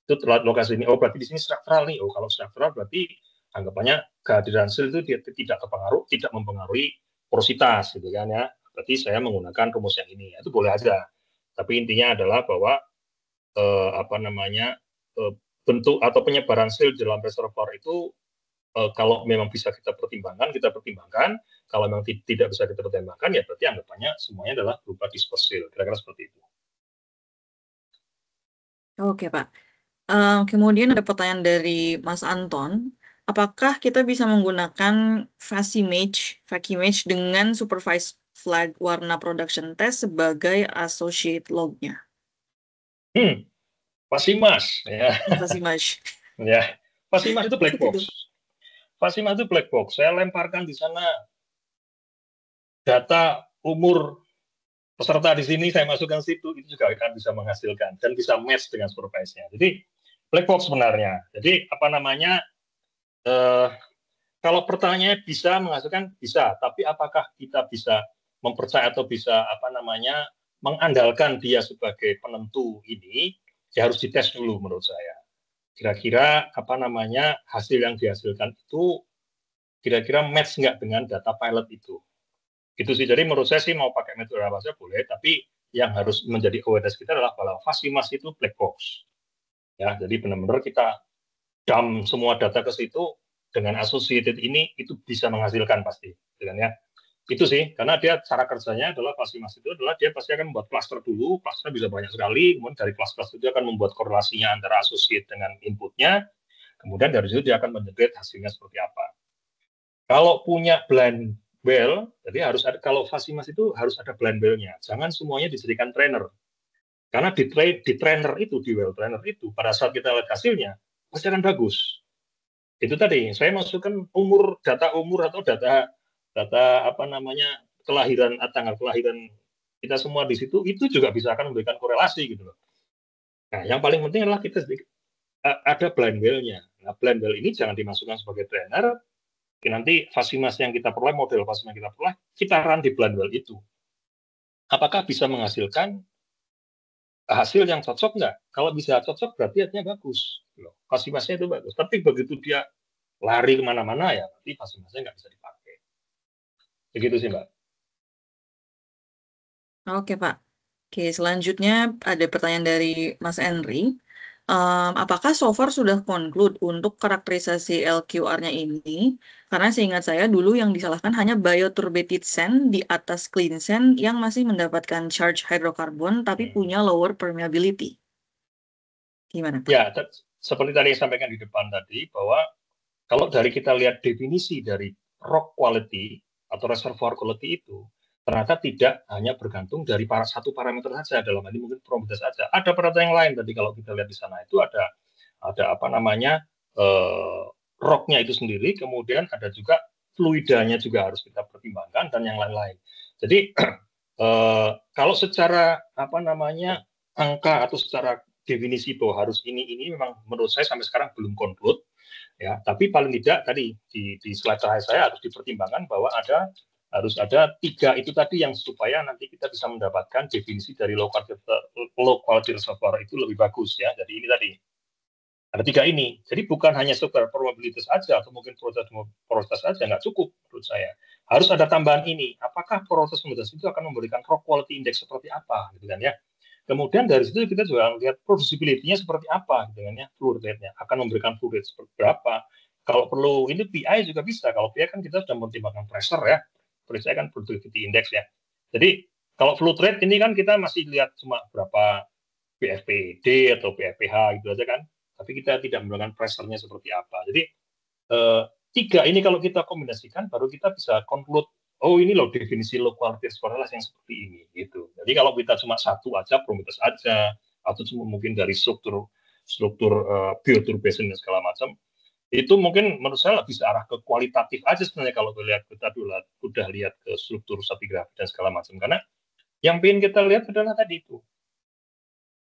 itu lokasi ini, oh berarti di sini struktural nih, oh kalau struktural berarti anggapannya kehadiran sel itu tidak mempengaruhi porositas gitu kan ya, berarti saya menggunakan rumus yang ini, itu boleh aja. Tapi intinya adalah bahwa apa namanya bentuk atau penyebaran sel dalam reservoir itu kalau memang bisa kita pertimbangkan. Kalau memang tidak bisa kita pertimbangkan, ya berarti anggapannya semuanya adalah berupa dispersil. Kira-kira seperti itu.
Oke, Pak. Kemudian ada pertanyaan dari Mas Anton. Apakah kita bisa menggunakan fuzzy match dengan supervised flag warna production test sebagai associate log-nya?
Pasti Mas. Ya.
Fuzzy match.
Ya. Fuzzy match itu black box. Fuzzy match itu black box. Saya lemparkan di sana data umur peserta di sini, saya masukkan situ, itu juga akan bisa menghasilkan dan bisa match dengan supervise-nya. Jadi black box sebenarnya. Jadi apa namanya? Kalau pertanyaannya bisa menghasilkan, bisa. Tapi apakah kita bisa mempercayai atau bisa apa namanya mengandalkan dia sebagai penentu ini? ya harus dites dulu menurut saya. Kira-kira apa namanya hasil yang dihasilkan itu kira-kira match nggak dengan data pilot itu. Itu sih. Jadi menurut saya sih mau pakai metode apa saja boleh, tapi yang harus menjadi awareness kita adalah bahwa Fasimas itu black box. Ya, jadi benar-benar kita dump semua data ke situ dengan associated ini itu bisa menghasilkan pasti, kan ya. Itu sih, karena dia cara kerjanya adalah Fasimas itu adalah dia pasti akan membuat cluster dulu, cluster bisa banyak sekali, kemudian dari cluster itu dia akan membuat korelasinya antara associate dengan inputnya, kemudian dari situ dia akan mengenerate hasilnya seperti apa. Kalau punya blind well, jadi harus ada, kalau Fasimas itu harus ada blind well-nya, jangan semuanya dijadikan trainer. Karena di trainer itu, di well trainer itu, pada saat kita lihat hasilnya, pasti akan bagus. Itu tadi, saya masukkan data umur atau data apa namanya kelahiran, tanggal kelahiran kita semua di situ, itu juga bisa akan memberikan korelasi gitu loh. Nah, yang paling penting adalah kita ada blind well-nya. Nah, blind well ini jangan dimasukkan sebagai trainer. Nanti Fasimas yang kita peroleh, model Fasimas yang kita peroleh, kita run di blind well itu. Apakah bisa menghasilkan hasil yang cocok nggak? Kalau bisa cocok berarti artinya bagus. Fasimasnya itu bagus. Tapi begitu dia lari kemana-mana ya, berarti Fasimasnya nggak bisa dipakai. Begitu sih, Mbak.
Oke, Pak. Oke, selanjutnya ada pertanyaan dari Mas Henry. Apakah so far sudah conclude untuk karakterisasi LQR-nya ini? Karena seingat saya dulu yang disalahkan hanya bioturbated sand di atas clean sand yang masih mendapatkan charge hydrocarbon tapi punya lower permeability. Gimana, Pak?
Ya, seperti tadi yang sampaikan di depan tadi, bahwa kalau dari kita lihat definisi dari rock quality atau reservoir quality itu, ternyata tidak hanya bergantung dari satu parameter saja, dalam hal ini mungkin probabilitas saja. Ada parameter yang lain tadi kalau kita lihat di sana itu ada apa namanya rocknya itu sendiri, kemudian ada juga fluidanya juga harus kita pertimbangkan dan yang lain-lain. Jadi kalau secara apa namanya angka atau secara definisi bahwa harus ini memang menurut saya sampai sekarang belum conclude. Ya, tapi paling tidak tadi di slide saya harus dipertimbangkan bahwa harus ada 3 itu tadi yang supaya nanti kita bisa mendapatkan definisi dari low quality reservoir itu lebih bagus ya. Jadi ini tadi ada 3 ini. Jadi bukan hanya sekedar probabilitas saja atau mungkin porositas saja nggak cukup menurut saya. Harus ada tambahan ini. Apakah porositas itu akan memberikan rock quality index seperti apa, gitu kan ya? Kemudian dari situ kita juga lihat producibility-nya seperti apa, dengan flow rate-nya akan memberikan flow rate seperti berapa. Kalau perlu ini PI juga bisa. Kalau PI kan kita sudah mempertimbangkan pressure ya. Pressure kan productivity index ya. Jadi kalau flow rate ini kan kita masih lihat cuma berapa PFPD atau PFPH gitu aja kan. Tapi kita tidak menggunakan pressure-nya seperti apa. Jadi 3 ini kalau kita kombinasikan baru kita bisa conclude oh ini loh definisi low quality reservoir yang seperti ini gitu. Jadi kalau kita cuma satu aja, probabilitas aja, atau cuma mungkin dari struktur bioturbation dan segala macam, itu mungkin menurut saya lebih arah ke kualitatif aja sebenarnya kalau kita udah lihat ke struktur stratigrafi dan segala macam. Karena yang ingin kita lihat adalah tadi itu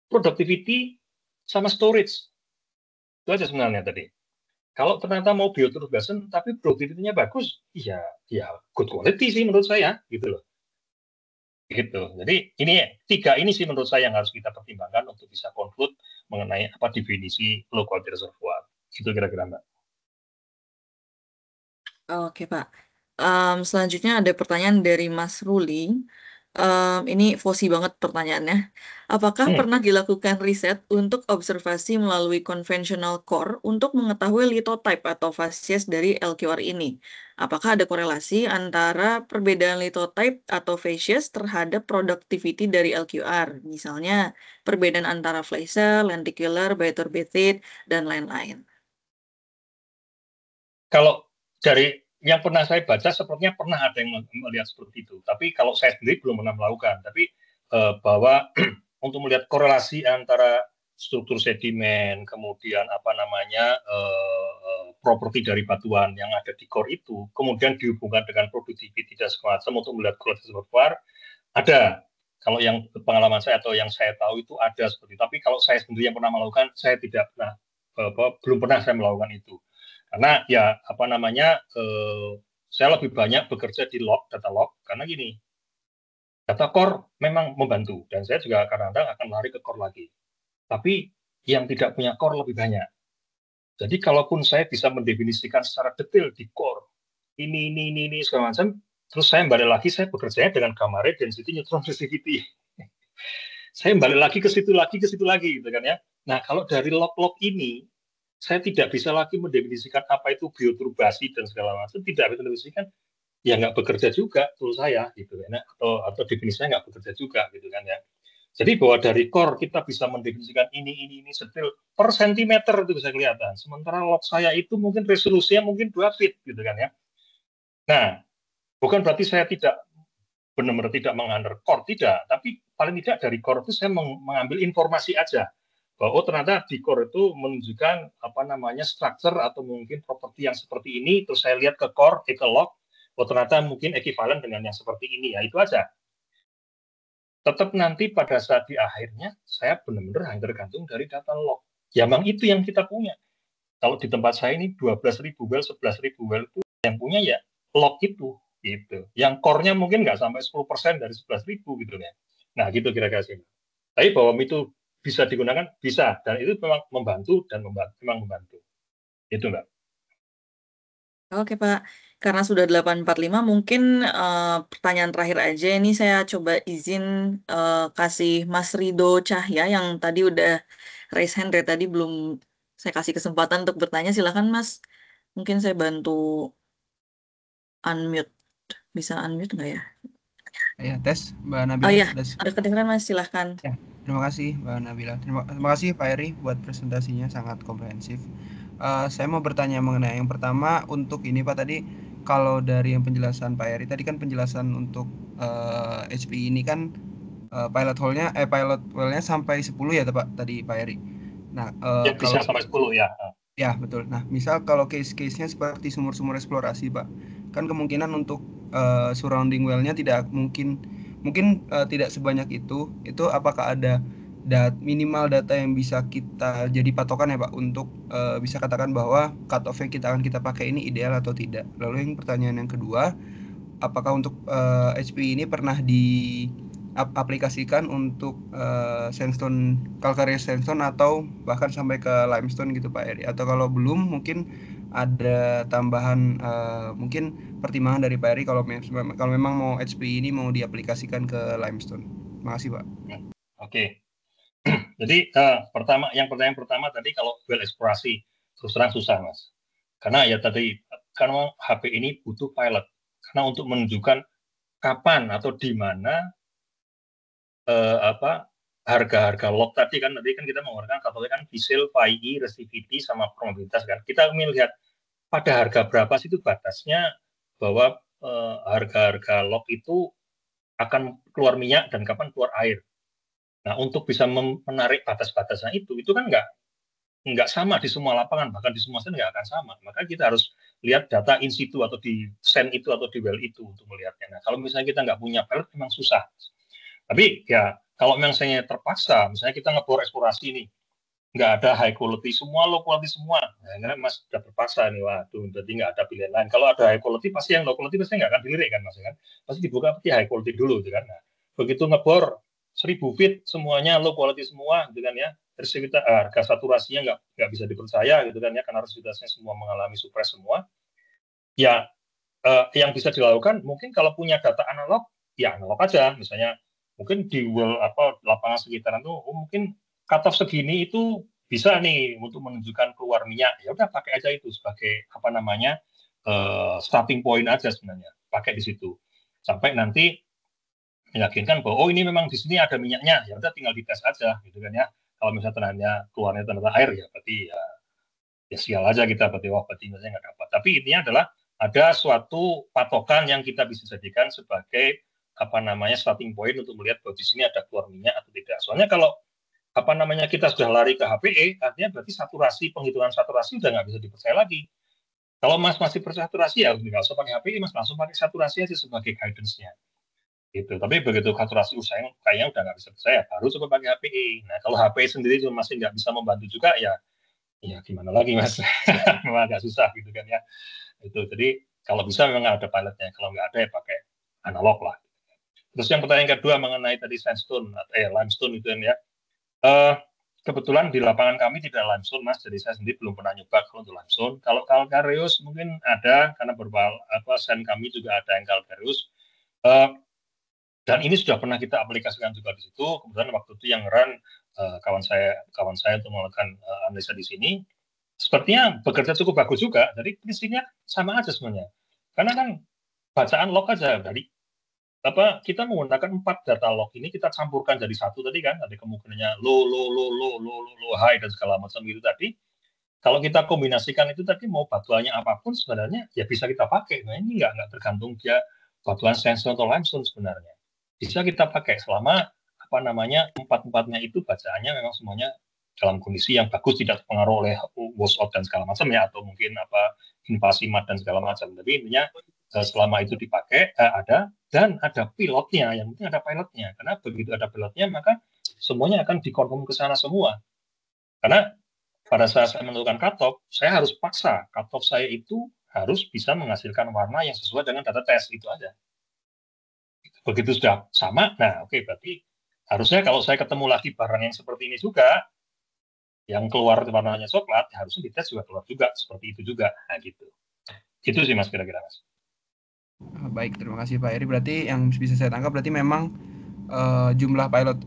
productivity sama storage. Itu aja sebenarnya tadi. Kalau ternyata mau bioturbation tapi produktivitasnya bagus, ya good quality sih menurut saya, gitu loh. Gitu. Jadi ini 3 ini sih menurut saya yang harus kita pertimbangkan untuk bisa conclude mengenai apa definisi low quality reservoir. Itu kira-kira, Mbak.
Oke, Pak. Selanjutnya ada pertanyaan dari Mas Ruli. Ini fosi banget pertanyaannya. Apakah pernah dilakukan riset untuk observasi melalui conventional core untuk mengetahui lithotype atau facies dari LQR ini? Apakah ada korelasi antara perbedaan lithotype atau facies terhadap productivity dari LQR? Misalnya, perbedaan antara flaccid, lenticular, bioturbated, dan lain-lain.
Kalau dari yang pernah saya baca sepertinya pernah ada yang melihat seperti itu. Tapi kalau saya sendiri belum pernah melakukan. Tapi bahwa untuk melihat korelasi antara struktur sedimen, kemudian apa namanya properti dari batuan yang ada di core itu, kemudian dihubungkan dengan produktivitas dan semacam untuk melihat kualitas reservoir, ada. Kalau yang pengalaman saya atau yang saya tahu itu ada seperti itu. Tapi kalau saya sendiri yang pernah melakukan, saya tidak pernah, belum pernah saya melakukan itu. Karena ya apa namanya saya lebih banyak bekerja di data log karena gini, data core memang membantu dan saya juga kadang-kadang akan lari ke core lagi. tapi yang tidak punya core lebih banyak. Jadi kalaupun saya bisa mendefinisikan secara detail di core, ini segala macam, terus saya balik lagi, saya bekerjanya dengan gamma ray density, neutron resistivity. Saya balik lagi ke situ lagi, gitu kan ya. Nah, kalau dari log-log ini, saya tidak bisa lagi mendefinisikan apa itu bioturbasi dan segala macam, tidak bisa mendefinisikan, ya nggak bekerja juga tool saya, gitu kan ya. Atau definisinya nggak bekerja juga, gitu kan ya. Jadi bahwa dari core kita bisa mendefinisikan ini detail per sentimeter itu bisa kelihatan. Sementara log saya itu mungkin resolusinya mungkin 2 feet gitu kan ya. Nah, bukan berarti saya tidak benar-benar tidak mengantar core, tidak. Tapi paling tidak dari core itu saya mengambil informasi aja. Bahwa ternyata di core itu menunjukkan apa namanya structure atau mungkin properti yang seperti ini. Terus saya lihat ke core, ke log. Ternyata mungkin ekuivalen dengan yang seperti ini. Ya itu aja. Tetap nanti pada saat di akhirnya saya benar-benar hanya tergantung dari data log. Ya memang itu yang kita punya. Kalau di tempat saya ini 12.000 well, 11.000 well itu yang punya ya log itu gitu. Yang core-nya mungkin nggak sampai 10% dari 11.000 gitu ya. Nah gitu kira-kira sih. Tapi bahwa itu bisa digunakan bisa dan itu memang membantu dan memang membantu. Itu Mbak.
Oke Pak, karena sudah 8.45 mungkin pertanyaan terakhir aja ini saya coba izin kasih Mas Rido Cahya yang tadi udah raise hand dari tadi belum saya kasih kesempatan untuk bertanya. Silakan Mas, mungkin saya bantu unmute. Bisa unmute nggak ya?
Ya, tes Mbak Nabila.
Oh iya, ada kedengeran Mas, silahkan.
Ya, terima kasih Mbak Nabila. Terima kasih Pak Eri buat presentasinya sangat komprehensif. Saya mau bertanya mengenai yang pertama untuk ini Pak tadi kalau dari yang penjelasan Pak Eri tadi kan penjelasan untuk HPI ini kan pilot well-nya sampai 10 ya Pak tadi Pak Eri. Nah,
ya, bisa sampai 10 ya.
Ya, betul. Nah, misal kalau case-case-nya seperti sumur-sumur eksplorasi, Pak. Kan kemungkinan untuk surrounding well-nya tidak mungkin tidak sebanyak itu. Itu apakah ada minimal data yang bisa kita jadi patokan ya, Pak, untuk bisa katakan bahwa cut-off yang kita pakai ini ideal atau tidak. Lalu yang pertanyaan yang kedua, apakah untuk HPI ini pernah aplikasikan untuk sandstone, calcareous sandstone atau bahkan sampai ke limestone gitu Pak Eri, atau kalau belum mungkin ada tambahan mungkin pertimbangan dari Pak Eri kalau memang mau HPI ini mau diaplikasikan ke limestone. Terima kasih Pak.
Oke. Jadi pertanyaan pertama tadi kalau well eksplorasi terus terang susah Mas, karena ya tadi karena HP ini butuh pilot karena untuk menunjukkan kapan atau di mana harga-harga log tadi kan kita mengeluarkan katanya kan Visel, PHI, resistivity sama probabilitas kan. Kita melihat pada harga berapa sih itu batasnya bahwa harga-harga log itu akan keluar minyak dan kapan keluar air. Nah, untuk bisa menarik batas-batasnya itu kan nggak sama di semua lapangan, bahkan di semua send nggak akan sama. Maka kita harus lihat data in situ atau di send itu atau di well itu untuk melihatnya. Nah, kalau misalnya kita nggak punya pilot memang susah. Tapi ya kalau memang saya terpaksa, misalnya kita ngebor eksplorasi ini, nggak ada high quality semua, low quality semua. Nah, Mas sudah terpaksa nih, waduh, jadi nggak ada pilihan lain. Kalau ada high quality, pasti yang low quality pasti nggak akan dilirik kan, Mas kan? Pasti dibuka pasti high quality dulu, gitu kan? Nah, begitu ngebor 1.000 feet semuanya low quality semua, gitu kan ya? Terus kita harga saturasinya nggak bisa dipercaya, gitu kan ya? Karena resistasinya semua mengalami suppress semua. Ya, yang bisa dilakukan mungkin kalau punya data analog, ya analog aja, misalnya mungkin di lapangan sekitaran tuh mungkin cut-off segini itu bisa nih untuk menunjukkan keluar minyak, ya udah pakai aja itu sebagai starting point aja sebenarnya, pakai di situ sampai nanti meyakinkan bahwa ini memang di sini ada minyaknya, ya udah tinggal dites aja gitu kan ya. Kalau misalnya keluarnya ternyata air ya berarti ya sial aja kita berarti misalnya nggak dapat. Tapi intinya adalah ada suatu patokan yang kita bisa jadikan sebagai starting point untuk melihat bahwa di sini ada keluar minyak atau tidak. Soalnya kalau kita sudah lari ke HPE, artinya berarti penghitungan saturasi udah nggak bisa dipercaya lagi. Kalau Mas masih percaya saturasi ya nggak usah pakai HPE, Mas langsung pakai saturasi aja sebagai guidance-nya. Gitu. Tapi begitu saturasi usahanya kayaknya udah nggak bisa percaya, baru coba pakai HPE. Nah kalau HPE sendiri masih nggak bisa membantu juga ya gimana lagi Mas, memang agak susah gitu kan ya. Itu jadi kalau bisa memang ada pilotnya, kalau nggak ada ya pakai analog lah. Terus yang pertanyaan kedua mengenai tadi sandstone atau limestone itu kan ya. kebetulan di lapangan kami tidak limestone, Mas. Jadi saya sendiri belum pernah nyoba kalau untuk limestone. Kalau calcareous mungkin ada, karena beberapa sen kami juga ada yang calcareous. Dan ini sudah pernah kita aplikasikan juga di situ. Kemudian waktu itu yang run kawan saya untuk melakukan analisa di sini, sepertinya bekerja cukup bagus juga. Jadi prinsipnya sama aja sebenarnya. Karena kan bacaan log aja dari kita menggunakan 4 data log ini, kita campurkan jadi satu tadi kan, ada kemungkinannya low, high dan segala macam itu tadi. Kalau kita kombinasikan itu tadi mau batuannya apapun sebenarnya ya bisa kita pakai. Nah ini nggak tergantung dia batuan sandstone atau limestone sebenarnya. Bisa kita pakai selama empat-empatnya itu bacaannya memang semuanya dalam kondisi yang bagus, tidak terpengaruh oleh wash out dan segala macam ya, atau mungkin invasi mat dan segala macam. Tapi intinya selama itu dipakai ada pilotnya, yang penting ada pilotnya. Karena begitu ada pilotnya maka semuanya akan dikonfirm ke sana semua. Karena pada saat saya menentukan cutoff, saya harus paksa cutoff saya itu harus bisa menghasilkan warna yang sesuai dengan data tes, itu aja. Begitu sudah sama, nah oke, berarti harusnya kalau saya ketemu lagi barang yang seperti ini juga, yang keluar warnanya coklat, harusnya di tes juga keluar juga, seperti itu juga. Nah gitu. Itu sih Mas kira-kira Mas.
Baik, terima kasih Pak Eri. Berarti yang bisa saya tangkap berarti memang jumlah pilot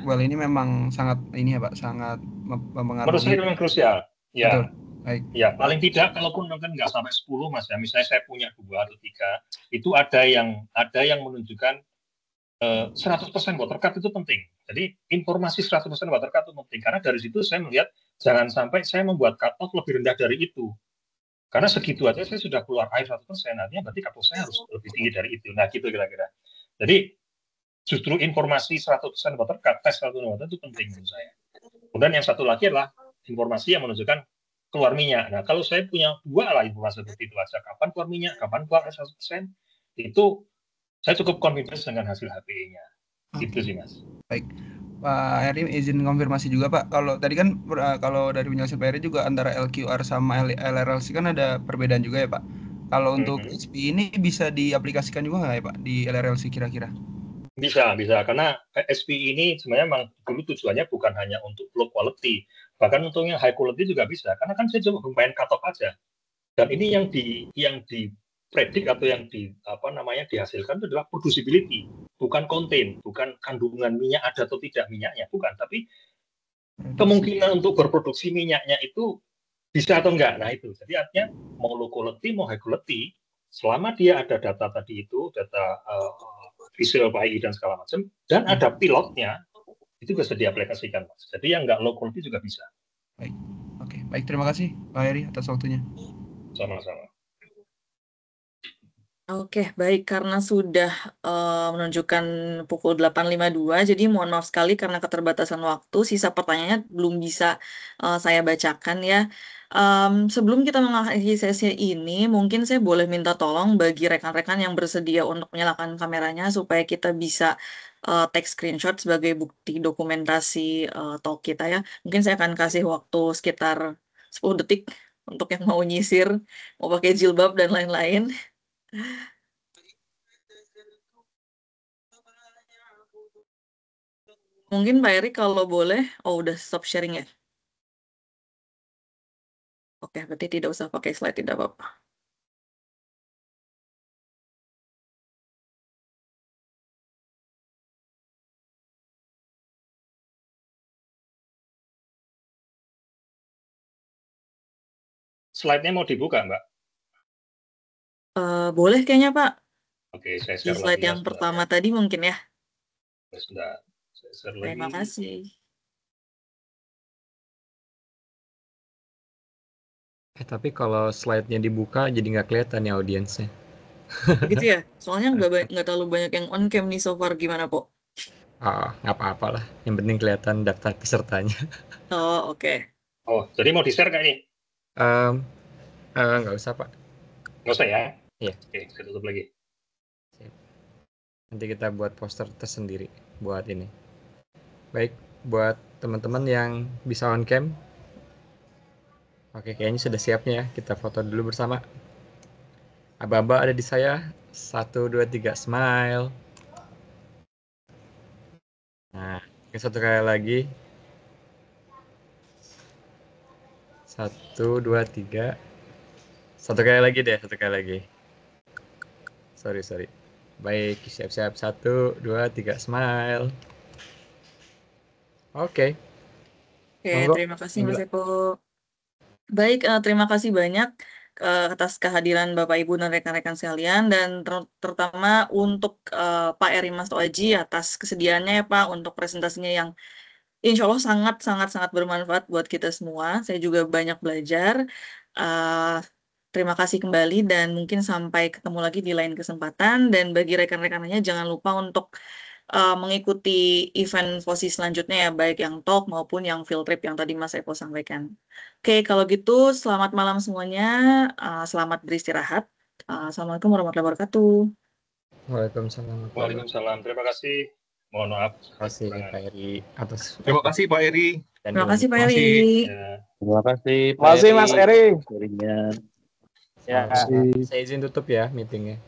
well ini memang sangat ini ya Pak, sangat mempengaruhi.
Menurut saya memang krusial. Ya.
Betul. Baik.
Ya, paling tidak kalaupun kan nggak sampai 10 Mas ya. Misalnya saya punya 2 atau 3, itu ada yang menunjukkan 100% water cut itu penting. Jadi informasi 100% water cut itu penting, karena dari situ saya melihat jangan sampai saya membuat cut-off lebih rendah dari itu. Karena segitu aja saya sudah keluar air 100%, artinya berarti cut-off saya harus lebih tinggi dari itu. Nah, gitu kira-kira. Jadi justru informasi 100% water cut, tes 100% water itu penting menurut saya. Kemudian yang satu lagi adalah informasi yang menunjukkan keluar minyak. Nah, kalau saya punya 2 lah informasi seperti itu aja, kapan keluar minyak, kapan keluar 100%, itu saya cukup confidence dengan hasil HPE-nya. Itu sih Mas.
Baik. Pak Eri izin konfirmasi juga Pak. Kalau tadi kan kalau dari penjelasan Pak Eri juga antara LQR sama LRLC kan ada perbedaan juga ya Pak. Kalau untuk SP ini bisa diaplikasikan juga nggak ya Pak di LRLC kira-kira?
Bisa. Karena SP ini sebenarnya memang dulu tujuannya bukan hanya untuk low quality, bahkan untuk yang high quality juga bisa. Karena kan saya cuma main cut-off aja. Dan ini yang dipredik atau yang dihasilkan itu adalah producibility, bukan contain, bukan kandungan minyak ada atau tidak minyaknya, bukan, tapi kemungkinan untuk berproduksi minyaknya itu bisa atau enggak. Nah itu, jadi artinya mau low quality mau high quality, selama dia ada data tadi itu, data visual PI dan segala macam, dan ada pilotnya, itu bisa diaplikasikan Mas. Jadi yang enggak low quality juga bisa.
Baik, oke, baik, terima kasih Pak Eri atas waktunya.
Sama-sama.
Oke, baik, karena sudah menunjukkan pukul 8.52, jadi mohon maaf sekali karena keterbatasan waktu, sisa pertanyaannya belum bisa saya bacakan ya. Sebelum kita mengakhiri sesi ini, mungkin saya boleh minta tolong bagi rekan-rekan yang bersedia untuk menyalakan kameranya supaya kita bisa take screenshot sebagai bukti dokumentasi talk kita ya. Mungkin saya akan kasih waktu sekitar 10 detik untuk yang mau nyisir, mau pakai jilbab dan lain-lain. Mungkin Pak Eri kalau boleh, udah stop sharing ya? Oke, berarti tidak usah pakai slide, tidak apa-apa.
Slide-nya mau dibuka, Mbak?
Boleh kayaknya, Pak.
Oke, saya
Di
share
slide
lagi
yang pertama tadi mungkin ya.
Sudah, saya share lagi.
Terima kasih.
Tapi kalau slide-nya dibuka jadi nggak kelihatan ya audiensnya.
Begitu ya? Soalnya nggak terlalu banyak yang on cam nih so far, gimana, Po?
Nggak apa-apa lah. Yang penting kelihatan daftar pesertanya.
Oh, oke.
Oh, jadi mau di-share nggak ini?
Nggak usah, Pak.
Nggak usah ya?
Iya.
Oke, saya tutup lagi.
Nanti kita buat poster tersendiri buat ini. Baik, buat teman-teman yang bisa on cam. Oke, kayaknya sudah siapnya ya. Kita foto dulu bersama. Aba-aba ada di saya. 1, 2, 3, smile. Nah, satu kali lagi. 1, 2, 3. Satu kali lagi deh, satu kali lagi. Sorry. Baik, siap-siap. 1, 2, 3, smile. Oke.
Oke,
Monggo.
terima kasih Mas Epo. Baik, terima kasih banyak atas kehadiran Bapak Ibu dan rekan-rekan sekalian, dan terutama untuk Pak Eri Mas Toaji atas kesediaannya ya Pak untuk presentasinya yang insya Allah sangat bermanfaat buat kita semua. Saya juga banyak belajar. Terima kasih kembali dan mungkin sampai ketemu lagi di lain kesempatan. Dan bagi rekan-rekannya jangan lupa untuk mengikuti event FOSI selanjutnya ya, baik yang talk maupun yang field trip yang tadi Mas Epo sampaikan. Oke, kalau gitu selamat malam semuanya. Selamat beristirahat. Assalamualaikum warahmatullahi wabarakatuh.
Waalaikumsalam.
Waalaikumsalam. Terima kasih. Mohon maaf.
Terima kasih Pak Eri atas.
Terima kasih Pak Eri.
Terima kasih Pak Eri.
Ya.
Terima kasih Pak
Terima kasih Mas Eri.
Eri.
Ya, saya izin tutup ya meetingnya.